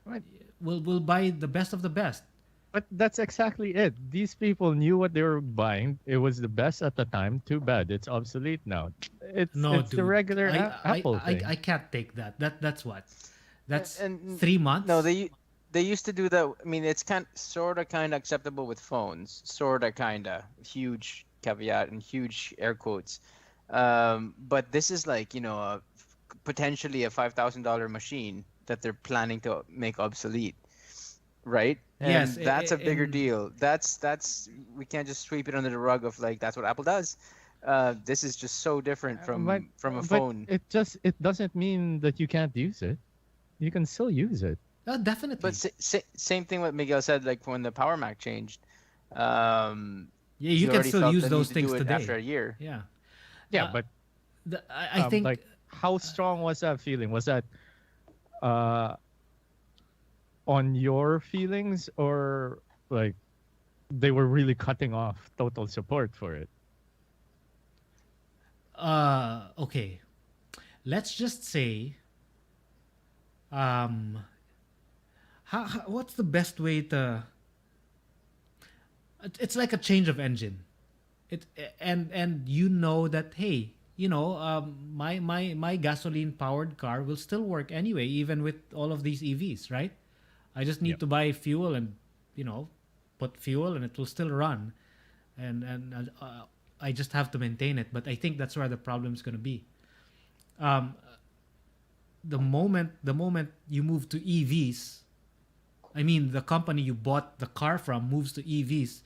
Right. will buy the best of the best. But that's exactly it. These people knew what they were buying. It was the best at the time. Too bad it's obsolete now. It's Dude. the regular Apple thing. I can't take that. That's what. That's And- 3 months. No, they used to do that. I mean, it's kind of acceptable with phones. Kind of huge caveat and huge air quotes. But this is like, you know, potentially a $5,000 machine that they're planning to make obsolete, right? And Yes, that's a bigger and- deal. That's we can't just sweep it under the rug of like that's what Apple does. This is just so different from a But phone. it doesn't mean that you can't use it. You can still use it. Definitely. But same thing what Miguel said, like when the Power Mac changed. Yeah, you he can already still felt use the those need to things do it today. after a year. Yeah. Yeah, Uh, but I think like how strong was that feeling? Was that on your feelings, or like they were really cutting off total support for it? okay. Let's just say what's the best way to it's like a change of engine. And you know that, hey, you know, my gasoline powered car will still work anyway, even with all of these EVs, right? I just need Yep. to buy fuel and, you know, put fuel and it will still run, and I just have to maintain it. But I think that's where the problem is going to be. The moment you move to EVs, I mean, the company you bought the car from moves to EVs,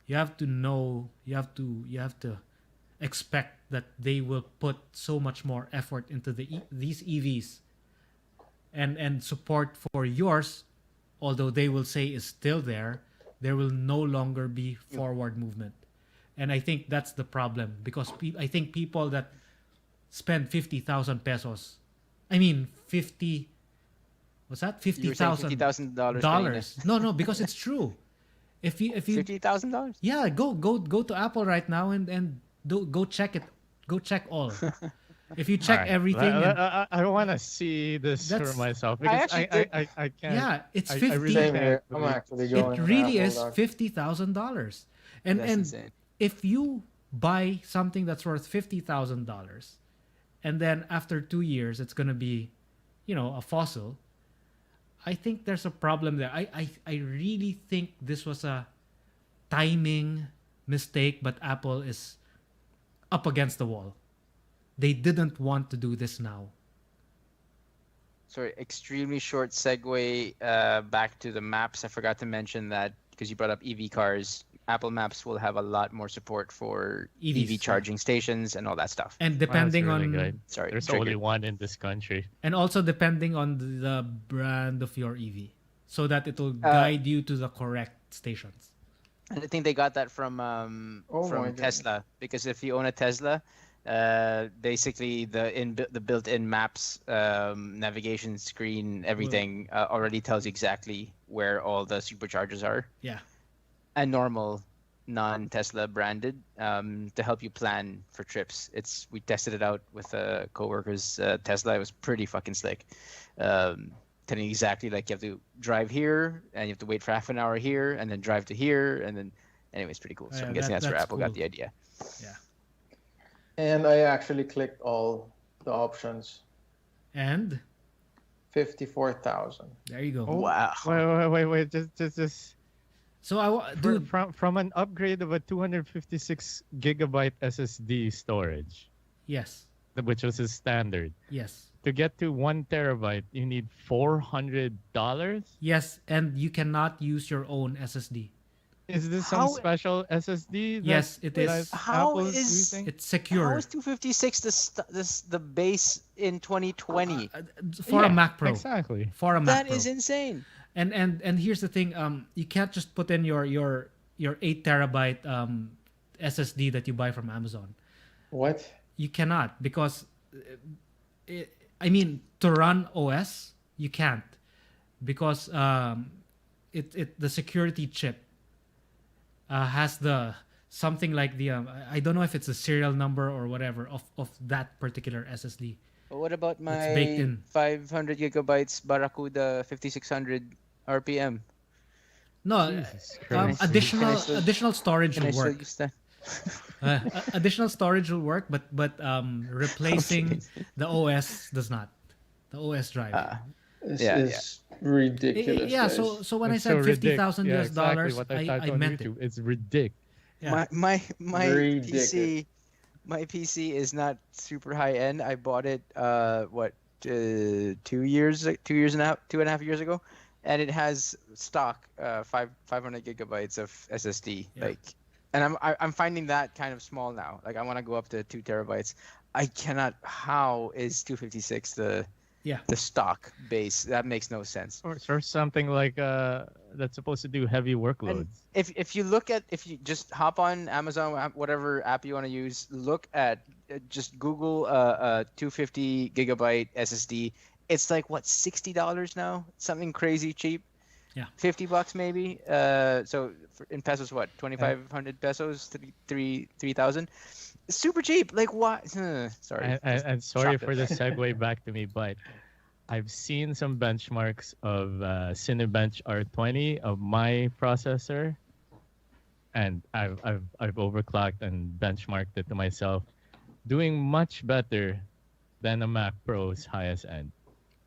you have to expect that they will put so much more effort into these EVs, and support for yours, although they will say is still there will no longer be forward movement. And I think that's the problem, because I think people that spend 50,000 pesos, I mean 50, what's that? You were saying $50,000 $50,000. No, because it's true. If you $50,000. yeah, go to Apple right now and go check it. Go check all. If you check Alright, everything, and, I want to see this for That's- myself because actually think- I can't. yeah, it's I 50. really Same can't here. I'm believe- actually It going. on really is Apple.com. $50,000, and That's and insane. if you buy something that's worth $50,000, and then after 2 years it's gonna be, a fossil. I think there's a problem there. I really think this was a timing mistake, but Apple is up against the wall. They didn't want to do this now. Sorry, extremely short segue back to the maps. I forgot to mention that because you brought up EV cars. Apple Maps will have a lot more support for EVs, EV charging stations and all that stuff. And Wow, depending that's really on good. Sorry, There's triggered. only one in this country. and also depending on the brand of your EV, so that it will guide you to the correct stations. And I think they got that from Oh my Tesla, because if you own a Tesla, basically the built-in maps, navigation screen, everything already tells you exactly where all the superchargers are, Yeah. and normal non-Tesla branded, to help you plan for trips. We tested it out with coworkers Tesla. It was pretty fucking slick. Telling you exactly, like, you have to drive here and you have to wait for half an hour here and then drive to here, and then anyway, it's pretty cool. So Yeah, I'm guessing that's where that's Apple got cool. the idea. Yeah. And I actually clicked all the options. And 54,000. there you go. Oh, Wow. Wait. Just. So dude, From an upgrade of a 256 gigabyte SSD storage, yes. which was his standard, Yes. to get to 1 terabyte, you need $400. Yes, and you cannot use your own SSD. Is this How- some special SSD? Yes, it is. How Apple's is- using? It's How secure is 256 the base in 2020? for a Yeah, Mac Pro. Exactly. For a Mac That Pro. is insane. And here's the thing, you can't just put in your 8 terabyte SSD that you buy from Amazon. What? You cannot, because to run OS you can't, because the security chip has the something like the I don't know if it's a serial number or whatever of that particular SSD. But what about my baked in. 500 gigabytes Barracuda 5600 RPM? No, Jesus Christ. additional storage Can I will still work. use that? Additional storage will work, but replacing the OS does not. The OS drive. This Yeah, is ridiculous. Yeah, guys. so when It's I said so $50,000 yeah, US dollars, exactly what I typed I on meant YouTube. it. It's ridiculous. Yeah. My Ridiculous. PC, my PC is not super high end. I bought it 2 and a half years ago, and it has stock 500 gigabytes of SSD. Yeah. Like, and I'm finding that kind of small now. Like, I want to go up to 2 terabytes. I cannot. How is 256 the stock base? That makes no sense. Or something like that's supposed to do heavy workloads. If you just hop on Amazon, whatever app you want to use, look at just Google 250 gigabyte SSD. It's like what, $60 now? Something crazy cheap. Yeah. $50 maybe. So in pesos, what, 2,500 pesos, 3,000. Super cheap. Like, what? Sorry. And sorry Shocked for at the that. segue back to me, but I've seen some benchmarks of Cinebench R20 of my processor, and I've overclocked and benchmarked it to myself, doing much better than a Mac Pro's highest end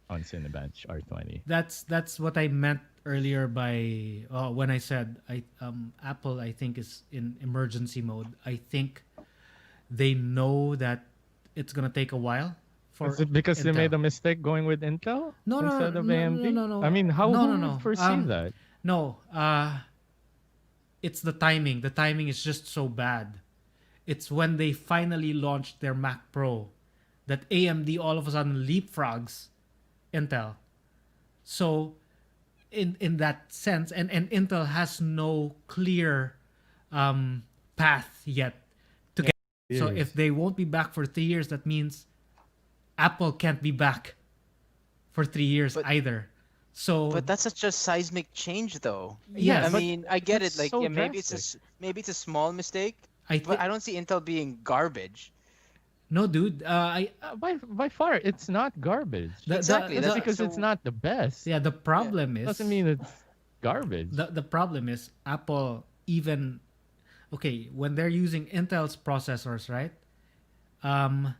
on Cinebench R20. That's what I meant earlier by when I said Apple, I think, is in emergency mode. I think they know that it's gonna take a while. Is it because they Intel. made a mistake going with Intel instead of AMD? no. I mean, how No, who no. would foresee that? No, it's the timing. The timing is just so bad. It's when they finally launched their Mac Pro that AMD all of a sudden leapfrogs Intel. So in that sense, and Intel has no clear path yet to get. So if they won't be back for 3 years, that means Apple can't be back for 3 years But- either. So But that's such a seismic change, though. Yes, I but mean, I get it. that's Like, so yeah, maybe it's drastic. a small mistake, I but think I don't see Intel being garbage. No, dude. By far, it's not garbage. Exactly. Just That's because it's so. not the best yeah. The problem doesn't is mean it's garbage. the problem is Apple even okay when they're using Intel's processors, right? Um,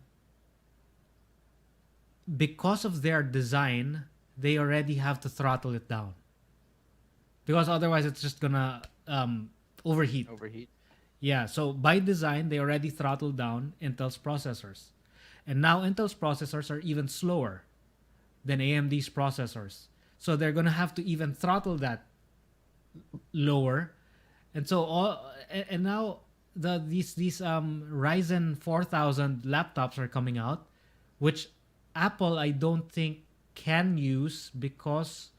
because of their design, they already have to throttle it down because otherwise it's just gonna overheat. Overheat. Yeah, so by design, they already throttled down Intel's processors. And now Intel's processors are even slower than AMD's processors. So they're going to have to even throttle that lower. And so and now these Ryzen 4000 laptops are coming out, which Apple I don't think can use because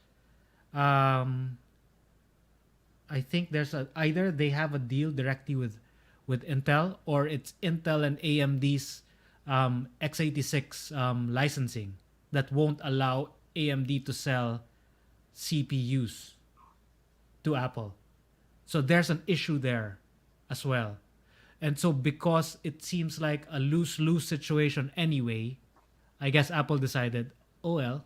I think there's either they have a deal directly with Intel or it's Intel and AMD's x86 licensing that won't allow AMD to sell CPUs to Apple. So there's an issue there as well. And so because it seems like a lose-lose situation anyway, I guess Apple decided, oh well,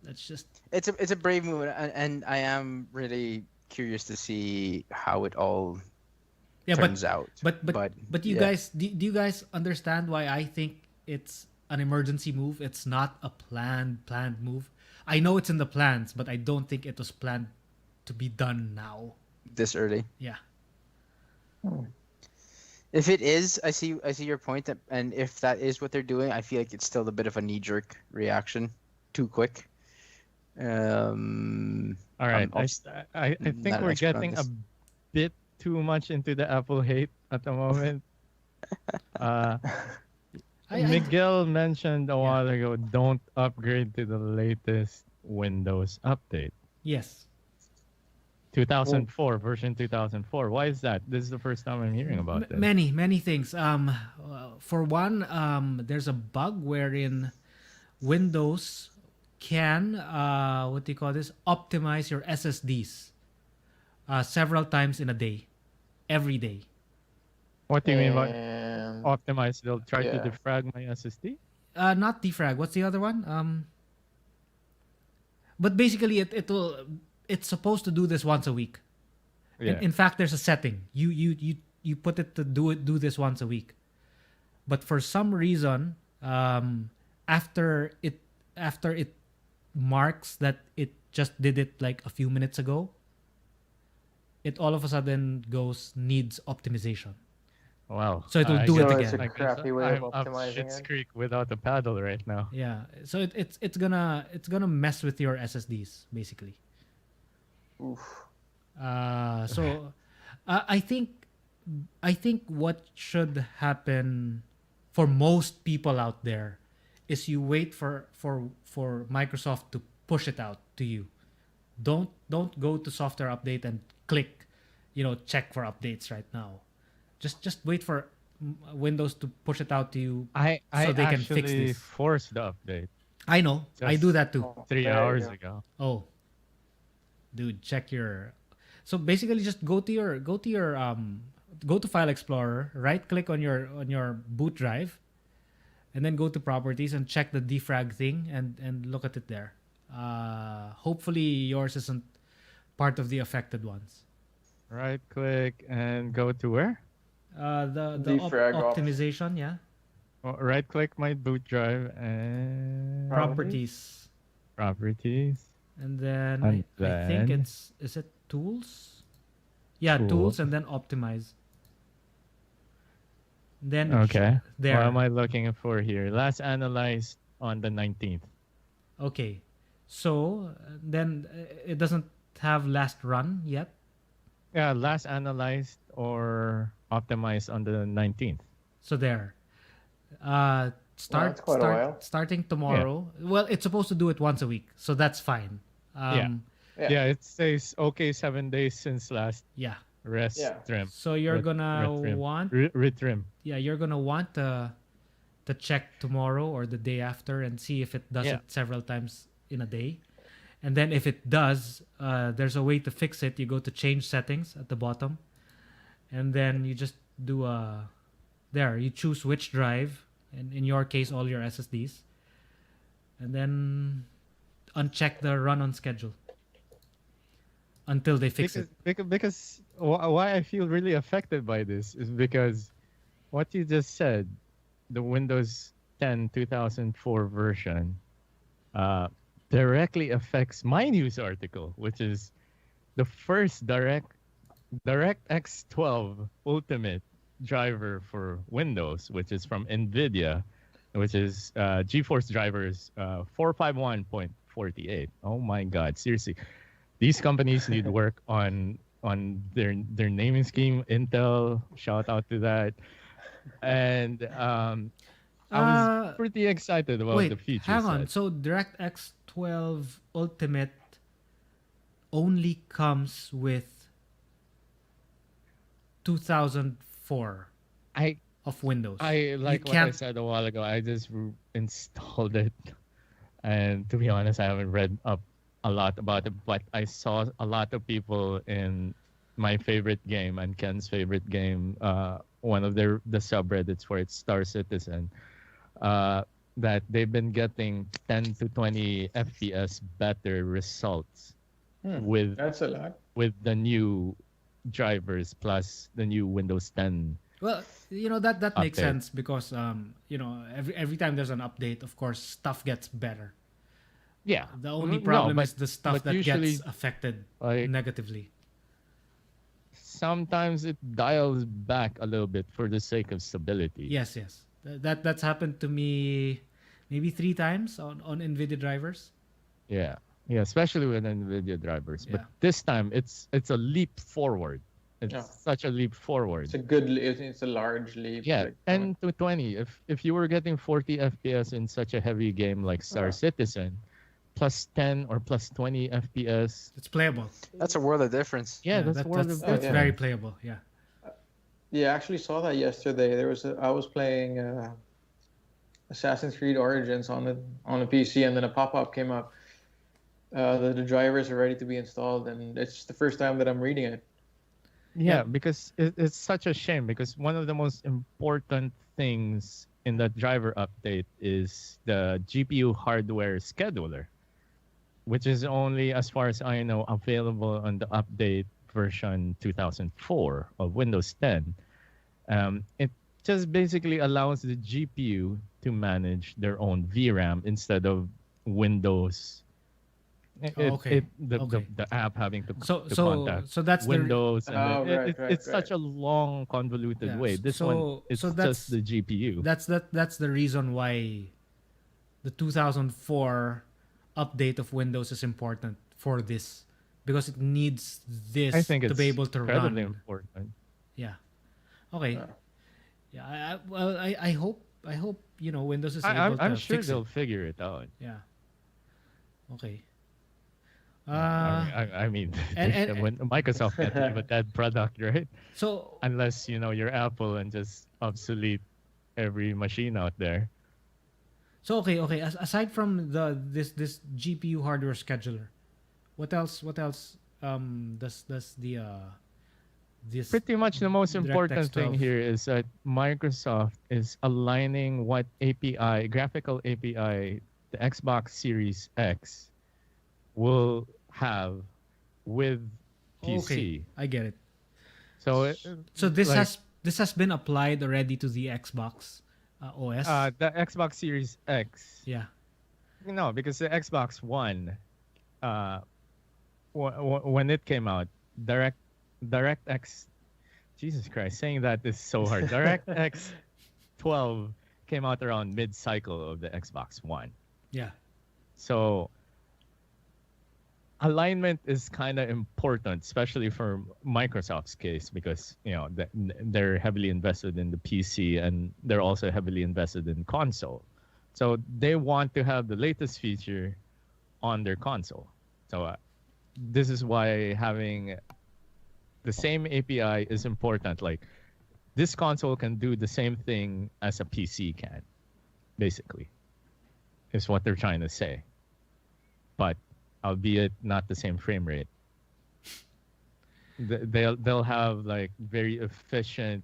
let's just It's a brave move, and I am really curious to see how it all turns out. But you yeah. guys, do you guys understand why I think it's an emergency move? It's not a planned move. I know it's in the plans, but I don't think it was planned to be done now. This early. Yeah. If it is, I see your point, and if that is what they're doing, I feel like it's still a bit of a knee-jerk reaction, too quick. All right, I think not an we're expert on getting a this. bit too much into the Apple hate at the moment. Miguel mentioned a while ago, don't upgrade to the latest Windows update. Yes. 2004, version 2004. Why is that? This is the first time I'm hearing about this. Many things. For one, there's a bug wherein Windows can what do you call this? Optimize your SSDs several times in a day, every day. What do you mean by And optimize? They'll try to yeah. defrag my SSD? Not defrag. What's the other one? But basically, it's supposed to do this once a week. Yeah. In fact, there's a setting. You put it to do this once a week. But for some reason, after it marks that it just did it like a few minutes ago, it all of a sudden needs optimization. Wow. So it'll do it So again. it's a I guess crappy way of I'm up optimizing Schitt's it. Creek without a paddle right now. Yeah. So it's gonna mess with your SSDs basically. Oof. So I think what should happen for most people out there is you wait for Microsoft to push it out to you. Don't go to software update and click, check for updates right now. Just wait for Windows to push it out to you. I So they can fix actually this. forced the update I know. I Just- do that too. Oh, 3 there you hours go. ago. Oh, dude, check your. So basically, just go to File Explorer, right click on your boot drive, and then go to Properties and check the defrag thing and look at it there. Hopefully yours isn't part of the affected ones. Right click and go to where? The Defrag off. optimization, yeah. Right click my boot drive and Properties, properties. and then And I think then- is it Tools? Yeah, Tools. Tools, and then Optimize. Then Okay. there. What am I looking for here? Last analyzed on the 19th. Okay, so then it doesn't have last run yet. Yeah, last analyzed or optimized on the 19th. So there. that's quite a while. Starting tomorrow. Well, it's supposed to do it once a week, so that's fine. Yeah. Yeah, it says okay 7 days since last Yeah. rest Yeah. trim. So you're gonna retrim. want Retrim. you're gonna want to check tomorrow or the day after and see if it does Yeah. it several times in a day. And then if it does, there's a way to fix it. You go to change settings at the bottom, and then you just do a there you choose which drive, and in your case all your SSDs, and then uncheck the run on schedule until they fix it. Because why I feel really affected by this is because what you just said, the Windows 10 2004 version directly affects my news article, which is the first DirectX 12 Ultimate driver for Windows, which is from NVIDIA, which is GeForce drivers 451.48. Oh my God, seriously. These companies need work on their naming scheme. Intel, shout out to that. And I was pretty excited about Wait, the features. hang on. So DirectX 12 Ultimate only comes with 2004 of Windows. I like what I said a while ago. I just installed it, and to be honest, I haven't read up a lot about it, but I saw a lot of people in my favorite game and Ken's favorite game, one of the subreddits for it, Star Citizen, that they've been getting 10 to 20 FPS better results with That's a lot. with the new drivers plus the new Windows 10. Well, that makes Update. sense because every time there's an update, of course, stuff gets better. Yeah. The only No, problem but- is the stuff but that usually, gets affected like, negatively. sometimes it dials back a little bit for the sake of stability. Yes. That's happened to me maybe 3 times on NVIDIA drivers. Yeah, especially with NVIDIA drivers. But Yeah. this time, it's a leap forward. It's Yeah. such a leap forward. It's a large leap. Yeah, like, 10 to 20. If you were getting 40 FPS in such a heavy game like Star Citizen, plus 10 or plus 20 FPS. It's playable. That's a world of difference. Yeah, that's world of that's difference. very playable. Yeah. Yeah, I actually saw that yesterday. I was playing Assassin's Creed Origins on a PC, and then a pop-up came up. The drivers are ready to be installed, and it's the first time that I'm reading it. Yeah, because it's such a shame because one of the most important things in the driver update is the GPU hardware scheduler, which is only, as far as I know, available on the update version 2004 of Windows 10. It just basically allows the GPU to manage their own VRAM instead of Windows. Okay. The app having to So contact that's Windows. And right, it's right. such a long, convoluted Yeah, way. This one, it's that's just the GPU. That's the reason why the 2004 update of Windows is important for this, because it needs this I think to it's be able to incredibly run. important. Yeah. Okay. Yeah. I hope Windows is able I'm to sure fix they'll it. figure it out. Yeah. Okay. I mean, when Microsoft can't have a dead product, right? So Unless you're Apple and just obsolete every machine out there. So okay. Aside from this GPU hardware scheduler, what else does the this Pretty much the most DirectX important thing 12 here is that Microsoft is aligning what graphical API, the Xbox Series X will have with PC. Okay, I get it. So This like, has been applied already to the Xbox OS. the Xbox Series X. Yeah. No, because the Xbox One, when it came out, DirectX, Jesus Christ, saying that is so hard. DirectX 12 came out around mid-cycle of the Xbox One. Yeah. So alignment is kind of important, especially for Microsoft's case, because they're heavily invested in the PC and they're also heavily invested in console. So they want to have the latest feature on their console. So this is why having the same API is important. Like, this console can do the same thing as a PC can, basically, is what they're trying to say. But albeit not the same frame rate. They'll have like very efficient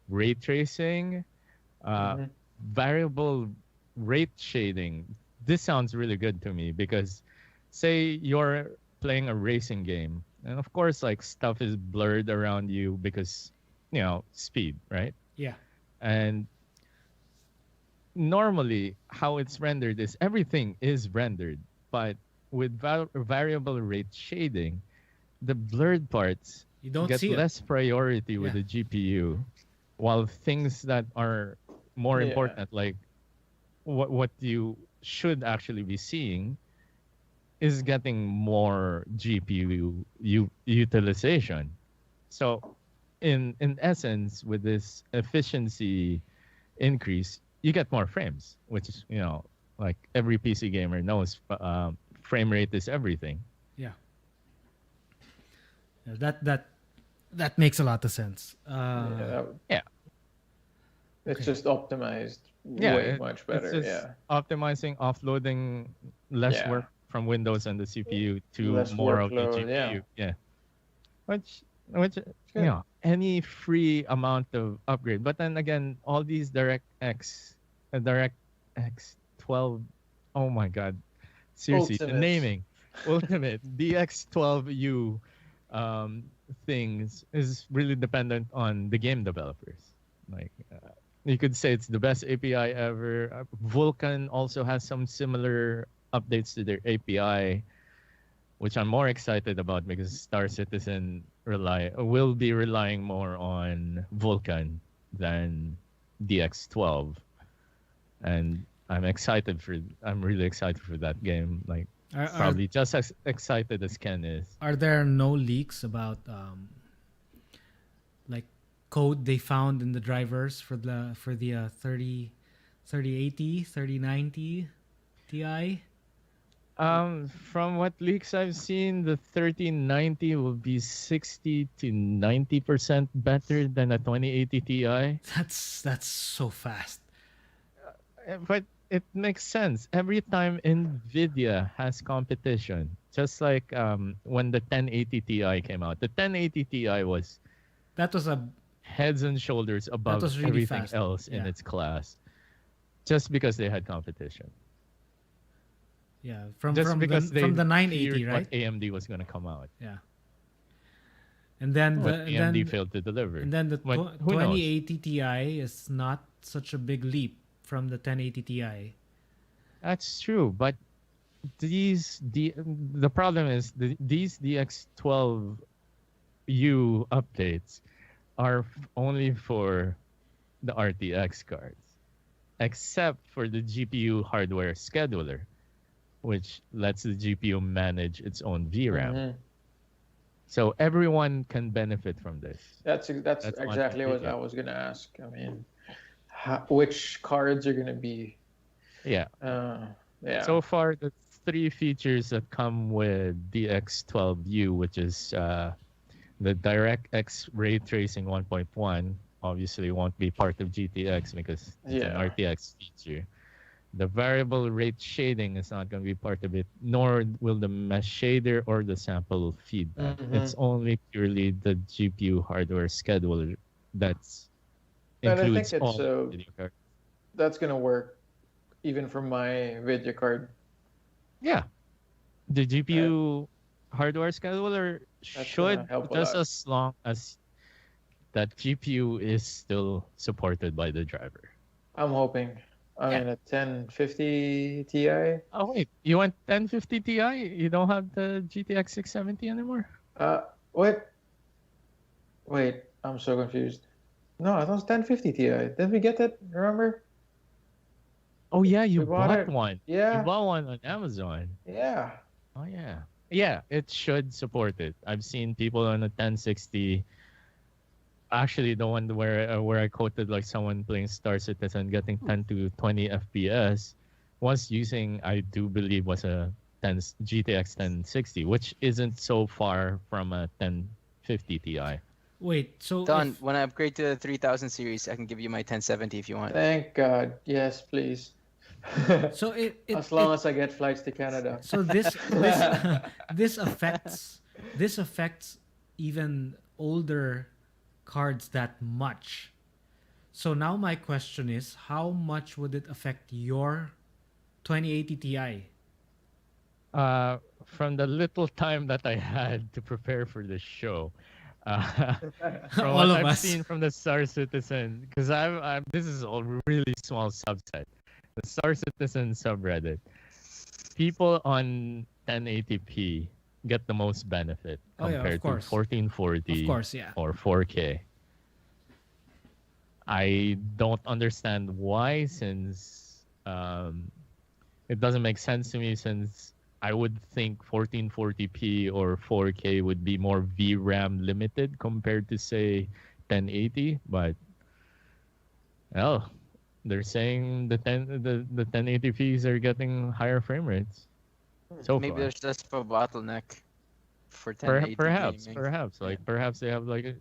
ray tracing, variable rate shading. This sounds really good to me because, say you're playing a racing game, and of course, like stuff is blurred around you because, speed, right? Yeah. And normally, how it's rendered is everything is rendered, but with variable rate shading, the blurred parts You don't get see it. less priority with Yeah. the GPU, while things that are more Yeah. important, like what you should actually be seeing, is getting more GPU utilization. So, in essence, with this efficiency increase, you get more frames, which is like every PC gamer knows, frame rate is everything. Yeah. That makes a lot of sense. Yeah. It's Okay. just optimized Yeah, way much better. It's just Yeah. optimizing, offloading less Yeah. work from Windows and the CPU to Less more of the workload, GPU. yeah. Which good. any free amount of upgrade. But then again, all these DirectX 12, oh my god, seriously, the Ultimate. naming, Ultimate DX12U things is really dependent on the game developers. Like, you could say it's the best API ever. Vulkan also has some similar updates to their API, which I'm more excited about because Star Citizen will be relying more on Vulkan than DX12, and I'm really excited for that game. Like, Are, probably just as excited as Ken is. are there no leaks about like code they found in the drivers for the 3080, 3090 Ti? From what leaks I've seen, the 3090 will be 60 to 90% better than a 2080 Ti. That's so fast. But it makes sense. Every time Nvidia has competition, just like when the 1080 Ti came out, the 1080 Ti was That was a heads and shoulders above was really everything fast. else in Yeah. its class, just because they had competition. from Just from because the, from the they 980, feared right? what AMD was going to come out. Yeah. And then What the AMD failed to deliver. and then the But who knows? 2080 Ti is not such a big leap from the 1080 Ti. That's true, but the problem is these DX12U updates are only for the RTX cards, except for the GPU hardware scheduler, which lets the GPU manage its own VRAM. Mhm. So everyone can benefit from this. That's That's exactly on what NVIDIA. I was gonna ask. I mean, which cards are gonna be? Yeah. Yeah. So far, the three features that come with DX12U, which is the DirectX ray tracing 1.1, obviously won't be part of GTX because it's an Yeah. RTX feature. The variable rate shading is not going to be part of it, nor will the mesh shader or the sample feedback. Mhm. It's only purely the GPU hardware scheduler that's And I think includes it's, all video cards. That's gonna work, even for my video card. Yeah. The GPU hardware scheduler That's should, gonna help a just lot. as long as that GPU is still supported by the driver. I'm hoping. I Yeah. mean, a 1050 Ti. Oh, wait. You want 1050 Ti? You don't have the GTX 670 anymore? What? Wait, I'm so confused. No, I thought it was 1050 Ti. Did we get that? Remember? Oh, yeah. You We bought bought it. one. Yeah. You bought one on Amazon. Yeah. Oh, yeah. Yeah, it should support it. I've seen people on a 1060. Actually, the one where I quoted like someone playing Star Citizen getting 10 to 20 FPS was using, I do believe, was a GTX 1060, which isn't so far from a 1050 Ti. Wait, so Don, when I upgrade to the 3000 series, I can give you my 1070 if you want. Thank God. Yes, please. so it As long as I get flights to Canada. so this affects even older cards that much. So now my question is, how much would it affect your 2080 Ti? From the little time that I had to prepare for the show, uh, from All what of I've us. seen from the Star Citizen, because I'm this is a really small subset, the Star Citizen subreddit. People on 1080p get the most benefit Oh yeah, of compared to course. 1440 Of course, yeah. or 4K. I don't understand why, since it doesn't make sense to me, since I would think 1440p or 4K would be more VRAM limited compared to, say, 1080. But, well, they're saying the 1080p's are getting higher frame rates so Maybe far. there's just a bottleneck for 1080 Perhaps, gaming. perhaps, like perhaps they have like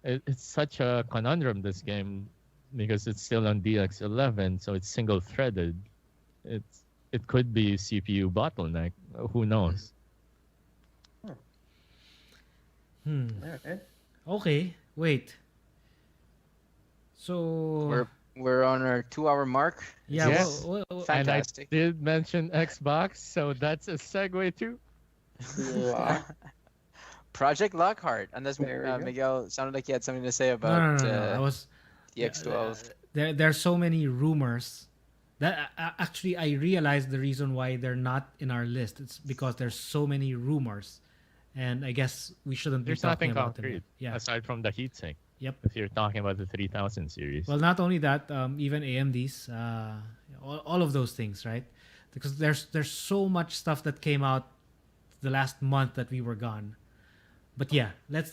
it's such a conundrum, this game, because it's still on DX11, so it's single threaded. It could be CPU bottleneck. Who knows? Okay. Okay, wait. So We're on our 2-hour mark. yeah, Yes. Fantastic. And I did mention Xbox, so that's a segue too. Project Lockhart. Unless There we go. Miguel sounded like he had something to say no, about I was DX12. there's so many rumors that actually I realized the reason why they're not in our list. It's because there's so many rumors, and I guess we shouldn't There's be talking nothing about concrete, them. Yeah. aside from the heatsink. Yep. If you're talking about the 3000 series. Well, not only that, even AMD's, all of those things, right? Because there's so much stuff that came out the last month that we were gone. But yeah, let's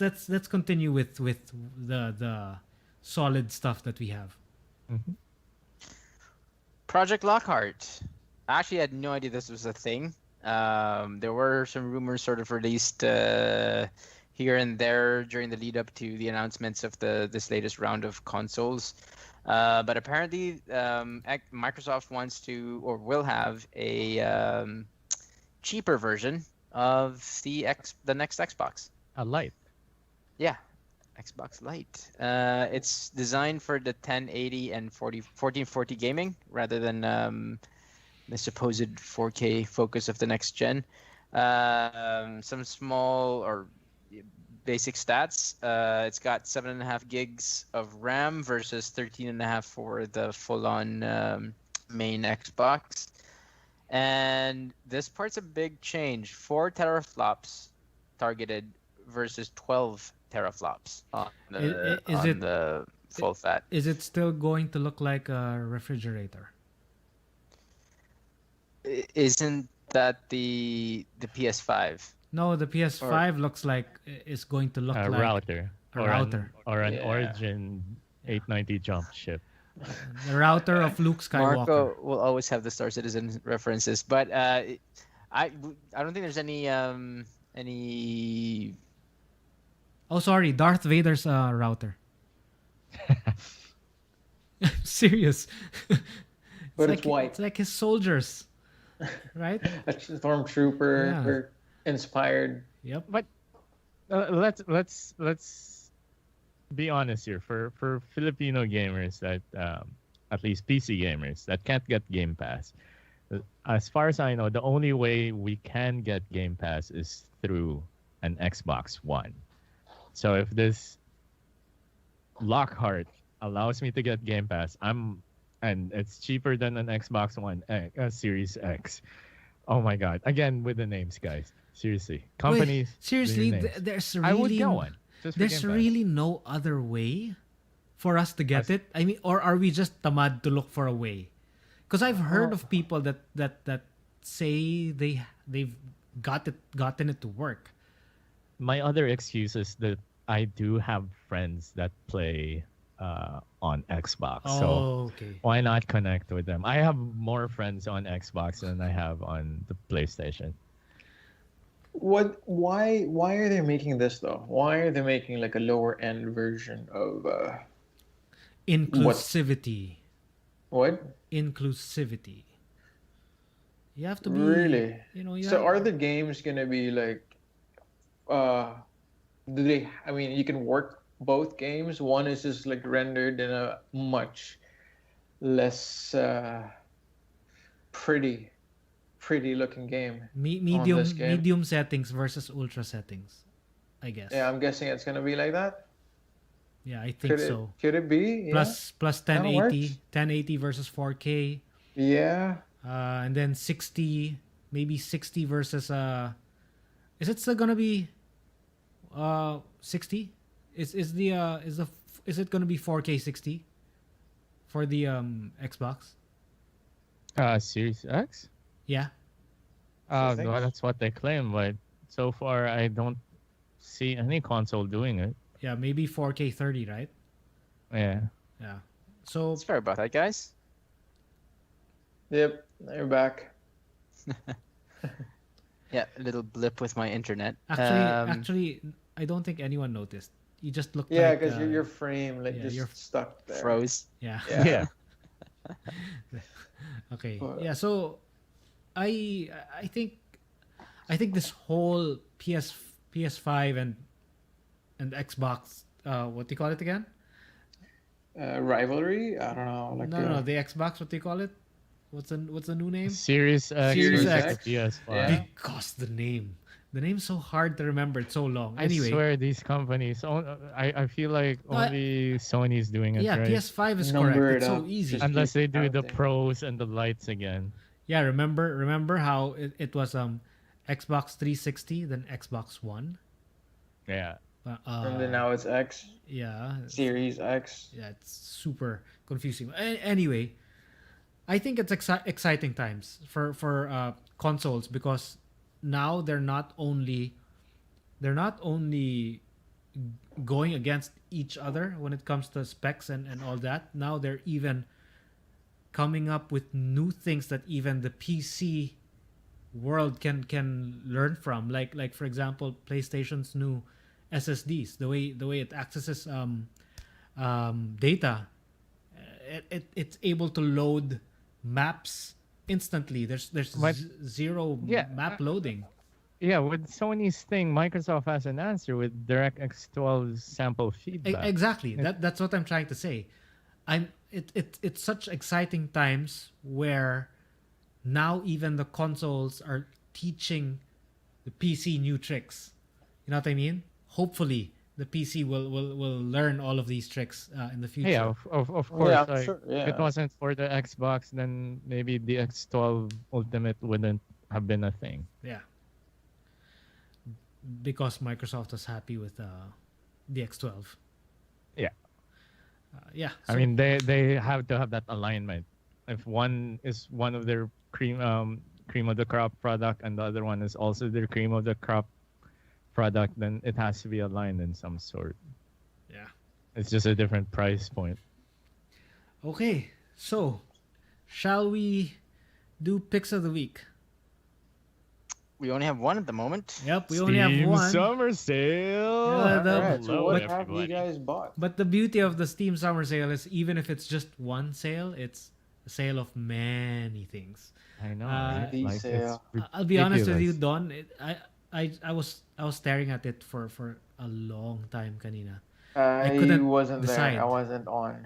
continue with the solid stuff that we have. Project Lockhart. I actually had no idea this was a thing. There were some rumors sort of released here and there during the lead up to the announcements of this latest round of consoles. But apparently, Microsoft wants to or will have a cheaper version of the next Xbox. A light. Yeah, Xbox Lite. It's designed for the 1080 and 1440 gaming rather than the supposed 4K focus of the next gen. Some small or basic stats. It's got 7.5 gigs of RAM versus 13.5 for the full-on main Xbox. And this part's a big change. 4 teraflops targeted versus 12 teraflops on the full fat. Is it still going to look like a refrigerator? Isn't that the PS5? No, the PS5 looks like is going to look A like router. a or router. An Yeah. Origin 890 jump ship. The router of Luke Skywalker. Marco will always have the Star Citizen references, but I don't think there's any Oh, sorry, Darth Vader's router. Serious. But like, it's white. It's like his soldiers, right? A stormtrooper inspired. Yep. But let's be honest here. For Filipino gamers that at least PC gamers that can't get Game Pass, as far as I know, the only way we can get Game Pass is through an Xbox One. So if this Lockhart allows me to get Game Pass, and it's cheaper than an Xbox One Series X. Oh my God! Again with the names, guys. Seriously, companies. Wait, seriously, do your names. there's really I would get one. Just for there's Game Pass. really no other way for us to get it. I mean, or are we just tamad to look for a way? Because I've heard of people that say they've gotten it to work. My other excuse is that I do have friends that play on Xbox. So Oh, okay. why not connect with them? I have more friends on Xbox than I have on the PlayStation. Why are they making this though? Why are they making like a lower end version of Inclusivity. what? Inclusivity. You have to be Really? You So have- are the games gonna be like do they, I mean, you can work both games. One is just like rendered in a much less pretty looking game on this game. Medium settings versus ultra settings, I guess. Yeah, I'm guessing it's gonna be like that. Yeah, I think Could it, so. could it be? Yeah. Plus Kinda 1080, works. 1080 versus 4K, Yeah. and then 60, maybe 60 versus is it still gonna be 60? Is it gonna be 4K 60 for the Xbox? Series X. Yeah. think- Well, that's what they claim, but so far I don't see any console doing it. Yeah, maybe 4K 30, right? Yeah. Yeah. So Sorry about that, guys. Yep. Now you're back. Yeah, a little blip with my internet. actually, I don't think anyone noticed. You just looked Yeah, like because your frame like yeah, just you're stuck there. froze. yeah. Yeah. Okay. But- Yeah. So, I think this whole PS5 and Xbox what do you call it again? Rivalry? I don't know. Like No, the Xbox. What do you call it? What's the new name? Series X. Series versus X. PS5. Yeah. Because the name's so hard to remember. It's so long. I Anyway, swear these companies. I feel like No, I- only Sony's doing it yeah, right. PS5 is Number correct. it It's so up. easy. Just- Unless they do the counting. pros and the lights again. Yeah, remember how it was Xbox 360, then Xbox One. Yeah. and then now it's X, Yeah, Series X. yeah, it's super confusing. Anyway, I think it's exciting times for consoles because now they're not only going against each other when it comes to specs and all that. Now they're even coming up with new things that even the PC world can learn from. Like for example, PlayStation's new SSDs, the way it accesses data, it's able to load maps instantly. There's But- zero Yeah, map loading. Yeah, with Sony's thing, Microsoft has an answer with DirectX 12 sample feedback. Exactly. That's what I'm trying to say. It's such exciting times where now even the consoles are teaching the PC new tricks. You know what I mean? Hopefully the PC will learn all of these tricks in the future. Yeah, of course. Yeah, like, sure. If it Yeah. wasn't for the Xbox, then maybe the X12 Ultimate wouldn't have been a thing. Yeah. Because Microsoft was happy with the X12. Yeah. Yeah. I so- mean, they have to have that alignment. If one is one of their cream of the crop product and the other one is also their cream of the crop product, then it has to be aligned in some sort. yeah. It's just a different price point. Okay. So, shall we do picks of the week? We only have one at the moment. Yep, we only have Steam one. Summer Sale. Yeah, the- Alright, so Hello, what have you everybody. guys bought? But the beauty of the Steam Summer Sale is even if it's just one sale, it's a sale of many things. I know. Uh, right? the Like, sale. it's I'll be honest with you, ridiculous. Don. I was staring at it for a long time, kanina. I couldn't wasn't decide. there. I wasn't on.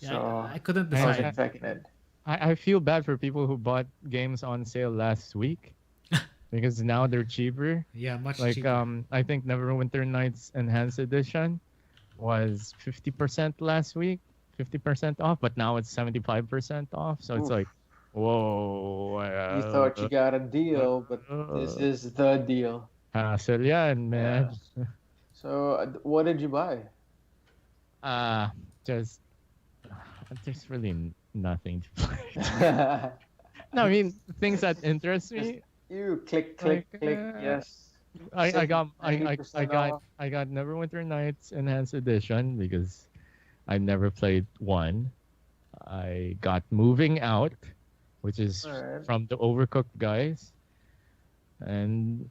Yeah, So I couldn't I I decide. wasn't checking it. I feel bad for people who bought games on sale last week because now they're cheaper. Yeah, much Like cheaper. I think Neverwinter Nights Enhanced Edition was 50% last week, 50% off, but now it's 75% off. So it's Oof. like, whoa. You thought you got a deal, but this is the deal. hassle yan, man. So what did you buy? Just there's really nothing to play. No, I mean things that interest me. You click, click, Like, click. Yes. I got 90% off. I got Neverwinter Nights Enhanced Edition because I never played one. I got Moving Out, which is Alright. from the Overcooked guys, and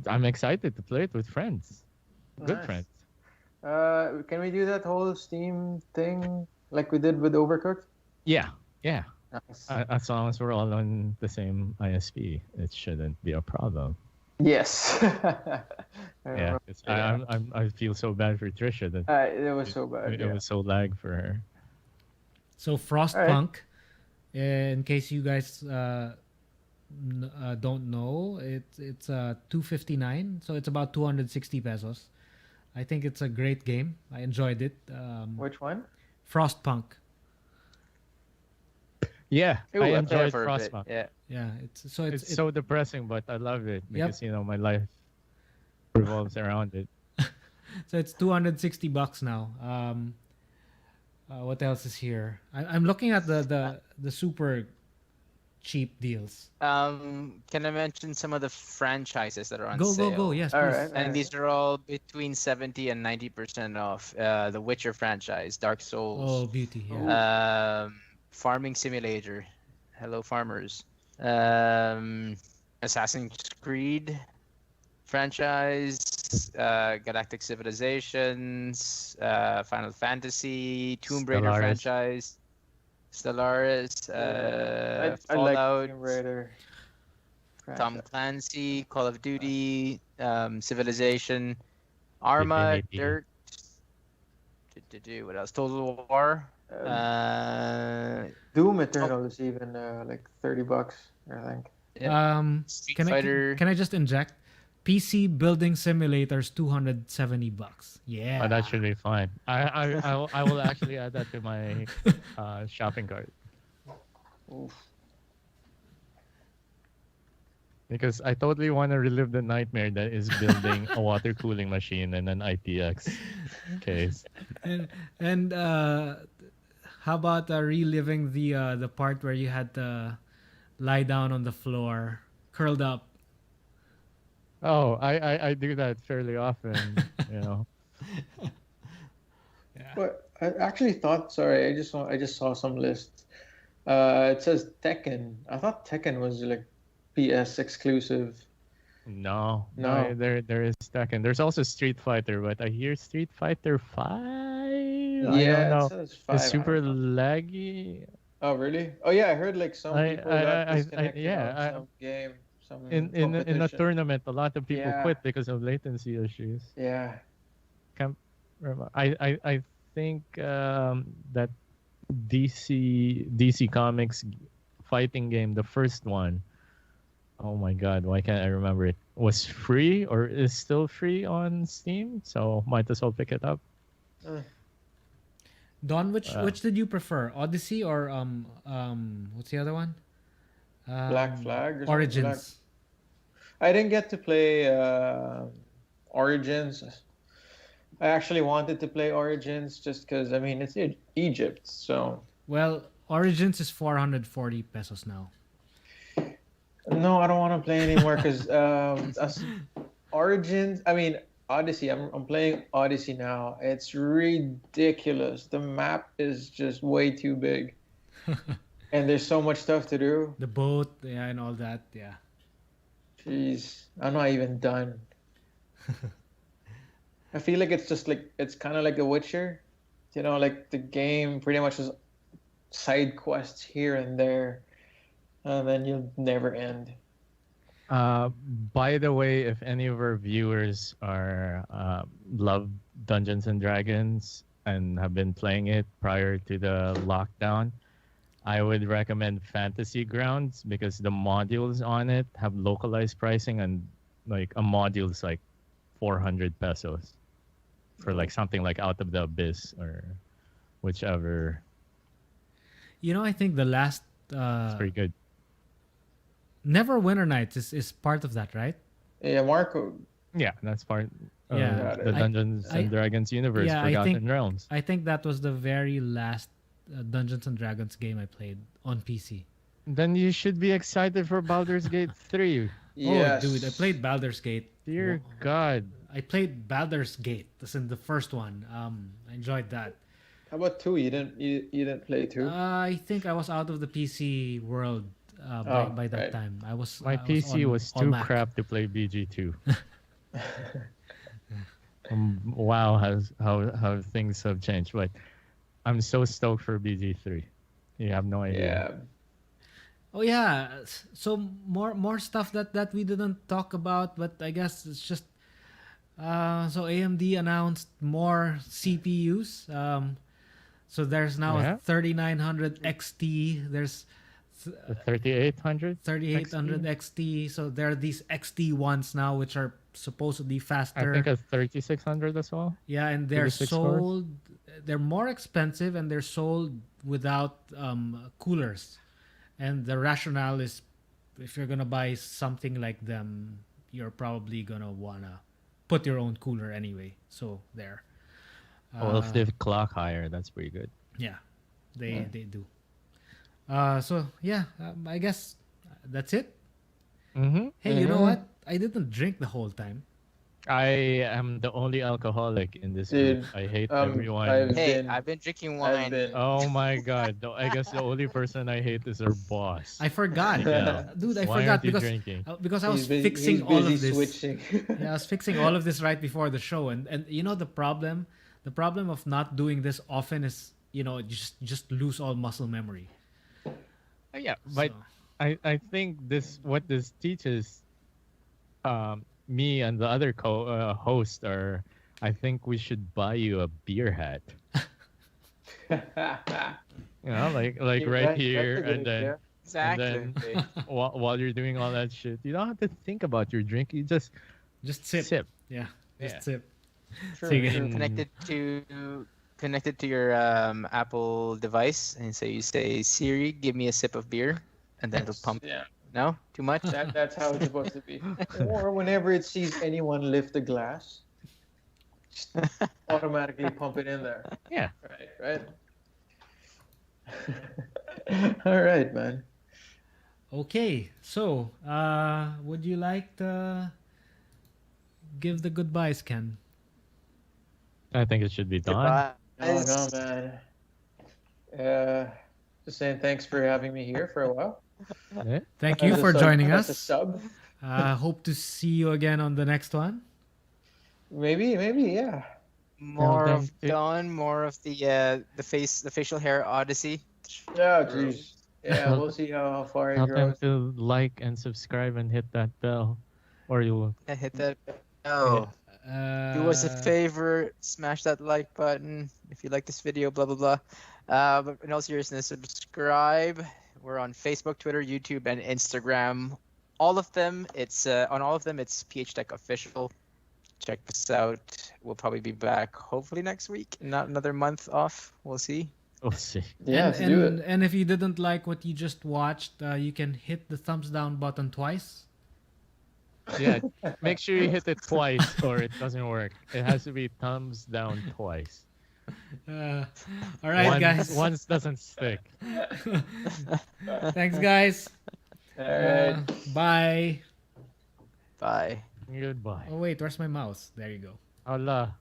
I'm excited to play it with friends, good Nice. friends. Can we do that whole Steam thing like we did with Overcooked? Yeah. Nice. As long as we're all on the same ISP, it shouldn't be a problem. Yes. I Yeah, remember, I feel so bad for Trisha that it was so bad. it was so lag for her. So All right. Frostpunk, in case you guys don't know, it's 259, so it's about 260 pesos. I think it's a great game. I enjoyed it. Which one? Frostpunk. Yeah, Ooh, I I played it enjoyed for a bit. Frostpunk. Yeah. Yeah, it's It's so depressing, but I love it Yep. because my life revolves around it. so it's 260 bucks now. What else is here? I'm looking at the super cheap deals. Can I mention some of the franchises that are on Go sale? go go! Yes, All please. right. And these are all between 70 and 90% off. The Witcher franchise, Dark Oh, Souls, beauty! Yeah. Farming Simulator, Hello Farmers, Assassin's Creed franchise, Galactic Civilizations, Final Fantasy, Tomb Raider Stellaris. franchise, Stellaris, I like Fallout, Tomb Raider. Tom Clancy, Call of Duty, Civilization, Arma, Divinity. Dirt. What else? Total War. Doom Eternal is even like $30, I think. Street Can Fighter. I just inject? PC building simulators 270 bucks. Yeah. But that should be fine. I will actually add that to my shopping cart Oof. because I totally want to relive the nightmare that is building a water cooling machine and an ITX case. And how about reliving the part where you had to lie down on the floor, curled up? Oh, I do that fairly often, you know. Yeah. But I actually thought. Sorry, I just saw some list. It says Tekken. I thought Tekken was like PS exclusive. No, No. there is Tekken. There's also Street Fighter, but I hear Street Fighter 5. I don't Yeah, know. it says 5. It's I super don't know. laggy. Oh, really? Oh, yeah. I heard like some I- people I- got I- disconnected yeah, on some game, some In a competition. tournament, a lot of people Yeah. quit because of latency issues. Yeah. I think that DC Comics fighting game, the first one. Oh my God, why can't I remember it? Was free or is still free on Steam, so might as well pick it up. Don, which did you prefer? Odyssey or what's the other one? Black Flag or something? Origins. I didn't get to play Origins. I actually wanted to play Origins just because, I mean, it's in Egypt, so... Well, Origins is 440 pesos now. No, I don't want to play anymore because Origins, I mean, Odyssey, I'm playing Odyssey now. It's ridiculous. The map is just way too big. And there's so much stuff to do. The boat, yeah, and all that, yeah. Jeez, I'm not even done. I feel like it's just like, it's kind of like The Witcher. You know, like the game pretty much is side quests here and there. And then you'll never end. By the way, if any of our viewers are love Dungeons and Dragons and have been playing it prior to the lockdown, I would recommend Fantasy Grounds because the modules on it have localized pricing, and like a module is like 400 pesos for like something like Out of the Abyss or whichever. You know, I think the last It's pretty good. Neverwinter Nights is part of that, right? Yeah, Marco. Yeah, that's part of Yeah. the Dungeons and Dragons universe, yeah, Forgotten Realms. I think that was the very last Dungeons and Dragons game I played on PC. Then you should be excited for Baldur's Gate 3. Yes. Oh, dude, I played Baldur's Gate. Dear God. I played Baldur's Gate. That's in the first one. I enjoyed that. How about 2? You didn't play 2? I think I was out of the PC world by that right. time. I was My I PC was on too Mac. crap to play BG2. Wow, how things have changed. But I'm so stoked for BG3. You have no idea. Oh yeah, so more stuff that we didn't talk about, but I guess it's just so AMD announced more CPUs. So there's now Yeah. a 3900 XT. There's The 3800. 3800 XT. So there are these XT ones now, which are supposedly faster. I think a 3600 as well. Yeah, and they're 36 sold. They're more expensive, and they're sold without coolers. And the rationale is, if you're gonna buy something like them, you're probably gonna wanna put your own cooler anyway. So there. Well, if they clock higher, that's pretty good. Yeah, they do. So yeah, I guess that's it. Mm-hmm. Hey, you know what? I didn't drink the whole time. I am the only alcoholic in this Dude, group. I hate I've everyone. Hey, been- I've been drinking I've wine. been- Oh my god! I guess the only person I hate is our boss. I forgot, Yeah. dude. I Why forgot aren't you because drinking? because I was He's busy, fixing he's all busy of this. switching. Yeah, I was fixing all of this right before the show, and you know the problem of not doing this often is just lose all muscle memory. Yeah, but So, I think what this teaches me and the other host are, I think we should buy you a beer hat. Like right here, and then Exactly. while you're doing all that shit, you don't have to think about your drink. You just just sip. sip. Yeah, just Yeah. sip. True, Sige. true. Connected to your Apple device, and so you say, Siri, give me a sip of beer, and then it'll pump. Yeah, No, too much. that's how it's supposed to be. Or whenever it sees anyone lift a glass, just automatically pump it in there. Yeah. Right. All right, man. Okay, so would you like to give the goodbyes, Ken? I think it should be done. Goodbye. No, man. Just saying thanks for having me here for a while. Yeah. Thank you As a for sub- joining as a us. sub. Hope to see you again on the next one. Maybe, yeah. More Well, of then Dawn, more of the facial hair odyssey. Oh, jeez. Yeah, we'll see how far it Tell them grows. to like and subscribe and hit that bell, or you'll. Hit that. Oh. Do us a Uh, favor, smash that like button if you like this video, blah blah blah. But in all seriousness, subscribe. We're on Facebook, Twitter, YouTube, and Instagram. All of them, it's on all of them. It's PHTech official. Check us out. We'll probably be back hopefully next week. Not another month off. We'll see. We'll see. Yeah, and, do and, it. and if you didn't like what you just watched, you can hit the thumbs down button twice. Yeah, make sure you hit it twice, or it doesn't work. It has to be thumbs down twice. All right, guys. Once doesn't stick. Thanks, guys. All right. Bye. Bye. Goodbye. Oh wait, where's my mouse? There you go. Allah.